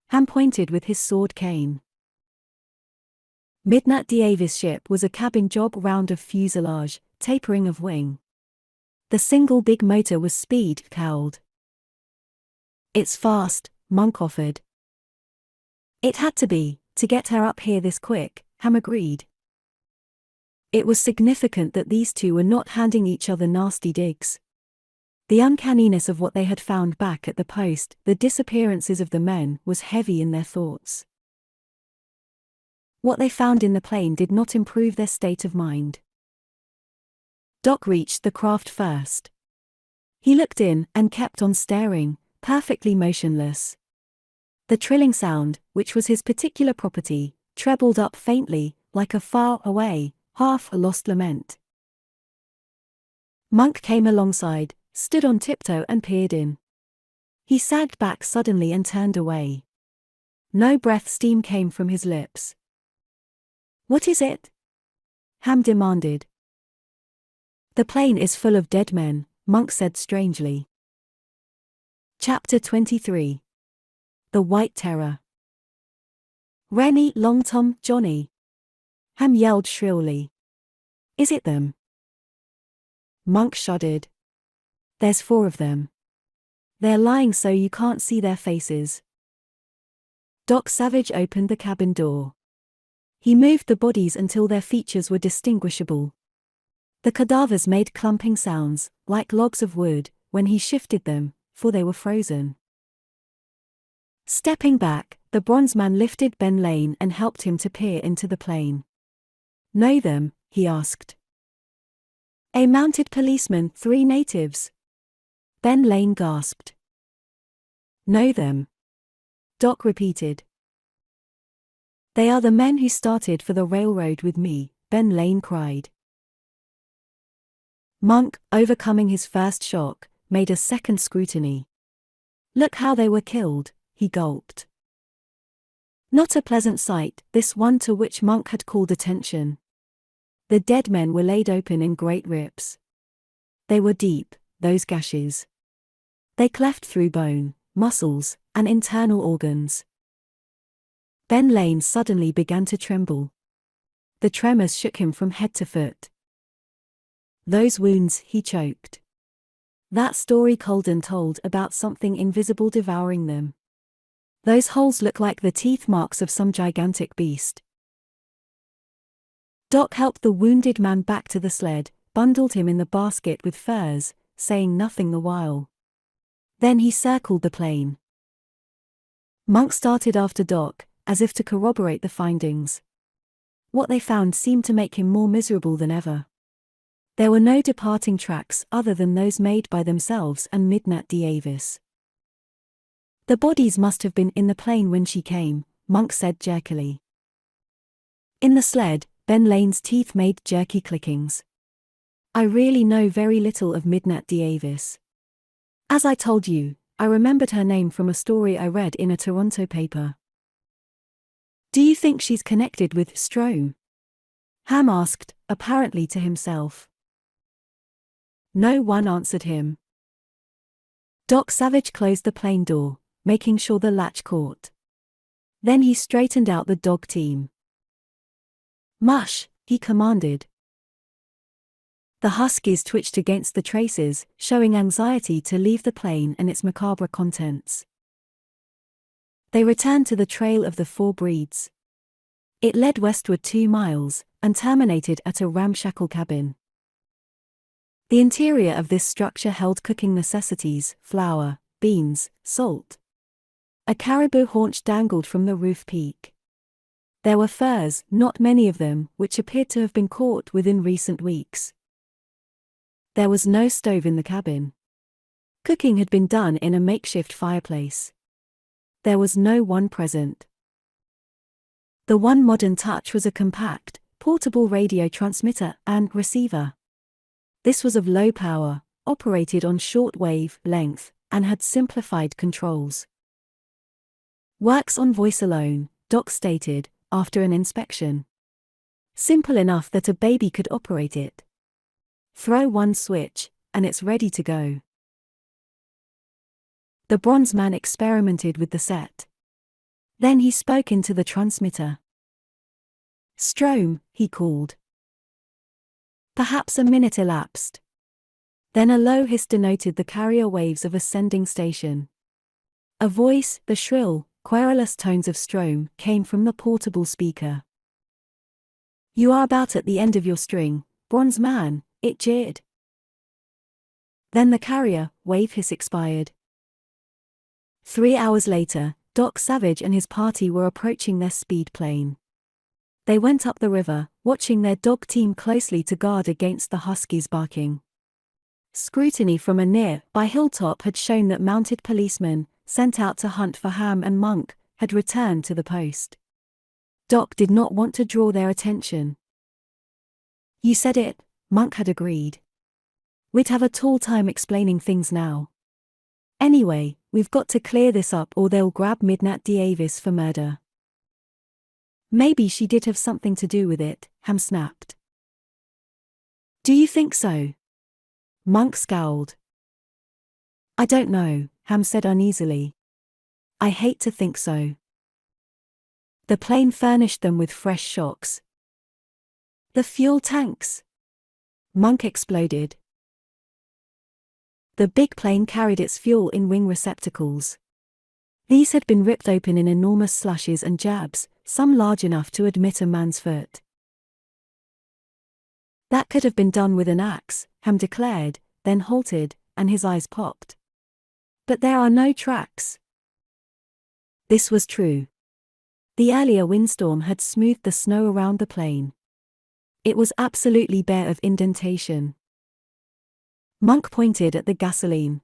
Ham pointed with his sword cane. Mid-twenties ship was a cabin job round of fuselage, tapering of wing. The single big motor was speed cowled. It's fast, Monk offered. It had to be, to get her up here this quick, Ham agreed. It was significant that these two were not handing each other nasty digs. The uncanniness of what they had found back at the post, the disappearances of the men, was heavy in their thoughts. What they found in the plane did not improve their state of mind. Doc reached the craft first. He looked in and kept on staring, perfectly motionless. The trilling sound, which was his particular property, trebled up faintly, like a far-away, half-lost lament. Monk came alongside, stood on tiptoe and peered in. He sagged back suddenly and turned away. No breath steam came from his lips. "What is it?" Ham demanded. "The plane is full of dead men," Monk said strangely. Chapter 23. The White Terror. "Rennie, Long Tom, Johnny!" Ham yelled shrilly. "Is it them?" Monk shuddered. "There's 4 of them. They're lying so you can't see their faces." Doc Savage opened the cabin door. He moved the bodies until their features were distinguishable. The cadavers made clumping sounds, like logs of wood, when he shifted them, for they were frozen. Stepping back, the bronze man lifted Benlane and helped him to peer into the plane. "Know them?" he asked. "A mounted policeman, 3 natives." Benlane gasped. "Know them?" Doc repeated. "They are the men who started for the railroad with me," Benlane cried. Monk, overcoming his first shock, made a second scrutiny. "Look how they were killed," he gulped. Not a pleasant sight, this one to which Monk had called attention. The dead men were laid open in great rips. They were deep, those gashes. They cleft through bone, muscles, and internal organs. Benlane suddenly began to tremble. The tremors shook him from head to foot. "Those wounds," he choked. "That story Colden told about something invisible devouring them. Those holes look like the teeth marks of some gigantic beast." Doc helped the wounded man back to the sled, bundled him in the basket with furs, saying nothing the while. Then he circled the plane. Monk started after Doc, as if to corroborate the findings. What they found seemed to make him more miserable than ever. There were no departing tracks other than those made by themselves and mid-twenties. "The bodies must have been in the plane when she came," Monk said jerkily. In the sled, Benlane's teeth made jerky clickings. "I really know very little of mid-twenties. As I told you, I remembered her name from a story I read in a Toronto paper." "Do you think she's connected with Strome?" Ham asked, apparently to himself. No one answered him. Doc Savage closed the plane door, making sure the latch caught. Then he straightened out the dog team. "Mush," he commanded. The huskies twitched against the traces, showing anxiety to leave the plane and its macabre contents. They returned to the trail of the 4 breeds. It led westward 2 miles, and terminated at a ramshackle cabin. The interior of this structure held cooking necessities, flour, beans, salt. A caribou haunch dangled from the roof peak. There were furs, not many of them, which appeared to have been caught within recent weeks. There was no stove in the cabin. Cooking had been done in a makeshift fireplace. There was no one present. The one modern touch was a compact, portable radio transmitter and receiver. This was of low power, operated on short wave length, and had simplified controls. Works on voice alone, Doc stated, after an inspection. Simple enough that a baby could operate it. Throw one switch, and it's ready to go. The bronze man experimented with the set. Then he spoke into the transmitter. "Strom," he called. Perhaps a minute elapsed. Then a low hiss denoted the carrier waves of a sending station. A voice, the shrill, querulous tones of Strom, came from the portable speaker. "You are about at the end of your string, bronze man," it jeered. Then the carrier wave hiss expired. 3 hours later, Doc Savage and his party were approaching their speed plane. They went up the river, watching their dog team closely to guard against the huskies barking. Scrutiny from a nearby hilltop had shown that mounted policemen, sent out to hunt for Ham and Monk, had returned to the post. Doc did not want to draw their attention. "You said it," Monk had agreed. "We'd have a tall time explaining things now. Anyway, we've got to clear this up or they'll grab Midnat Davis for murder." "Maybe she did have something to do with it," Ham snapped. "Do you think so?" Monk scowled. "I don't know," Ham said uneasily. "I hate to think so." The plane furnished them with fresh shocks. "The fuel tanks!" Monk exploded. The big plane carried its fuel in wing receptacles. These had been ripped open in enormous slashes and jabs, some large enough to admit a man's foot. "That could have been done with an axe," Ham declared, then halted, and his eyes popped. "But there are no tracks." This was true. The earlier windstorm had smoothed the snow around the plane. It was absolutely bare of indentation. Monk pointed at the gasoline.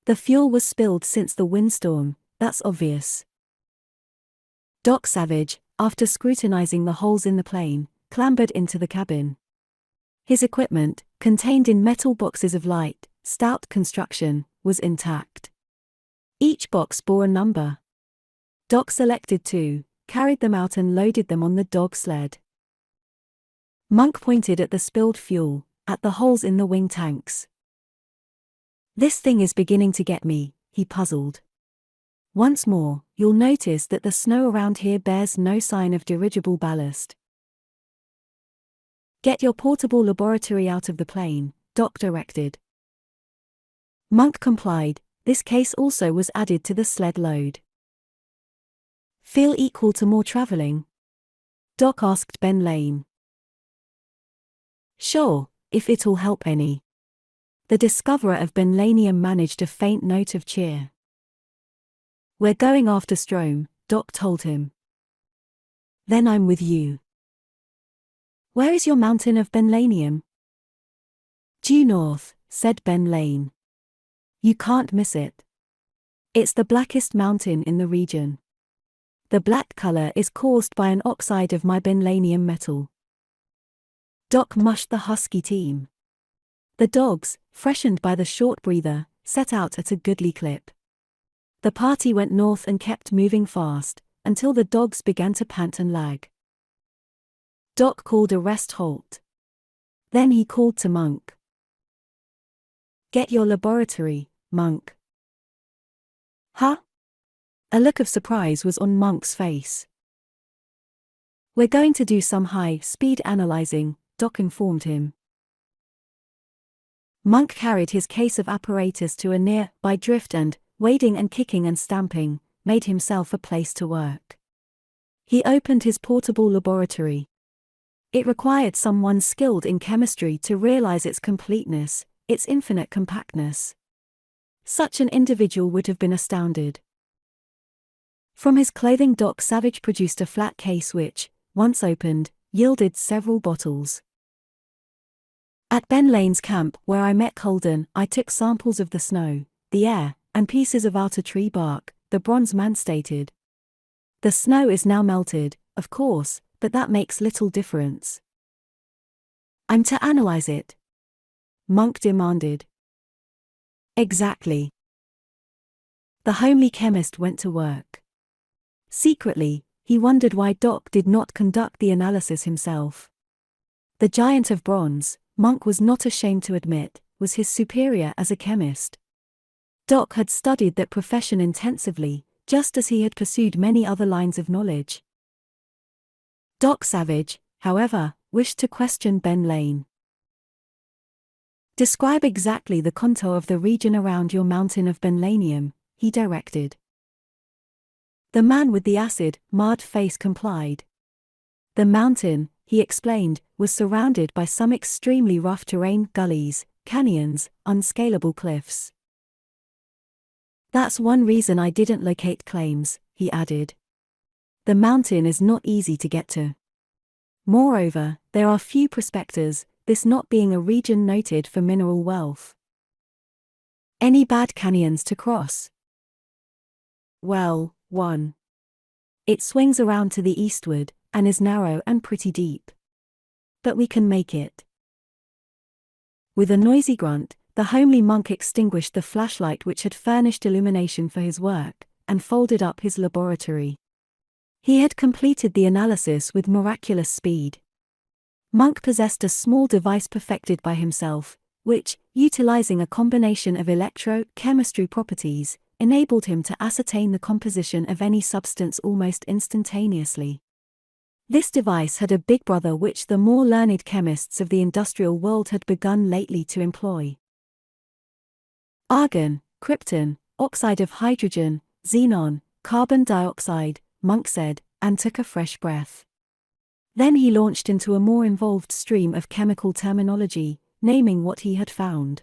"The fuel was spilled since the windstorm, that's obvious." Doc Savage, after scrutinizing the holes in the plane, clambered into the cabin. His equipment, contained in metal boxes of light, stout construction, was intact. Each box bore a number. Doc selected 2, carried them out and loaded them on the dog sled. Monk pointed at the spilled fuel, at the holes in the wing tanks. "This thing is beginning to get me," he puzzled. "Once more, you'll notice that the snow around here bears no sign of dirigible ballast." "Get your portable laboratory out of the plane," Doc directed. Monk complied. This case also was added to the sled load. "Feel equal to more traveling?" Doc asked Ben Lane. "Sure, if it'll help any." The discoverer of Benlanium managed a faint note of cheer. "We're going after Strom," Doc told him. "Then I'm with you." "Where is your mountain of Benlanium?" "Due north," said Ben Lane. "You can't miss it. It's the blackest mountain in the region. The black color is caused by an oxide of my Benlanium metal." Doc mushed the husky team. The dogs, freshened by the short breather, set out at a goodly clip. The party went north and kept moving fast, until the dogs began to pant and lag. Doc called a rest halt. Then he called to Monk. "Get your laboratory, Monk." "Huh?" A look of surprise was on Monk's face. "We're going to do some high-speed analyzing," Doc informed him. Monk carried his case of apparatus to a nearby drift and, wading and kicking and stamping, made himself a place to work. He opened his portable laboratory. It required someone skilled in chemistry to realize its completeness, its infinite compactness. Such an individual would have been astounded. From his clothing, Doc Savage produced a flat case which, once opened, yielded several bottles. "At Ben Lane's camp where I met Colden, I took samples of the snow, the air, and pieces of outer tree bark," the bronze man stated. "The snow is now melted, of course, but that makes little difference. I'm to analyze it? Monk demanded. Exactly. The homely chemist went to work. Secretly, he wondered why Doc did not conduct the analysis himself. The giant of bronze, Monk was not ashamed to admit, was his superior as a chemist. Doc had studied that profession intensively, just as he had pursued many other lines of knowledge. Doc Savage, however, wished to question Benlanium. Describe exactly the contour of the region around your mountain of Benlanium, he directed. The man with the acid-marred face complied. The mountain, he explained, was surrounded by some extremely rough terrain, gullies, canyons, unscalable cliffs. That's one reason I didn't locate claims, he added. The mountain is not easy to get to. Moreover, there are few prospectors, this not being a region noted for mineral wealth. Any bad canyons to cross? Well, one. It swings around to the eastward, and is narrow and pretty deep. But we can make it. With a noisy grunt, the homely monk extinguished the flashlight which had furnished illumination for his work, and folded up his laboratory. He had completed the analysis with miraculous speed. Monk possessed a small device perfected by himself, which, utilizing a combination of electro-chemistry properties, enabled him to ascertain the composition of any substance almost instantaneously. This device had a big brother which the more learned chemists of the industrial world had begun lately to employ. Argon, krypton, oxide of hydrogen, xenon, carbon dioxide, Monk said, and took a fresh breath. Then he launched into a more involved stream of chemical terminology, naming what he had found.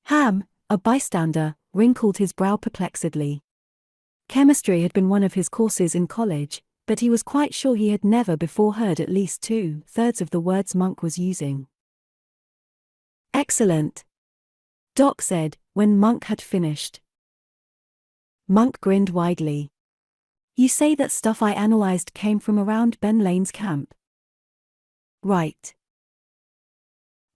Ham, a bystander, wrinkled his brow perplexedly. Chemistry had been one of his courses in college, but he was quite sure he had never before heard at least 2/3 of the words Monk was using. Excellent, Doc said, when Monk had finished. Monk grinned widely. You say that stuff I analyzed came from around Benlanium's camp? Right.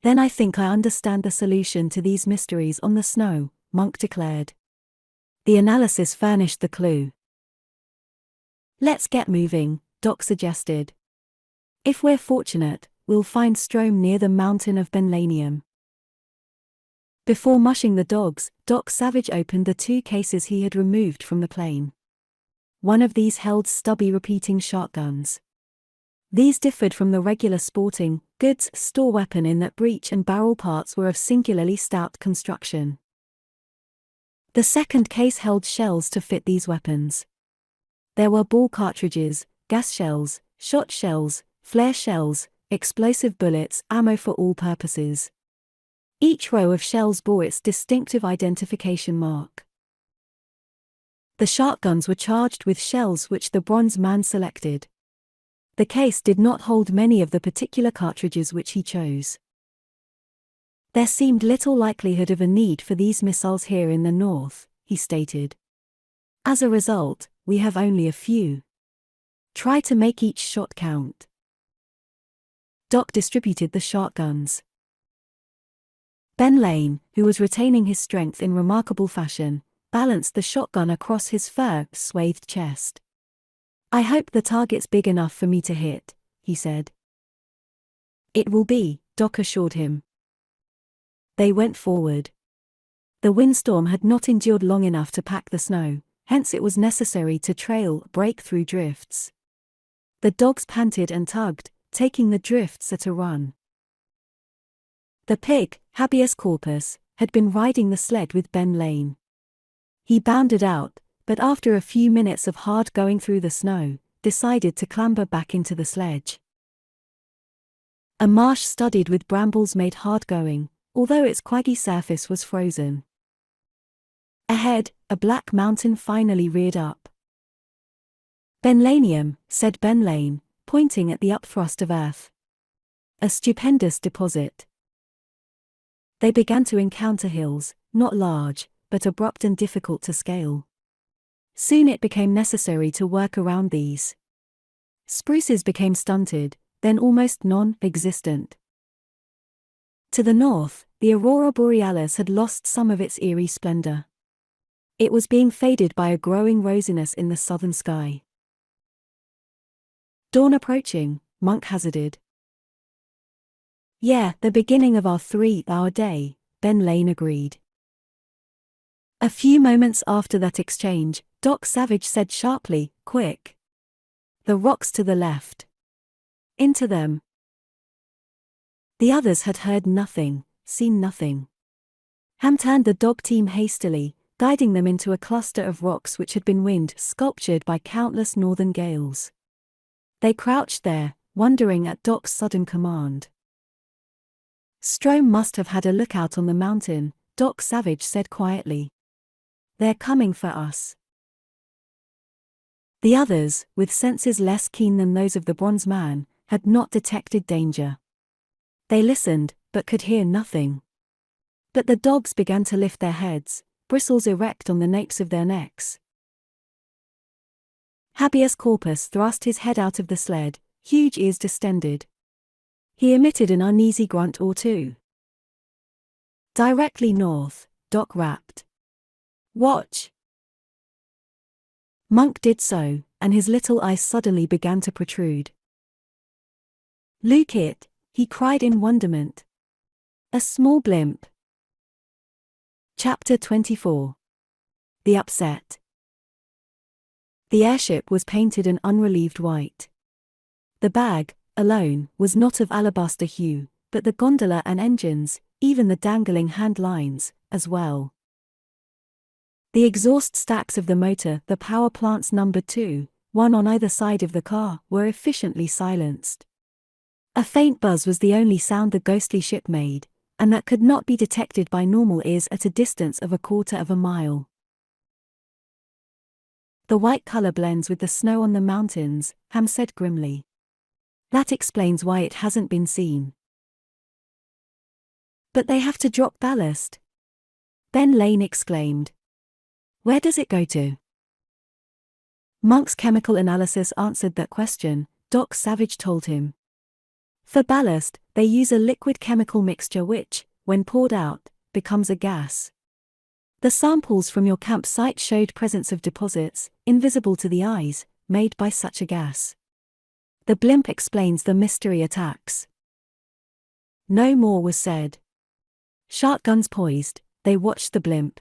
Then I think I understand the solution to these mysteries on the snow, Monk declared. The analysis furnished the clue. Let's get moving, Doc suggested. If we're fortunate, we'll find Strom near the mountain of Benlanium. Before mushing the dogs, Doc Savage opened the 2 cases he had removed from the plane. One of these held stubby repeating shotguns. These differed from the regular sporting goods store weapon in that breech and barrel parts were of singularly stout construction. The second case held shells to fit these weapons. There were ball cartridges, gas shells, shot shells, flare shells, explosive bullets, ammo for all purposes. Each row of shells bore its distinctive identification mark. The shotguns were charged with shells which the bronze man selected. The case did not hold many of the particular cartridges which he chose. There seemed little likelihood of a need for these missiles here in the north, he stated. As a result, we have only a few. Try to make each shot count. Doc distributed the shotguns. Benlanium, who was retaining his strength in remarkable fashion, balanced the shotgun across his fur-swathed chest. I hope the target's big enough for me to hit, he said. It will be, Doc assured him. They went forward. The windstorm had not endured long enough to pack the snow, hence it was necessary to break through drifts. The dogs panted and tugged, taking the drifts at a run. The pig, habeas corpus, had been riding the sled with Benlanium. He bounded out, but after a few minutes of hard going through the snow, decided to clamber back into the sledge. A marsh studded with brambles made hard going, although its quaggy surface was frozen. Ahead, a black mountain finally reared up. Benlanium, said Benlanium, pointing at the upthrust of earth. A stupendous deposit. They began to encounter hills, not large, but abrupt and difficult to scale. Soon it became necessary to work around these. Spruces became stunted, then almost non-existent. To the north, the aurora borealis had lost some of its eerie splendor. It was being faded by a growing rosiness in the southern sky. Dawn approaching, Monk hazarded. Yeah, the beginning of our 3-hour day, Benlanium agreed. A few moments after that exchange, Doc Savage said sharply, "Quick! The rocks to the left. Into them." The others had heard nothing, seen nothing. Ham turned the dog team hastily, guiding them into a cluster of rocks which had been wind-sculptured by countless northern gales. They crouched there, wondering at Doc's sudden command. "Strome must have had a lookout on the mountain," Doc Savage said quietly. "They're coming for us." The others, with senses less keen than those of the bronze man, had not detected danger. They listened, but could hear nothing. But the dogs began to lift their heads, bristles erect on the napes of their necks. Habeas Corpus thrust his head out of the sled, huge ears distended. He emitted an uneasy grunt or two. Directly north, Doc rapped. "Watch!" Monk did so, and his little eyes suddenly began to protrude. "Look it!" he cried in wonderment. "A small blimp." Chapter 24. The Upset. The airship was painted an unrelieved white. The bag, alone, was not of alabaster hue, but the gondola and engines, even the dangling hand lines, as well. The exhaust stacks of the motor, the power plants numbered 2, one on either side of the car, were efficiently silenced. A faint buzz was the only sound the ghostly ship made, and that could not be detected by normal ears at a distance of 1/4 of a mile. "The white color blends with the snow on the mountains," Ham said grimly. "That explains why it hasn't been seen." "But they have to drop ballast," Benlanium exclaimed. "Where does it go to?" Monk's chemical analysis answered that question, Doc Savage told him. For ballast, they use a liquid chemical mixture which, when poured out, becomes a gas. The samples from your campsite showed presence of deposits, invisible to the eyes, made by such a gas. The blimp explains the mystery attacks. No more was said. Shark guns poised, they watched the blimp.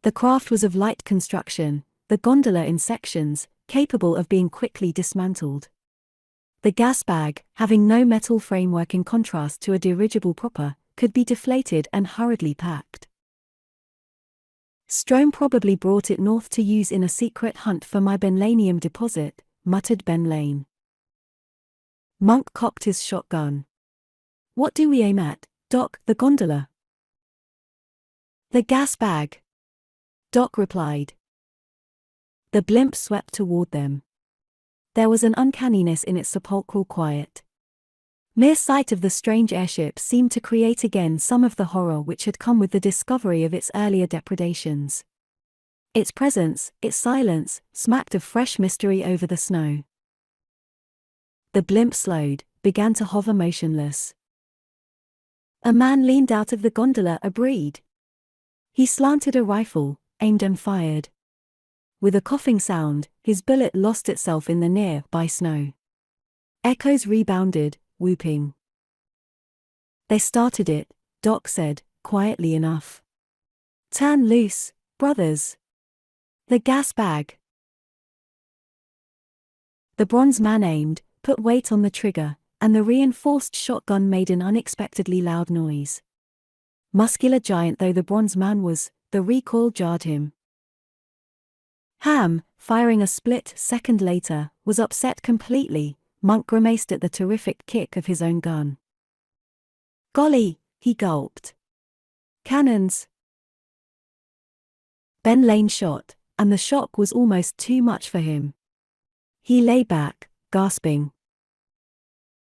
The craft was of light construction, the gondola in sections, capable of being quickly dismantled. The gas bag, having no metal framework in contrast to a dirigible proper, could be deflated and hurriedly packed. "Strome probably brought it north to use in a secret hunt for my Benlanium deposit," muttered Benlanium. Monk cocked his shotgun. "What do we aim at, Doc?" "The gondola." "The gas bag," Doc replied. The blimp swept toward them. There was an uncanniness in its sepulchral quiet. Mere sight of the strange airship seemed to create again some of the horror which had come with the discovery of its earlier depredations. Its presence, its silence, smacked of fresh mystery over the snow. The blimp slowed, began to hover motionless. A man leaned out of the gondola abreed. He slanted a rifle, aimed and fired. With a coughing sound, his bullet lost itself in the near-by snow. Echoes rebounded, whooping. "They started it," Doc said, quietly enough. "Turn loose, brothers. The gas bag." The bronze man aimed, put weight on the trigger, and the reinforced shotgun made an unexpectedly loud noise. Muscular giant though the bronze man was, the recoil jarred him. Ham, firing a split second later, was upset completely. Monk grimaced at the terrific kick of his own gun. "Golly," he gulped. "Cannons!" Benlanium shot, and the shock was almost too much for him. He lay back, gasping.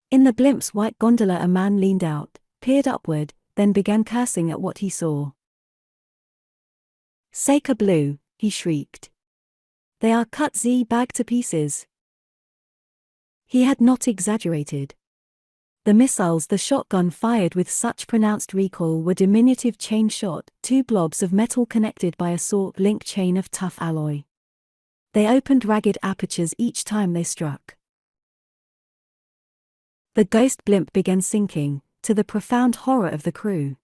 In the blimp's white gondola a man leaned out, peered upward, then began cursing at what he saw. "Sacre bleu," he shrieked. They are cut Z-bag to pieces. He had not exaggerated. The missiles the shotgun fired with such pronounced recoil were diminutive chain shot, two blobs of metal connected by a saw-link chain of tough alloy. They opened ragged apertures each time they struck. The ghost blimp began sinking, to the profound horror of the crew.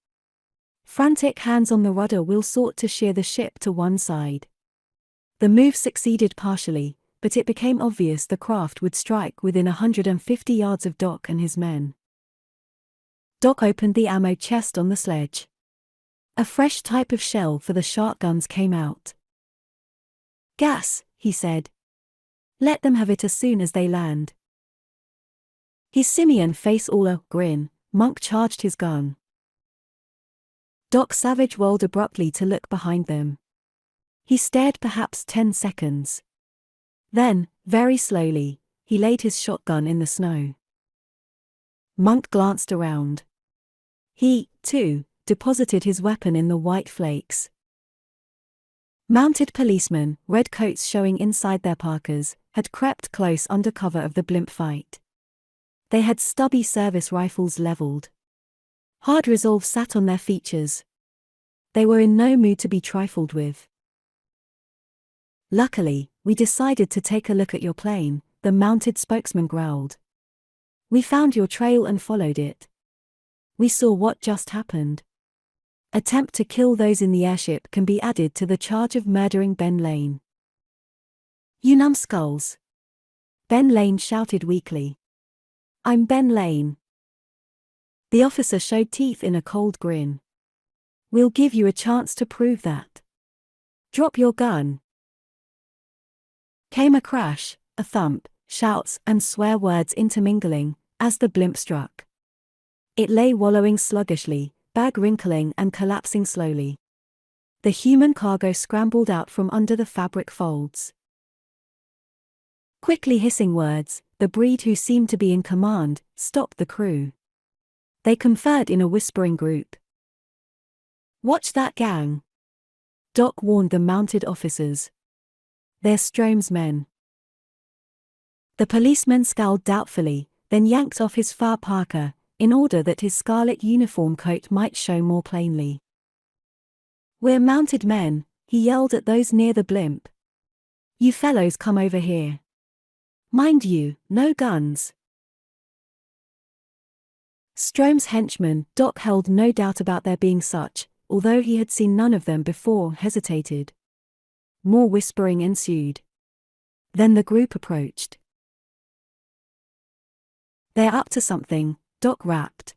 Frantic hands on the rudder wheel sought to sheer the ship to one side. The move succeeded partially, but it became obvious the craft would strike within 150 yards of Doc and his men. Doc opened the ammo chest on the sledge. A fresh type of shell for the shark guns came out. "Gas," he said. "Let them have it as soon as they land." His simian face all a grin, Monk charged his gun. Doc Savage whirled abruptly to look behind them. He stared perhaps 10 seconds. Then, very slowly, he laid his shotgun in the snow. Monk glanced around. He, too, deposited his weapon in the white flakes. Mounted policemen, red coats showing inside their parkas, had crept close under cover of the blimp fight. They had stubby service rifles leveled. Hard resolve sat on their features. They were in no mood to be trifled with. "Luckily, we decided to take a look at your plane," the mounted spokesman growled. "We found your trail and followed it. We saw what just happened. Attempt to kill those in the airship can be added to the charge of murdering Ben Lane." "You numbskulls!" Ben Lane shouted weakly. "I'm Ben Lane." The officer showed teeth in a cold grin. "We'll give you a chance to prove that. Drop your gun." Came a crash, a thump, shouts and swear words intermingling, as the blimp struck. It lay wallowing sluggishly, bag wrinkling and collapsing slowly. The human cargo scrambled out from under the fabric folds. Quickly hissing words, the breed who seemed to be in command, stopped the crew. They conferred in a whispering group. "Watch that gang," Doc warned the mounted officers. "They're Strome's men." The policeman scowled doubtfully, then yanked off his fur parka, in order that his scarlet uniform coat might show more plainly. "We're mounted men," he yelled at those near the blimp. "You fellows come over here. Mind you, no guns." Strome's henchmen, Doc held no doubt about their being such, although he had seen none of them before, hesitated. More whispering ensued. Then the group approached. "They're up to something," Doc rapped.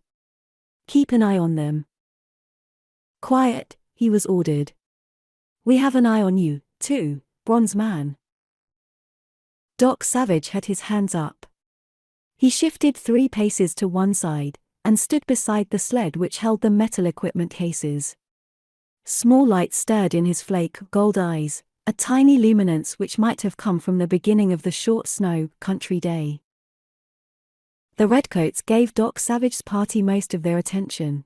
"Keep an eye on them." "Quiet," he was ordered. "We have an eye on you, too, bronze man." Doc Savage had his hands up. He shifted 3 paces to one side, and stood beside the sled which held the metal equipment cases. Small light stirred in his flake gold eyes, a tiny luminance which might have come from the beginning of the short snow country day. The redcoats gave Doc Savage's party most of their attention.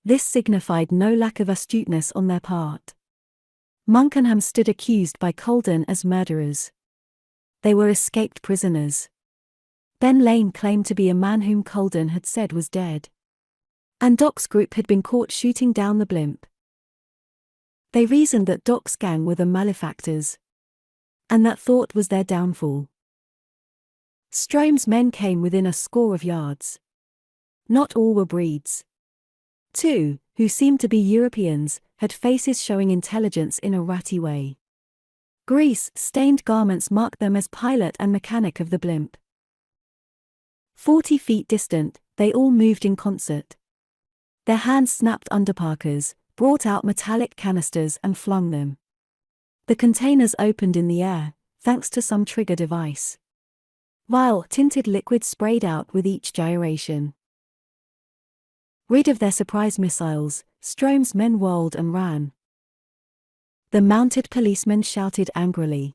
This signified no lack of astuteness on their part. Munkenham stood accused by Colden as murderers. They were escaped prisoners. Ben Lane claimed to be a man whom Colden had said was dead. And Doc's group had been caught shooting down the blimp. They reasoned that Doc's gang were the malefactors. And that thought was their downfall. Strome's men came within a score of yards. Not all were breeds. 2, who seemed to be Europeans, had faces showing intelligence in a ratty way. Grease-stained garments marked them as pilot and mechanic of the blimp. 40 feet distant, they all moved in concert. Their hands snapped underparkas, brought out metallic canisters and flung them. The containers opened in the air, thanks to some trigger device. Vile, tinted liquid sprayed out with each gyration. Rid of their surprise missiles, Strome's men whirled and ran. The mounted policemen shouted angrily.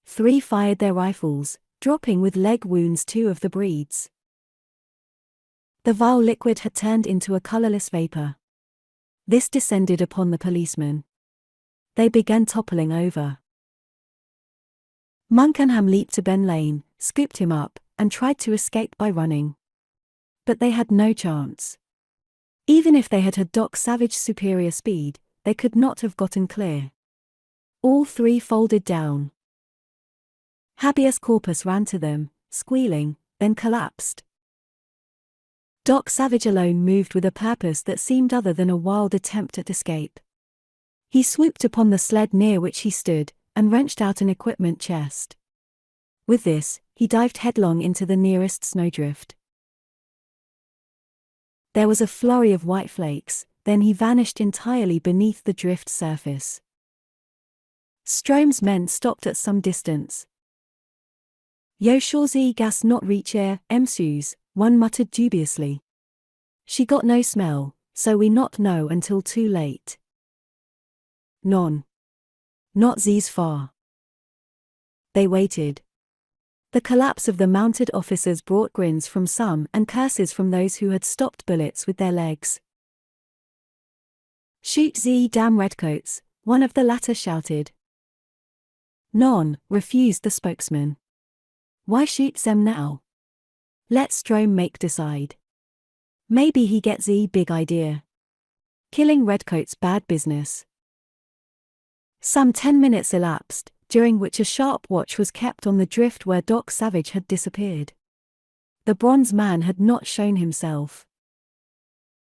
3 fired their rifles, dropping with leg wounds 2 of the breeds. The vile liquid had turned into a colorless vapor. This descended upon the policemen. They began toppling over. Munkenham leaped to Benlane, scooped him up, and tried to escape by running. But they had no chance. Even if they had had Doc Savage's superior speed, they could not have gotten clear. All three folded down. Habeas corpus ran to them, squealing, then collapsed. Doc Savage alone moved with a purpose that seemed other than a wild attempt at escape. He swooped upon the sled near which he stood, and wrenched out an equipment chest. With this, he dived headlong into the nearest snowdrift. There was a flurry of white flakes, then he vanished entirely beneath the drift's surface. Strome's men stopped at some distance. "Yo sure ze gas not reach here, Msus," one muttered dubiously. "She got no smell, so we not know until too late." "Non. Not ze's far." They waited. The collapse of the mounted officers brought grins from some and curses from those who had stopped bullets with their legs. "Shoot ze damn redcoats," one of the latter shouted. "Non," refused the spokesman. "Why shoot them now? Let Strome make decide. Maybe he gets ze big idea. Killing redcoats bad business." Some 10 minutes elapsed, during which a sharp watch was kept on the drift where Doc Savage had disappeared. The bronze man had not shown himself.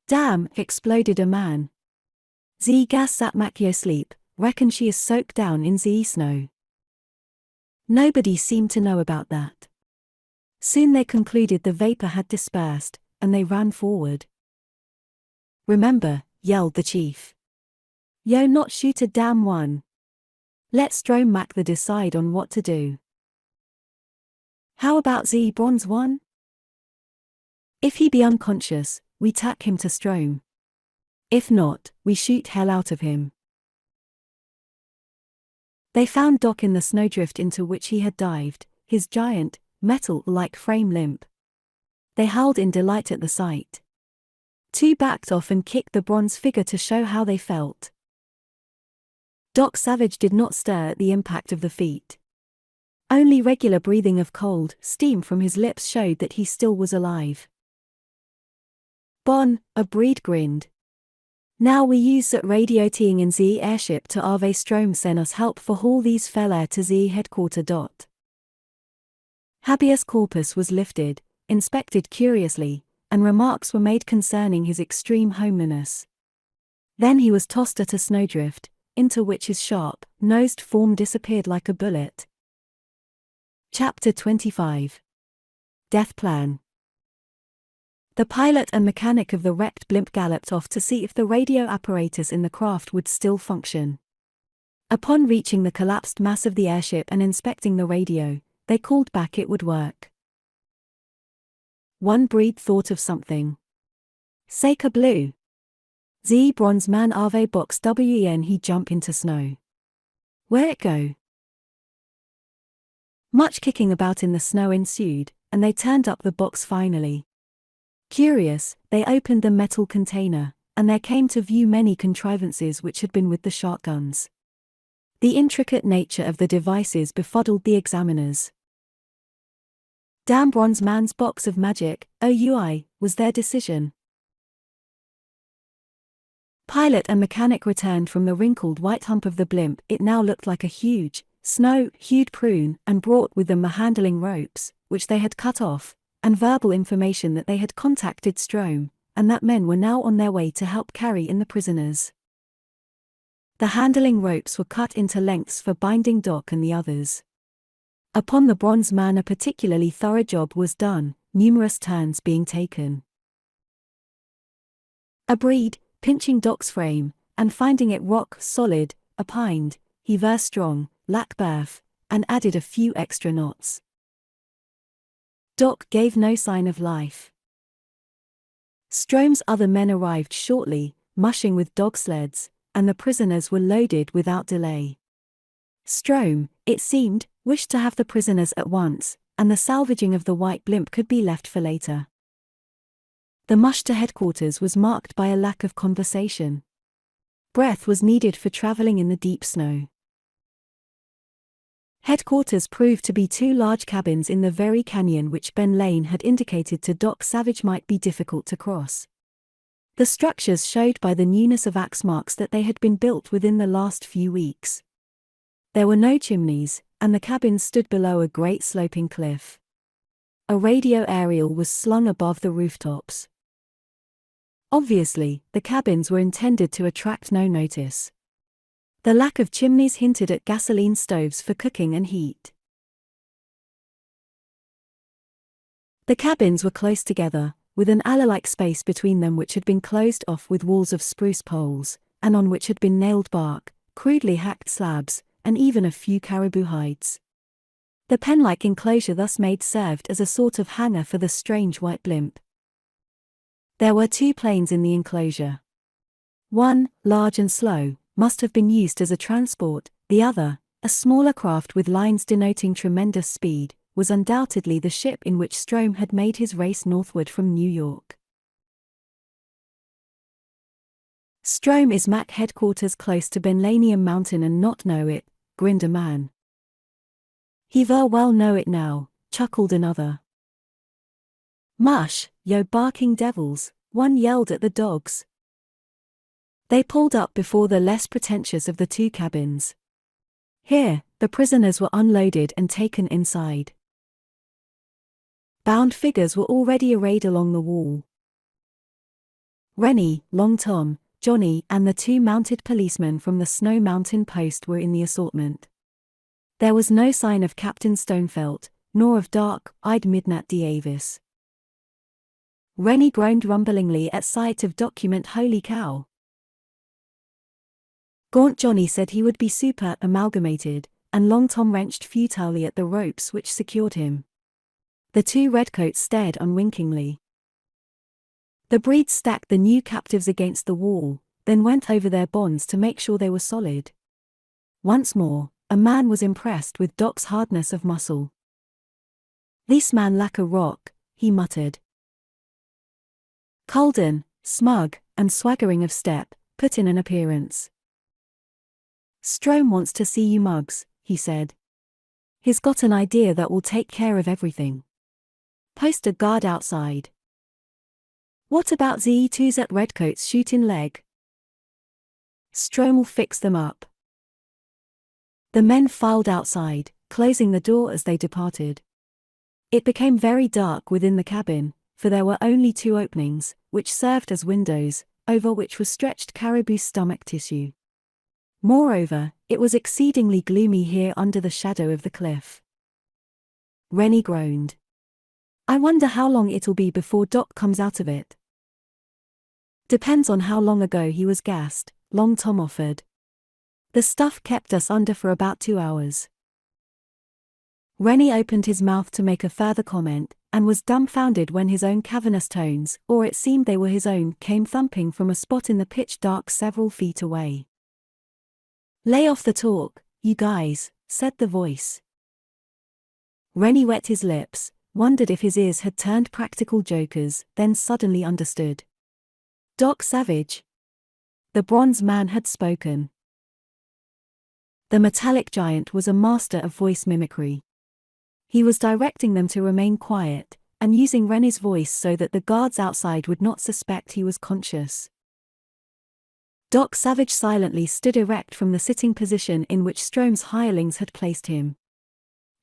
"Damn," exploded a man. "Ze gas sat Macchio sleep, reckon she is soaked down in ze snow." Nobody seemed to know about that. Soon they concluded the vapor had dispersed, and they ran forward. "Remember," yelled the chief. "Yo not shoot a damn one. Let Strome Mac the decide on what to do." "How about the bronze one? If he be unconscious, we tack him to Strome. If not, we shoot hell out of him." They found Doc in the snowdrift into which he had dived, his giant, metal-like frame limp. They howled in delight at the sight. Two backed off and kicked the bronze figure to show how they felt. Doc Savage did not stir at the impact of the feat. Only regular breathing of cold steam from his lips showed that he still was alive. "Bon," a breed grinned. "Now we use that radio teeing in the airship to Arve Strome send us help for haul these fella to the headquarter. Habeas corpus was lifted, inspected curiously, and remarks were made concerning his extreme homeliness. Then he was tossed at a snowdrift, into which his sharp-nosed form disappeared like a bullet. Chapter 25. Death Plan. The pilot and mechanic of the wrecked blimp galloped off to see if the radio apparatus in the craft would still function. Upon reaching the collapsed mass of the airship and inspecting the radio, they called back it would work. One breed thought of something. "Sacre bleu. The bronze man Ave box wen he jump into snow. Where it go?" Much kicking about in the snow ensued, and they turned up the box finally. Curious, they opened the metal container, and there came to view many contrivances which had been with the shotguns. The intricate nature of the devices befuddled the examiners. "Damn bronze man's box of magic, OUI," was their decision. Pilot and mechanic returned from the wrinkled white hump of the blimp. It now looked like a huge, snow-hued prune, and brought with them the handling ropes, which they had cut off, and verbal information that they had contacted Strome, and that men were now on their way to help carry in the prisoners. The handling ropes were cut into lengths for binding Doc and the others. Upon the bronze man a particularly thorough job was done, numerous turns being taken. A breed, pinching Doc's frame, and finding it rock solid, opined, he were strong, lack birth, and added a few extra knots. Doc gave no sign of life. Strome's other men arrived shortly, mushing with dog sleds, and the prisoners were loaded without delay. Strome, it seemed, wished to have the prisoners at once, and the salvaging of the white blimp could be left for later. The mush to headquarters was marked by a lack of conversation. Breath was needed for traveling in the deep snow. Headquarters proved to be two large cabins in the very canyon which Ben Lane had indicated to Doc Savage might be difficult to cross. The structures showed by the newness of axe marks that they had been built within the last few weeks. There were no chimneys, and the cabins stood below a great sloping cliff. A radio aerial was slung above the rooftops. Obviously, the cabins were intended to attract no notice. The lack of chimneys hinted at gasoline stoves for cooking and heat. The cabins were close together, with an alley-like space between them which had been closed off with walls of spruce poles, and on which had been nailed bark, crudely hacked slabs, and even a few caribou hides. The pen-like enclosure thus made served as a sort of hangar for the strange white blimp. There were two planes in the enclosure. One, large and slow, must have been used as a transport, the other, a smaller craft with lines denoting tremendous speed, was undoubtedly the ship in which Strome had made his race northward from New York. "Strome is MAC headquarters close to Benlanium Mountain and not know it," grinned a man. "He ver well know it now," chuckled another. "Mush, yo barking devils," one yelled at the dogs. They pulled up before the less pretentious of the two cabins. Here, the prisoners were unloaded and taken inside. Bound figures were already arrayed along the wall. Rennie, Long Tom, Johnny, and the two mounted policemen from the Snow Mountain post were in the assortment. There was no sign of Captain Stonefelt, nor of dark-eyed Midnight Davis. Rennie groaned rumblingly at sight of document. Holy cow! Gaunt Johnny said he would be super amalgamated, and Long Tom wrenched futilely at the ropes which secured him. The two redcoats stared unwinkingly. The breeds stacked the new captives against the wall, then went over their bonds to make sure they were solid. Once more, a man was impressed with Doc's hardness of muscle. "This man lack a rock," he muttered. Colden, smug, and swaggering of step, put in an appearance. "Strome wants to see you mugs," he said. "He's got an idea that will take care of everything. Post a guard outside." "What about ZE2's at Redcoat's shooting leg?" "Strome'll fix them up." The men filed outside, closing the door as they departed. It became very dark within the cabin, for there were only two openings, which served as windows, over which was stretched caribou stomach tissue. Moreover, it was exceedingly gloomy here under the shadow of the cliff. Rennie groaned. "I wonder how long it'll be before Doc comes out of it." "Depends on how long ago he was gassed," Long Tom offered. "The stuff kept us under for about 2 hours. Rennie opened his mouth to make a further comment, and was dumbfounded when his own cavernous tones, or it seemed they were his own, came thumping from a spot in the pitch dark several feet away. "Lay off the talk, you guys," said the voice. Rennie wet his lips, wondered if his ears had turned practical jokers, then suddenly understood. "Doc Savage." The bronze man had spoken. The metallic giant was a master of voice mimicry. He was directing them to remain quiet, and using Rennie's voice so that the guards outside would not suspect he was conscious. Doc Savage silently stood erect from the sitting position in which Strome's hirelings had placed him.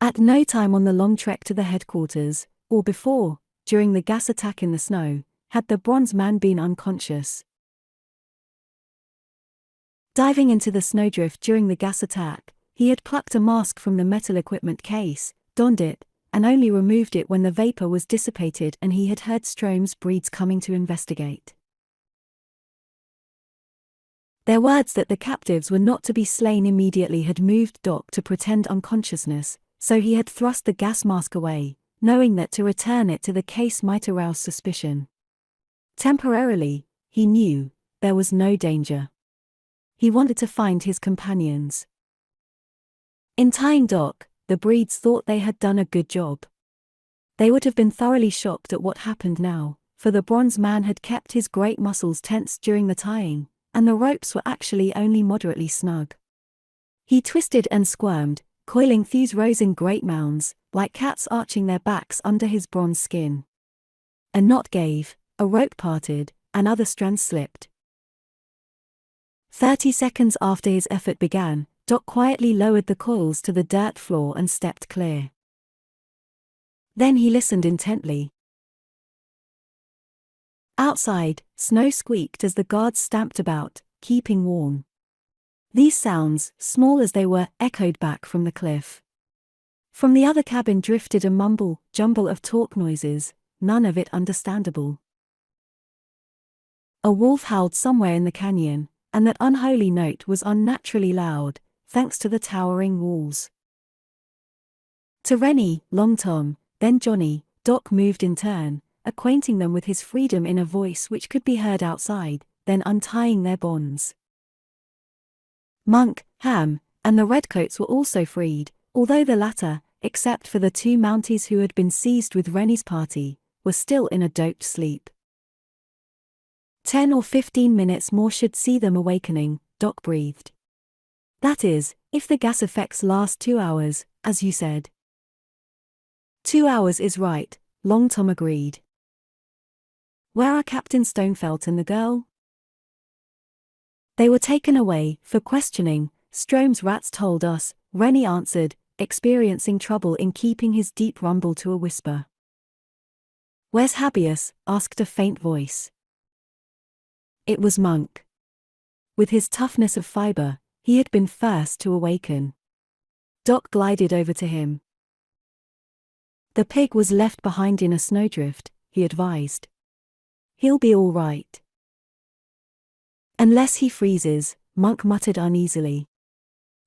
At no time on the long trek to the headquarters, or before, during the gas attack in the snow, had the bronze man been unconscious. Diving into the snowdrift during the gas attack, he had plucked a mask from the metal equipment case, donned it, and only removed it when the vapor was dissipated and he had heard Strome's breeds coming to investigate. Their words that the captives were not to be slain immediately had moved Doc to pretend unconsciousness, so he had thrust the gas mask away, knowing that to return it to the case might arouse suspicion. Temporarily, he knew, there was no danger. He wanted to find his companions. In tying Doc, the breeds thought they had done a good job. They would have been thoroughly shocked at what happened now, for the bronze man had kept his great muscles tense during the tying, and the ropes were actually only moderately snug. He twisted and squirmed, Coiling thews rose in great mounds, like cats arching their backs under his bronze skin. A knot gave, a rope parted, and other strands slipped. 30 seconds after his effort began, Doc quietly lowered the coils to the dirt floor and stepped clear. Then he listened intently. Outside, snow squeaked as the guards stamped about, keeping warm. These sounds, small as they were, echoed back from the cliff. From the other cabin drifted a jumble of talk noises, none of it understandable. A wolf howled somewhere in the canyon, and that unholy note was unnaturally loud, thanks to the towering walls. To Rennie, Long Tom, then Johnny, Doc moved in turn, acquainting them with his freedom in a voice which could be heard outside, then untying their bonds. Monk, Ham, and the redcoats were also freed, although the latter, except for the two Mounties who had been seized with Rennie's party, were still in a doped sleep. 10 or 15 minutes more should see them awakening, Doc breathed. That is, if the gas effects last 2 hours, as you said. 2 hours is right, Long Tom agreed. Where are Captain Stonefelt and the girl? They were taken away, for questioning, Strome's rats told us, Rennie answered, experiencing trouble in keeping his deep rumble to a whisper. Where's Habeas? Asked a faint voice. It was Monk. With his toughness of fiber, he had been first to awaken. Doc glided over to him. The pig was left behind in a snowdrift, he advised. He'll be all right. Unless he freezes, Monk muttered uneasily.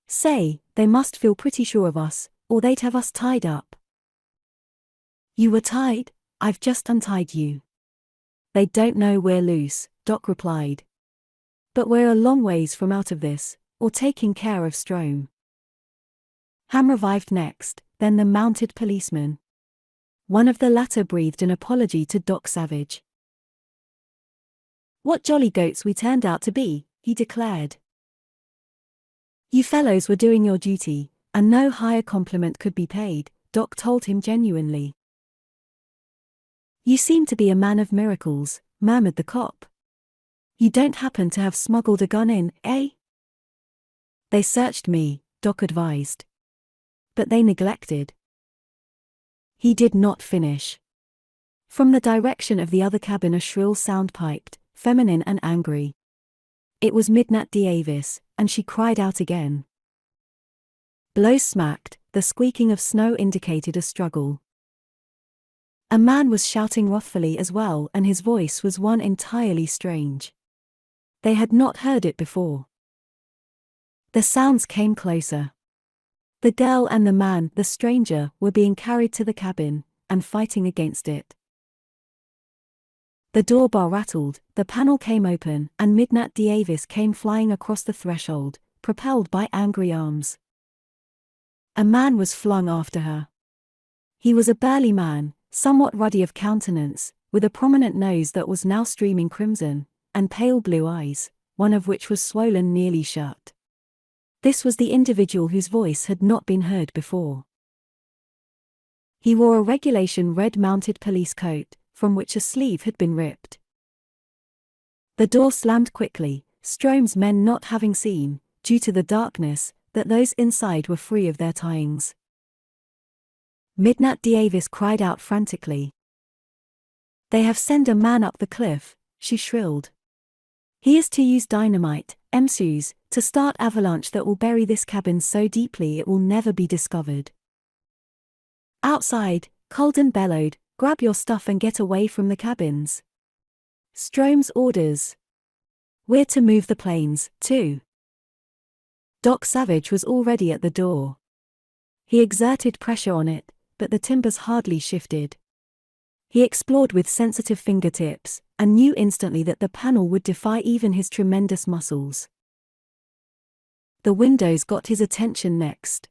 Say, they must feel pretty sure of us, or they'd have us tied up. You were tied? I've just untied you. They don't know we're loose, Doc replied. But we're a long ways from out of this, or taking care of Strome. Ham revived next, then the mounted policeman. One of the latter breathed an apology to Doc Savage. What jolly goats we turned out to be, he declared. You fellows were doing your duty, and no higher compliment could be paid, Doc told him genuinely. You seem to be a man of miracles, murmured the cop. You don't happen to have smuggled a gun in, eh? They searched me, Doc advised. But they neglected. He did not finish. From the direction of the other cabin a shrill sound piped, feminine and angry. It was Midnight Davis, and she cried out again. Blows smacked, the squeaking of snow indicated a struggle. A man was shouting wrathfully as well, and his voice was one entirely strange. They had not heard it before. The sounds came closer. The girl and the man, the stranger, were being carried to the cabin, and fighting against it. The door bar rattled, the panel came open, and Midnight Davis came flying across the threshold, propelled by angry arms. A man was flung after her. He was a burly man, somewhat ruddy of countenance, with a prominent nose that was now streaming crimson, and pale blue eyes, one of which was swollen nearly shut. This was the individual whose voice had not been heard before. He wore a regulation red mounted police coat, from which a sleeve had been ripped. The door slammed quickly, Strome's men not having seen, due to the darkness, that those inside were free of their tyings. Midnight Davis cried out frantically. They have sent a man up the cliff, she shrilled. He is to use dynamite, MSUs, to start avalanche that will bury this cabin so deeply it will never be discovered. Outside, Colden bellowed, grab your stuff and get away from the cabins. Strome's orders. We're to move the planes, too. Doc Savage was already at the door. He exerted pressure on it, but the timbers hardly shifted. He explored with sensitive fingertips, and knew instantly that the panel would defy even his tremendous muscles. The windows got his attention next.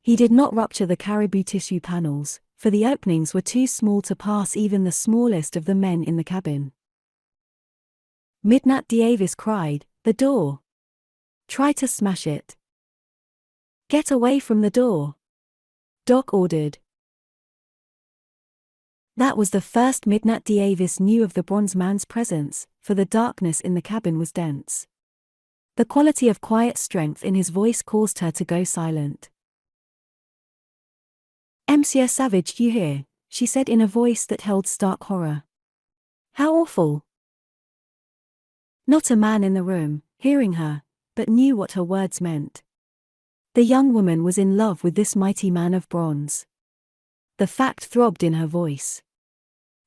He did not rupture the caribou tissue panels, for the openings were too small to pass even the smallest of the men in the cabin. Midnight Davis cried, the door. Try to smash it. "Get away from the door," Doc ordered. That was the first midnight Davis knew of the bronze man's presence, for the darkness in the cabin was dense. The quality of quiet strength in his voice caused her to go silent. "Monsieur Savage, you hear?" she said in a voice that held stark horror. "How awful." Not a man in the room, hearing her, but knew what her words meant. The young woman was in love with this mighty man of bronze. The fact throbbed in her voice.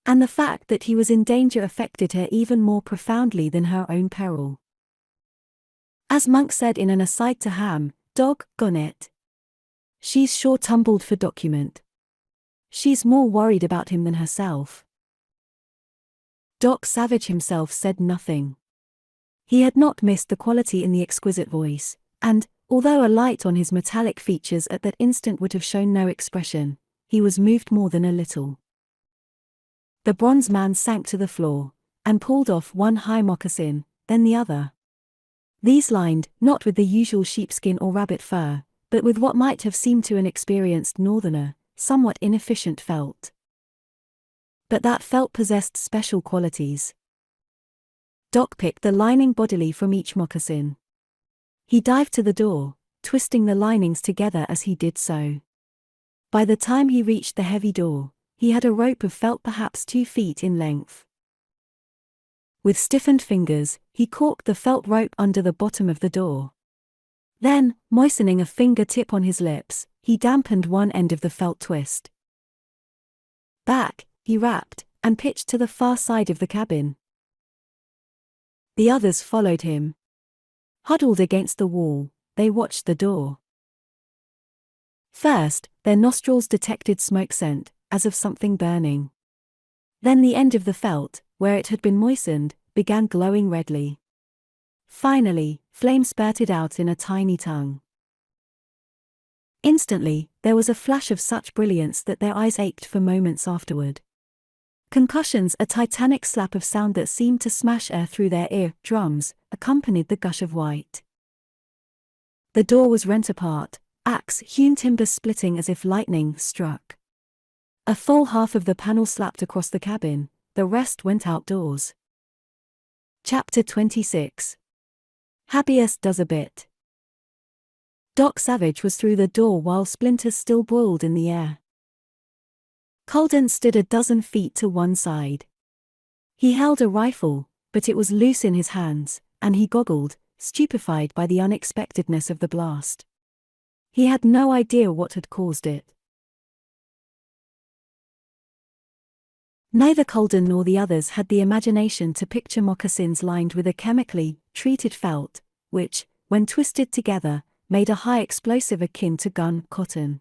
And the fact that he was in danger affected her even more profoundly than her own peril. As Monk said in an aside to Ham, "Doggone it. She's sure tumbled for document. She's more worried about him than herself." Doc Savage himself said nothing. He had not missed the quality in the exquisite voice, and, although a light on his metallic features at that instant would have shown no expression, he was moved more than a little. The bronze man sank to the floor, and pulled off one high moccasin, then the other. These lined, not with the usual sheepskin or rabbit fur, but with what might have seemed to an experienced northerner, somewhat inefficient felt. But that felt possessed special qualities. Doc picked the lining bodily from each moccasin. He dived to the door, twisting the linings together as he did so. By the time he reached the heavy door, he had a rope of felt perhaps 2 feet in length. With stiffened fingers, he corked the felt rope under the bottom of the door. Then, moistening a fingertip on his lips, he dampened one end of the felt twist. Back, he rapped, and pitched to the far side of the cabin. The others followed him. Huddled against the wall, they watched the door. First, their nostrils detected smoke scent, as of something burning. Then the end of the felt, where it had been moistened, began glowing redly. Finally, flame spurted out in a tiny tongue. Instantly, there was a flash of such brilliance that their eyes ached for moments afterward. Concussions, a titanic slap of sound that seemed to smash air through their ear drums, accompanied the gush of white. The door was rent apart, axe-hewn timber splitting as if lightning struck. A full half of the panel slapped across the cabin, the rest went outdoors. Chapter 26. Habeas does a bit. Doc Savage was through the door while splinters still boiled in the air. Colden stood a dozen feet to one side. He held a rifle, but it was loose in his hands, and he goggled, stupefied by the unexpectedness of the blast. He had no idea what had caused it. Neither Colden nor the others had the imagination to picture moccasins lined with a chemically treated felt, which, when twisted together, made a high explosive akin to gun cotton.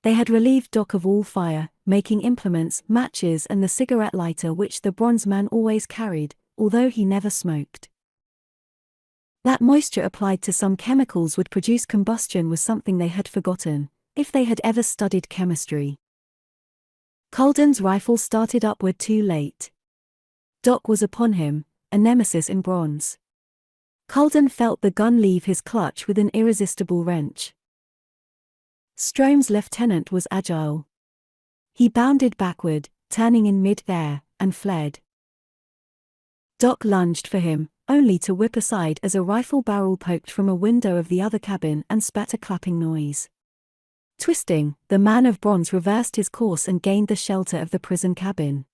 They had relieved Doc of all fire, making implements, matches and the cigarette lighter which the bronze man always carried, although he never smoked. That moisture applied to some chemicals would produce combustion was something they had forgotten, if they had ever studied chemistry. Colden's rifle started upward too late. Doc was upon him, a nemesis in bronze. Colden felt the gun leave his clutch with an irresistible wrench. Strome's lieutenant was agile. He bounded backward, turning in mid-air, and fled. Doc lunged for him, only to whip aside as a rifle barrel poked from a window of the other cabin and spat a clapping noise. Twisting, the man of bronze reversed his course and gained the shelter of the prison cabin.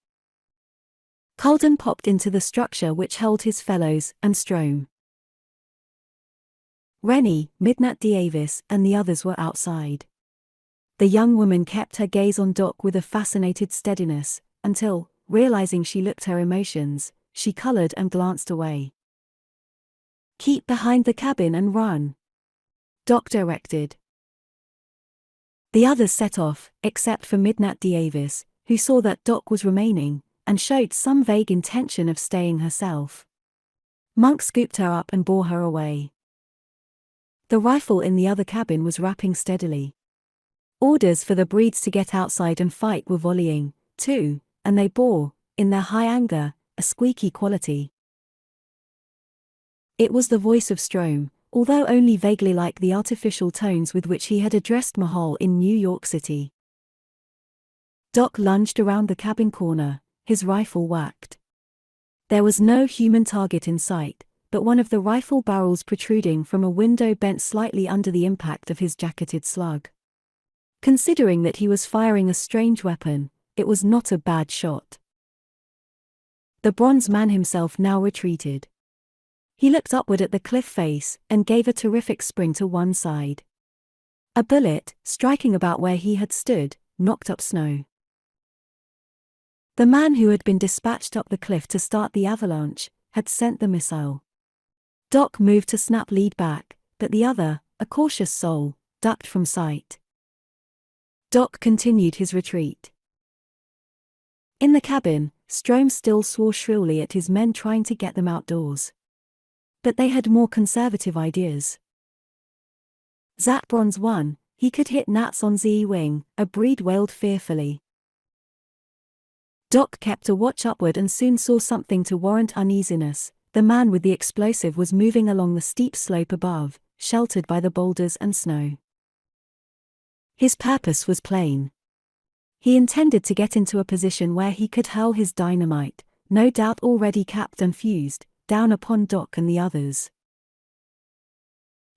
Colden popped into the structure which held his fellows and Strome. Rennie, Midnight Davis, and the others were outside. The young woman kept her gaze on Doc with a fascinated steadiness, until, realizing she looked her emotions, she colored and glanced away. "Keep behind the cabin and run," Doc directed. The others set off, except for Midnight Davis, who saw that Doc was remaining, and showed some vague intention of staying herself. Monk scooped her up and bore her away. The rifle in the other cabin was rapping steadily. Orders for the breeds to get outside and fight were volleying, too, and they bore, in their high anger, a squeaky quality. It was the voice of Strome, although only vaguely like the artificial tones with which he had addressed Mahal in New York City. Doc lunged around the cabin corner, his rifle whacked. There was no human target in sight, but one of the rifle barrels protruding from a window bent slightly under the impact of his jacketed slug. Considering that he was firing a strange weapon, it was not a bad shot. The bronze man himself now retreated. He looked upward at the cliff face and gave a terrific spring to one side. A bullet, striking about where he had stood, knocked up snow. The man who had been dispatched up the cliff to start the avalanche had sent the missile. Doc moved to snap lead back, but the other, a cautious soul, ducked from sight. Doc continued his retreat. In the cabin, Strome still swore shrilly at his men trying to get them outdoors. But they had more conservative ideas. Zat Bronze won, he could hit gnats on Z wing, a breed wailed fearfully. Doc kept a watch upward and soon saw something to warrant uneasiness. The man with the explosive was moving along the steep slope above, sheltered by the boulders and snow. His purpose was plain. He intended to get into a position where he could hurl his dynamite, no doubt already capped and fused, down upon Doc and the others.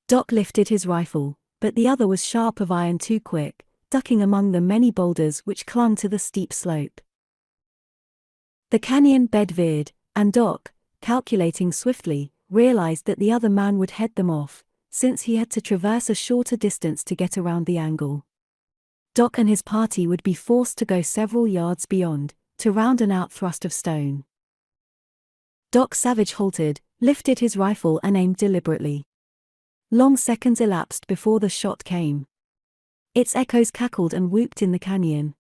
Doc lifted his rifle, but the other was sharp of iron too quick, ducking among the many boulders which clung to the steep slope. The canyon bed veered, and Doc, calculating swiftly, realized that the other man would head them off, since he had to traverse a shorter distance to get around the angle. Doc and his party would be forced to go several yards beyond, to round an outthrust of stone. Doc Savage halted, lifted his rifle and aimed deliberately. Long seconds elapsed before the shot came. Its echoes cackled and whooped in the canyon.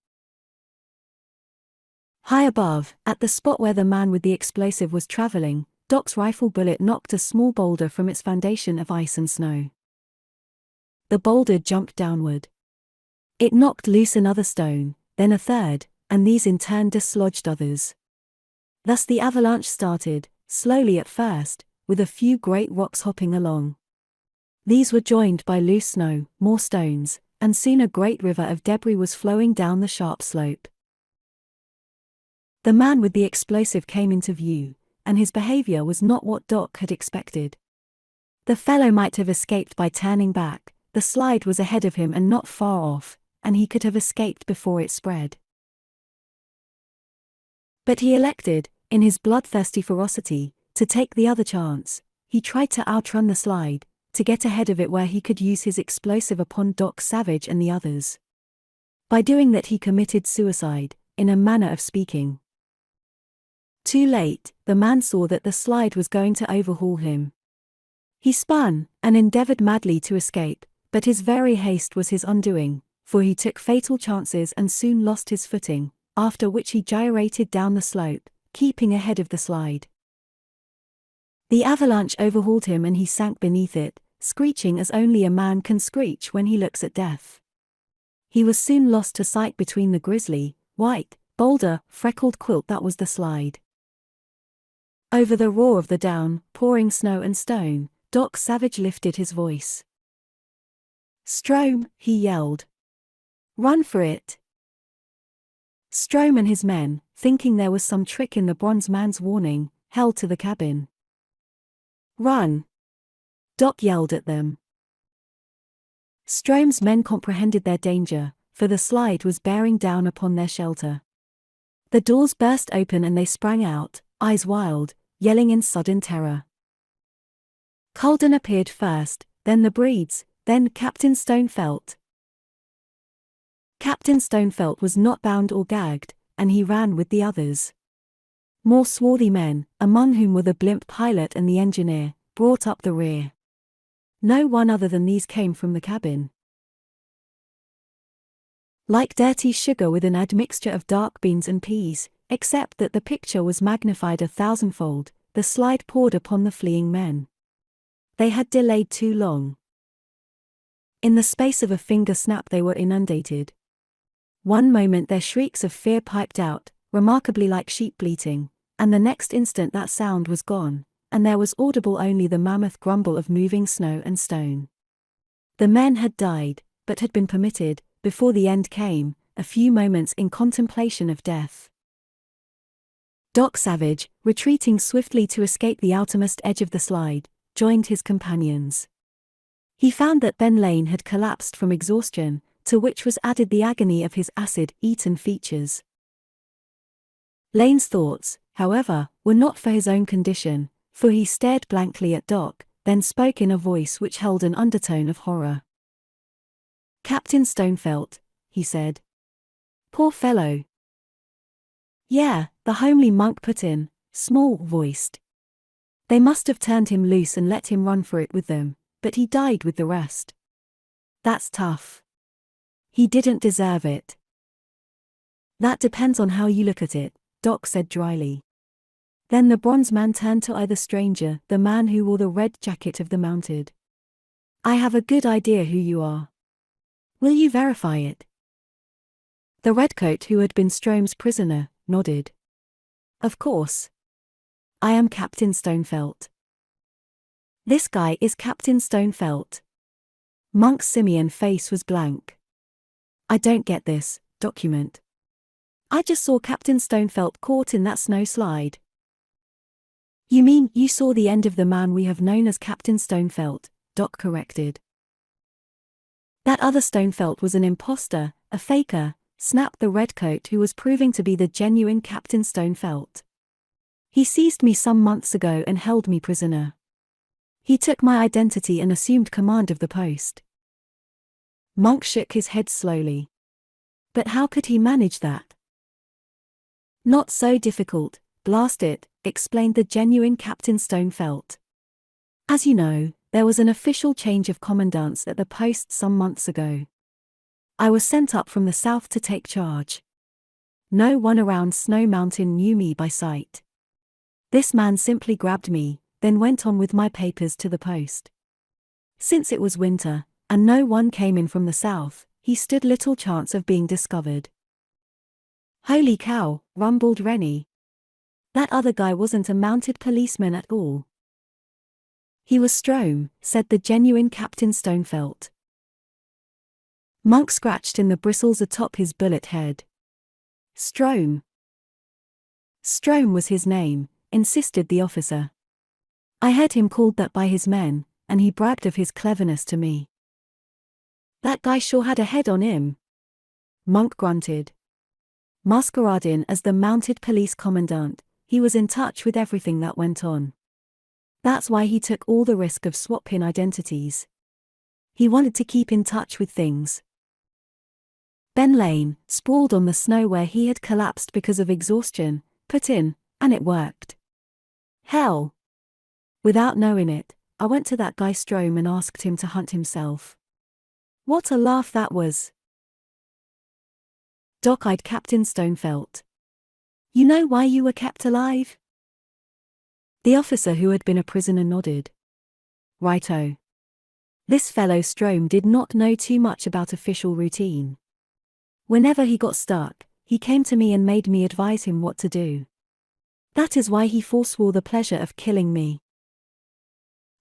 High above, at the spot where the man with the explosive was traveling, Doc's rifle bullet knocked a small boulder from its foundation of ice and snow. The boulder jumped downward. It knocked loose another stone, then a third, and these in turn dislodged others. Thus the avalanche started, slowly at first, with a few great rocks hopping along. These were joined by loose snow, more stones, and soon a great river of debris was flowing down the sharp slope. The man with the explosive came into view, and his behavior was not what Doc had expected. The fellow might have escaped by turning back, the slide was ahead of him and not far off, and he could have escaped before it spread. But he elected, in his bloodthirsty ferocity, to take the other chance. He tried to outrun the slide, to get ahead of it where he could use his explosive upon Doc Savage and the others. By doing that he committed suicide, in a manner of speaking. Too late, the man saw that the slide was going to overhaul him. He spun, and endeavored madly to escape, but his very haste was his undoing, for he took fatal chances and soon lost his footing, after which he gyrated down the slope, keeping ahead of the slide. The avalanche overhauled him and he sank beneath it, screeching as only a man can screech when he looks at death. He was soon lost to sight between the grisly, white, boulder, freckled quilt that was the slide. Over the roar of the down, pouring snow and stone, Doc Savage lifted his voice. "Strome," he yelled. "Run for it!" Strome and his men, thinking there was some trick in the bronze man's warning, held to the cabin. "Run!" Doc yelled at them. Strome's men comprehended their danger, for the slide was bearing down upon their shelter. The doors burst open and they sprang out, eyes wild, yelling in sudden terror. Colden appeared first, then the Breeds, then Captain Stonefelt. Captain Stonefelt was not bound or gagged, and he ran with the others. More swarthy men, among whom were the blimp pilot and the engineer, brought up the rear. No one other than these came from the cabin. Like dirty sugar with an admixture of dark beans and peas, except that the picture was magnified 1,000-fold, the slide poured upon the fleeing men. They had delayed too long. In the space of a finger snap they were inundated. One moment their shrieks of fear piped out, remarkably like sheep bleating, and the next instant that sound was gone, and there was audible only the mammoth grumble of moving snow and stone. The men had died, but had been permitted, before the end came, a few moments in contemplation of death. Doc Savage, retreating swiftly to escape the outermost edge of the slide, joined his companions. He found that Ben Lane had collapsed from exhaustion, to which was added the agony of his acid-eaten features. Lane's thoughts, however, were not for his own condition, for he stared blankly at Doc, then spoke in a voice which held an undertone of horror. "Captain Stonefelt," he said. "Poor fellow." "Yeah," the homely monk put in, small-voiced. "They must have turned him loose and let him run for it with them, but he died with the rest. That's tough. He didn't deserve it." "That depends on how you look at it," Doc said dryly. Then the bronze man turned to the stranger, the man who wore the red jacket of the mounted. "I have a good idea who you are. Will you verify it?" The redcoat, who had been Strome's prisoner, nodded. "Of course. I am Captain Stonefelt." "This guy is Captain Stonefelt." Monk's simian face was blank. "I don't get this document. I just saw Captain Stonefelt caught in that snow slide." "You mean you saw the end of the man we have known as Captain Stonefelt," Doc corrected. "That other Stonefelt was an imposter, a faker," snapped the redcoat, who was proving to be the genuine Captain Stonefelt. "He seized me some months ago and held me prisoner. He took my identity and assumed command of the post." Monk shook his head slowly. "But how could he manage that?" "Not so difficult, blast it," explained the genuine Captain Stonefelt. "As you know, there was an official change of commandants at the post some months ago. I was sent up from the south to take charge. No one around Snow Mountain knew me by sight. This man simply grabbed me, then went on with my papers to the post. Since it was winter, and no one came in from the south, he stood little chance of being discovered." "Holy cow," rumbled Rennie. "That other guy wasn't a mounted policeman at all." "He was Strome," said the genuine Captain Stonefelt. Monk scratched in the bristles atop his bullet head. "Strome." "Strome was his name," insisted the officer. "I heard him called that by his men, and he bragged of his cleverness to me." "That guy sure had a head on him." Monk grunted. Masquerading as the mounted police commandant, he was in touch with everything that went on. That's why he took all the risk of swapping identities. He wanted to keep in touch with things. Ben Lane, sprawled on the snow where he had collapsed because of exhaustion, put in, "And it worked. Hell. Without knowing it, I went to that guy Strome and asked him to hunt himself. What a laugh that was." Doc-eyed Captain Stonefelt. "You know why you were kept alive?" The officer who had been a prisoner nodded. "Righto. This fellow Strome did not know too much about official routine. Whenever he got stuck, he came to me and made me advise him what to do. That is why he forswore the pleasure of killing me."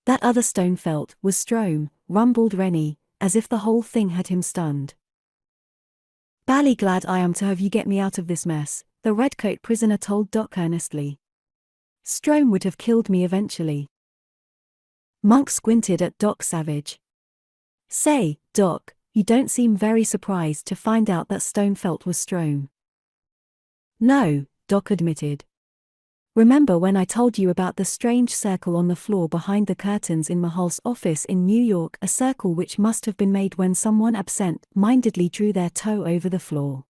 "That other Stonefelt was Strome," rumbled Rennie, as if the whole thing had him stunned. "Bally glad I am to have you get me out of this mess," the redcoat prisoner told Doc earnestly. "Strome would have killed me eventually." Monk squinted at Doc Savage. "Say, Doc, you don't seem very surprised to find out that Stonefelt was Strome." "No," Doc admitted. "Remember when I told you about the strange circle on the floor behind the curtains in Mahal's office in New York, a circle which must have been made when someone absent-mindedly drew their toe over the floor?"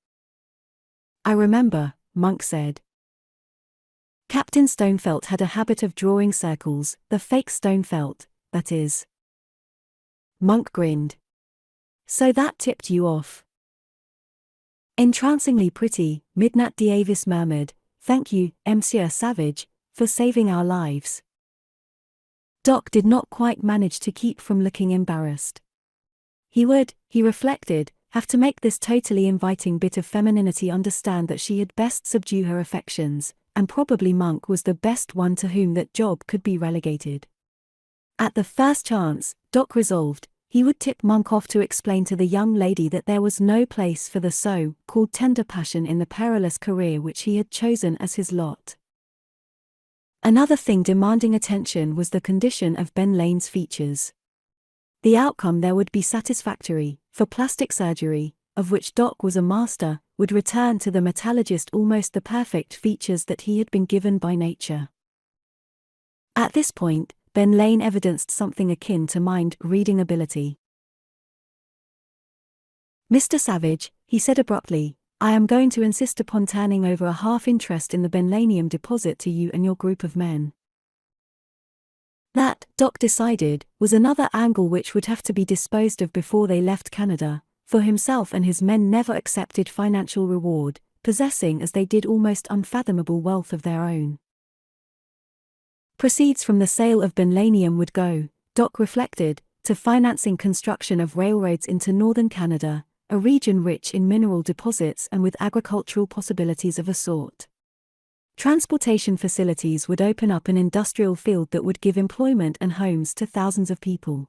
"I remember," Monk said. "Captain Stonefelt had a habit of drawing circles, the fake Stonefelt, that is." Monk grinned. "So that tipped you off." "Entrancingly pretty," Midnight Davis murmured. "Thank you, Monsieur Savage, for saving our lives." Doc did not quite manage to keep from looking embarrassed. He would, he reflected, have to make this totally inviting bit of femininity understand that she had best subdue her affections, and probably Monk was the best one to whom that job could be relegated. At the first chance, Doc resolved, he would tip Monk off to explain to the young lady that there was no place for the so-called tender passion in the perilous career which he had chosen as his lot. Another thing demanding attention was the condition of Benlanium's features. The outcome there would be satisfactory, for plastic surgery, of which Doc was a master, would return to the metallurgist almost the perfect features that he had been given by nature. At this point, Benlanium evidenced something akin to mind-reading ability. "Mr. Savage," he said abruptly, "I am going to insist upon turning over a half interest in the Benlanium deposit to you and your group of men." That, Doc decided, was another angle which would have to be disposed of before they left Canada, for himself and his men never accepted financial reward, possessing as they did almost unfathomable wealth of their own. Proceeds from the sale of Benlanium would go, Doc reflected, to financing construction of railroads into northern Canada, a region rich in mineral deposits and with agricultural possibilities of a sort. Transportation facilities would open up an industrial field that would give employment and homes to thousands of people.